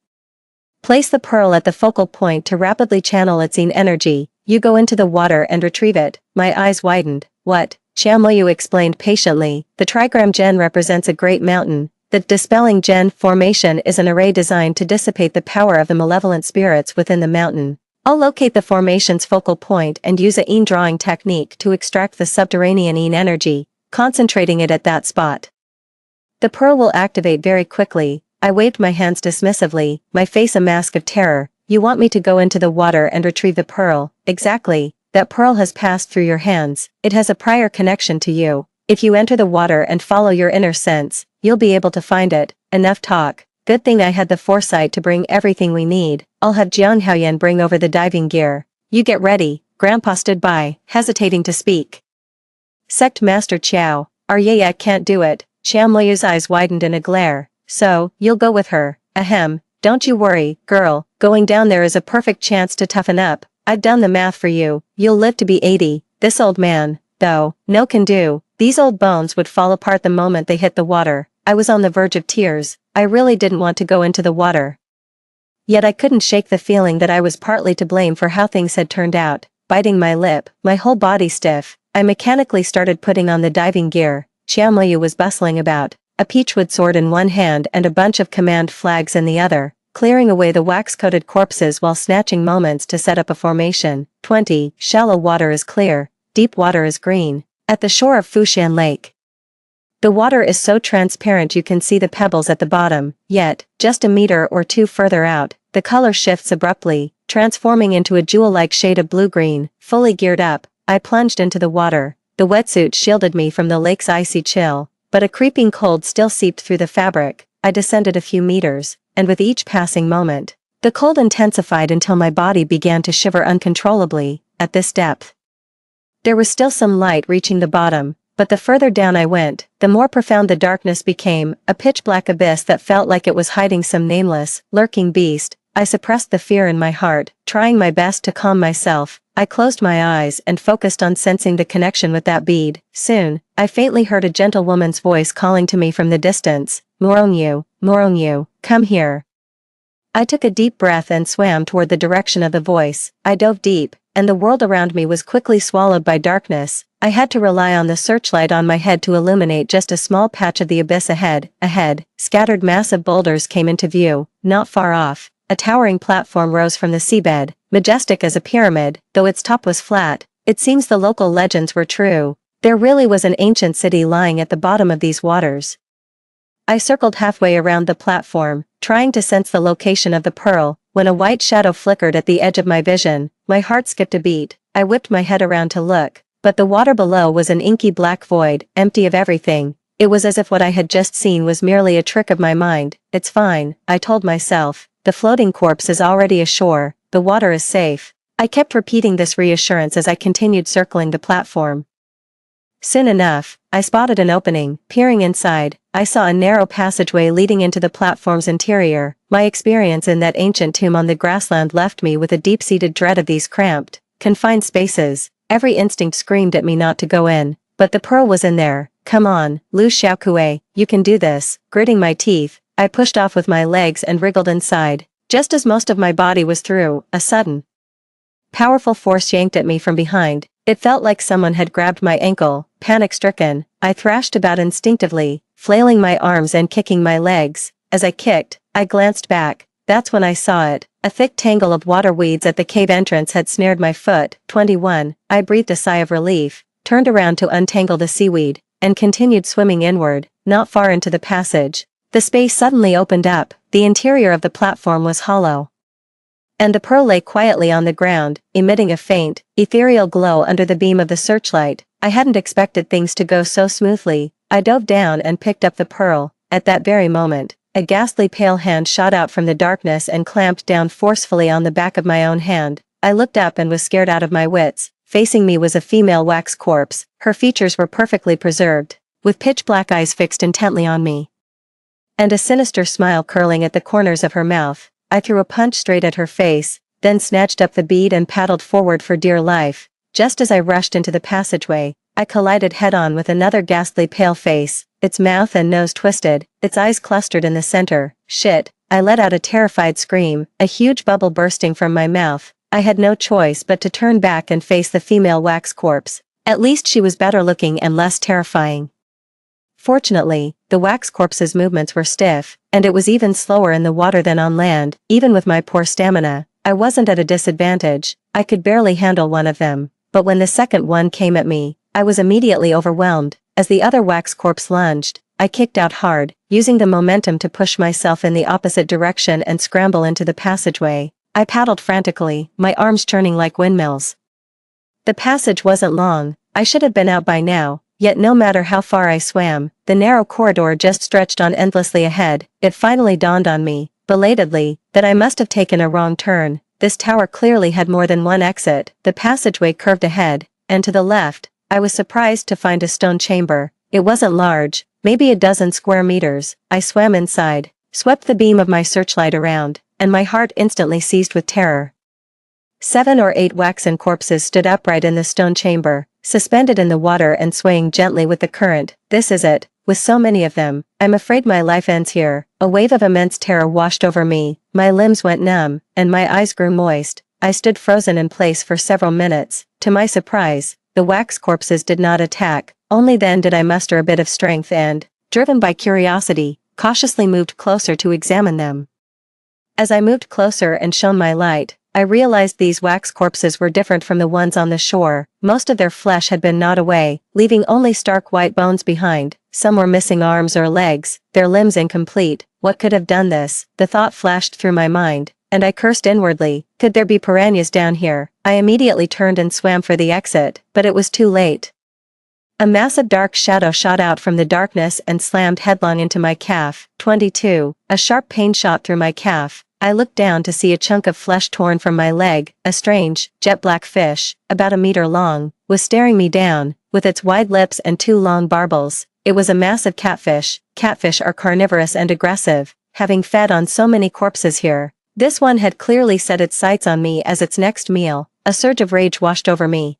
Place the pearl at the focal point to rapidly channel its Yin energy. You go into the water and retrieve it. My eyes widened. What? Xiaomoyu explained patiently. The trigram gen represents a great mountain. The dispelling gen formation is an array designed to dissipate the power of the malevolent spirits within the mountain. I'll locate the formation's focal point and use a Yin drawing technique to extract the subterranean Yin energy, concentrating it at that spot. The pearl will activate very quickly. I waved my hands dismissively, my face a mask of terror. You want me to go into the water and retrieve the pearl? Exactly. That pearl has passed through your hands. It has a prior connection to you. If you enter the water and follow your inner sense, you'll be able to find it. Enough talk. Good thing I had the foresight to bring everything we need. I'll have Jiang Haoyan bring over the diving gear. You get ready. Grandpa stood by, hesitating to speak. Sect Master Qiao. Our Yaya can't do it. Xiaomoyu's eyes widened in a glare. So, you'll go with her. Ahem. Don't you worry, girl. Going down there is a perfect chance to toughen up. I've done the math for you. You'll live to be 80. This old man. though. No can do. These old bones would fall apart the moment they hit the water. I was on the verge of tears. I really didn't want to go into the water. Yet I couldn't shake the feeling that I was partly to blame for how things had turned out. Biting my lip, my whole body stiff, I mechanically started putting on the diving gear. Xiaomoyu was bustling about, a peachwood sword in one hand and a bunch of command flags in the other, clearing away the wax-coated corpses while snatching moments to set up a formation. 20. Shallow water is clear, deep water is green. At the shore of Fushan Lake, the water is so transparent you can see the pebbles at the bottom, yet, just a meter or two further out, the color shifts abruptly, transforming into a jewel-like shade of blue-green. Fully geared up, I plunged into the water. The wetsuit shielded me from the lake's icy chill, but a creeping cold still seeped through the fabric. I descended a few meters, and with each passing moment, the cold intensified until my body began to shiver uncontrollably. At this depth, there was still some light reaching the bottom, but the further down I went, the more profound the darkness became, a pitch-black abyss that felt like it was hiding some nameless, lurking beast. I suppressed the fear in my heart, trying my best to calm myself. I closed my eyes and focused on sensing the connection with that bead. Soon, I faintly heard a gentle woman's voice calling to me from the distance. Morongyu, come here. I took a deep breath and swam toward the direction of the voice. I dove deep, and the world around me was quickly swallowed by darkness. I had to rely on the searchlight on my head to illuminate just a small patch of the abyss ahead. Scattered massive boulders came into view. Not far off, a towering platform rose from the seabed, majestic as a pyramid. Though its top was flat, it seems the local legends were true. There really was an ancient city lying at the bottom of these waters. I circled halfway around the platform, trying to sense the location of the pearl, when a white shadow flickered at the edge of my vision. My heart skipped a beat. I whipped my head around to look, but the water below was an inky black void, empty of everything. It was as if what I had just seen was merely a trick of my mind. It's fine, I told myself. The floating corpse is already ashore. The water is safe. I kept repeating this reassurance as I continued circling the platform. Soon enough, I spotted an opening. Peering inside, I saw a narrow passageway leading into the platform's interior. My experience in that ancient tomb on the grassland left me with a deep-seated dread of these cramped, confined spaces. Every instinct screamed at me not to go in, but the pearl was in there. Come on, Lu Xiaokue, you can do this. Gritting my teeth, I pushed off with my legs and wriggled inside. Just as most of my body was through, a sudden, powerful force yanked at me from behind. It felt like someone had grabbed my ankle. Panic-stricken, I thrashed about instinctively, flailing my arms and kicking my legs. As I kicked, I glanced back. That's when I saw it. A thick tangle of water weeds at the cave entrance had snared my foot. 21. I breathed a sigh of relief, turned around to untangle the seaweed, and continued swimming inward. Not far into the passage, the space suddenly opened up. The interior of the platform was hollow, and the pearl lay quietly on the ground, emitting a faint, ethereal glow under the beam of the searchlight. I hadn't expected things to go so smoothly. I dove down and picked up the pearl. At that very moment, a ghastly pale hand shot out from the darkness and clamped down forcefully on the back of my own hand. I looked up and was scared out of my wits. Facing me was a female wax corpse. Her features were perfectly preserved, with pitch-black eyes fixed intently on me, and a sinister smile curling at the corners of her mouth. I threw a punch straight at her face, then snatched up the bead and paddled forward for dear life. Just as I rushed into the passageway, I collided head-on with another ghastly pale face, its mouth and nose twisted, its eyes clustered in the center. Shit, I let out a terrified scream, a huge bubble bursting from my mouth. I had no choice but to turn back and face the female wax corpse. At least she was better looking and less terrifying. Fortunately, the wax corpse's movements were stiff, and it was even slower in the water than on land. Even with my poor stamina, I wasn't at a disadvantage. I could barely handle one of them, but when the second one came at me, I was immediately overwhelmed. As the other wax corpse lunged, I kicked out hard, using the momentum to push myself in the opposite direction and scramble into the passageway. I paddled frantically, my arms churning like windmills. The passage wasn't long. I should have been out by now. Yet no matter how far I swam, the narrow corridor just stretched on endlessly ahead. It finally dawned on me, belatedly, that I must have taken a wrong turn. This tower clearly had more than one exit. The passageway curved ahead, and to the left, I was surprised to find a stone chamber. It wasn't large, maybe a dozen square meters. I swam inside, swept the beam of my searchlight around, and my heart instantly seized with terror. 7 or 8 waxen corpses stood upright in the stone chamber, suspended in the water and swaying gently with the current. This is it. With so many of them, I'm afraid my life ends here. A wave of immense terror washed over me, my limbs went numb, and my eyes grew moist. I stood frozen in place for several minutes. To my surprise, the wax corpses did not attack. Only then did I muster a bit of strength and, driven by curiosity, cautiously moved closer to examine them. As I moved closer and shone my light, I realized these wax corpses were different from the ones on the shore. Most of their flesh had been gnawed away, leaving only stark white bones behind. Some were missing arms or legs, their limbs incomplete. What could have done this? The thought flashed through my mind, and I cursed inwardly. Could there be piranhas down here? I immediately turned and swam for the exit, but it was too late. A massive dark shadow shot out from the darkness and slammed headlong into my calf. 22. A sharp pain shot through my calf. I looked down to see a chunk of flesh torn from my leg. A strange, jet-black fish, about a meter long, was staring me down, with its wide lips and two long barbels. It was a massive catfish. Catfish are carnivorous and aggressive, having fed on so many corpses here. This one had clearly set its sights on me as its next meal. A surge of rage washed over me.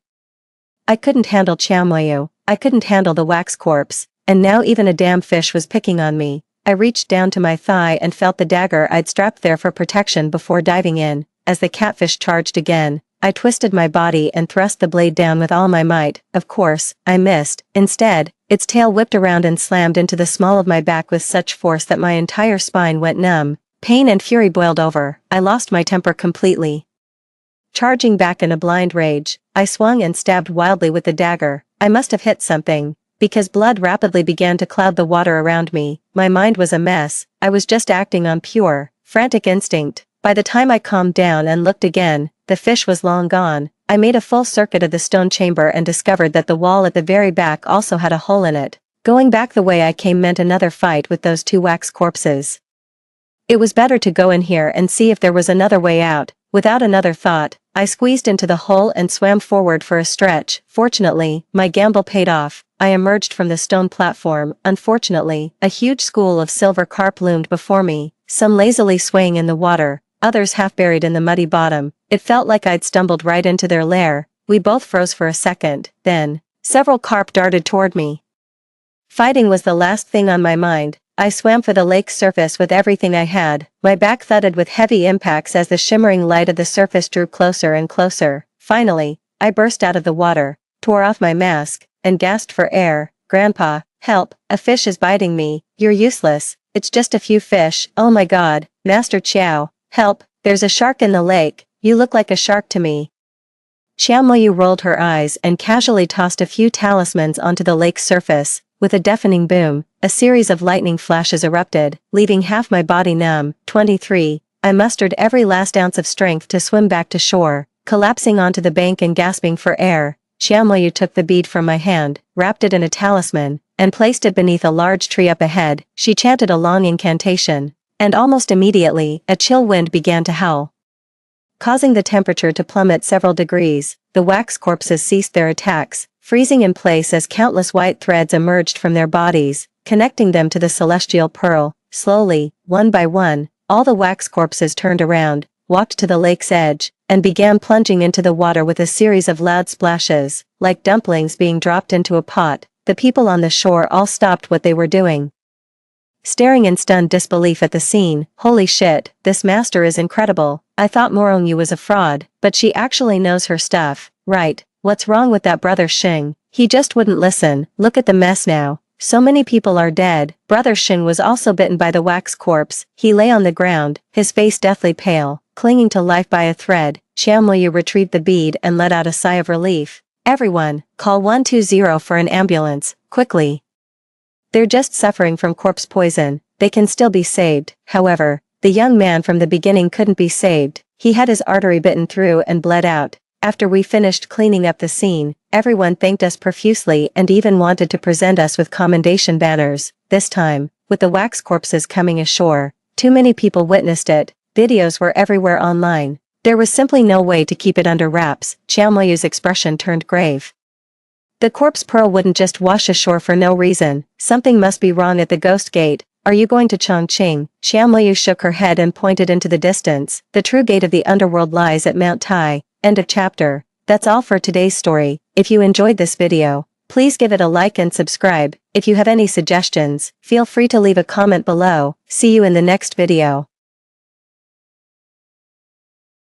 I couldn't handle Chamoyu. I couldn't handle the wax corpse, and now even a damn fish was picking on me. I reached down to my thigh and felt the dagger I'd strapped there for protection before diving in. As the catfish charged again, I twisted my body and thrust the blade down with all my might. Of course, I missed. Instead, its tail whipped around and slammed into the small of my back with such force that my entire spine went numb. Pain and fury boiled over. I lost my temper completely. Charging back in a blind rage, I swung and stabbed wildly with the dagger. I must have hit something, because blood rapidly began to cloud the water around me. My mind was a mess. I was just acting on pure, frantic instinct. By the time I calmed down and looked again, the fish was long gone. I made a full circuit of the stone chamber and discovered that the wall at the very back also had a hole in it. Going back the way I came meant another fight with those two wax corpses. It was better to go in here and see if there was another way out. Without another thought, I squeezed into the hole and swam forward for a stretch. Fortunately, my gamble paid off. I emerged from the stone platform. Unfortunately, a huge school of silver carp loomed before me, some lazily swaying in the water, others half buried in the muddy bottom. It felt like I'd stumbled right into their lair. We both froze for a second. Then, several carp darted toward me. Fighting was the last thing on my mind. I swam for the lake's surface with everything I had. My back thudded with heavy impacts as the shimmering light of the surface drew closer and closer. Finally, I burst out of the water, tore off my mask, and gasped for air. Grandpa, help, a fish is biting me. You're useless. It's just a few fish. Oh my God, Master Chow, help, there's a shark in the lake. You look like a shark to me. Xiaomoyu rolled her eyes and casually tossed a few talismans onto the lake's surface. With a deafening boom, a series of lightning flashes erupted, leaving half my body numb. 23. I mustered every last ounce of strength to swim back to shore. Collapsing onto the bank and gasping for air, Xiaomoyu took the bead from my hand, wrapped it in a talisman, and placed it beneath a large tree up ahead. She chanted a long incantation, and almost immediately, a chill wind began to howl, causing the temperature to plummet several degrees. The wax corpses ceased their attacks, freezing in place as countless white threads emerged from their bodies, connecting them to the celestial pearl. Slowly, one by one, all the wax corpses turned around, walked to the lake's edge, and began plunging into the water with a series of loud splashes, like dumplings being dropped into a pot. The people on the shore all stopped what they were doing, staring in stunned disbelief at the scene. Holy shit, this master is incredible. I thought Morongyu was a fraud, but she actually knows her stuff. Right, what's wrong with that brother Xing? He just wouldn't listen. Look at the mess now. So many people are dead. Brother Xing was also bitten by the wax corpse. He lay on the ground, his face deathly pale, clinging to life by a thread. Xiaomoyu retrieved the bead and let out a sigh of relief. Everyone, call 120 for an ambulance, quickly. They're just suffering from corpse poison. They can still be saved. However, the young man from the beginning couldn't be saved. He had his artery bitten through and bled out. After we finished cleaning up the scene, everyone thanked us profusely and even wanted to present us with commendation banners. This time, with the wax corpses coming ashore, too many people witnessed it. Videos were everywhere online. There was simply no way to keep it under wraps. Xiaomoyu's expression turned grave. The corpse pearl wouldn't just wash ashore for no reason. Something must be wrong at the ghost gate. Are you going to Chongqing? Xiaomoyu shook her head and pointed into the distance. The true gate of the underworld lies at Mount Tai. End of chapter. That's all for today's story. If you enjoyed this video, please give it a like and subscribe. If you have any suggestions, feel free to leave a comment below. See you in the next video.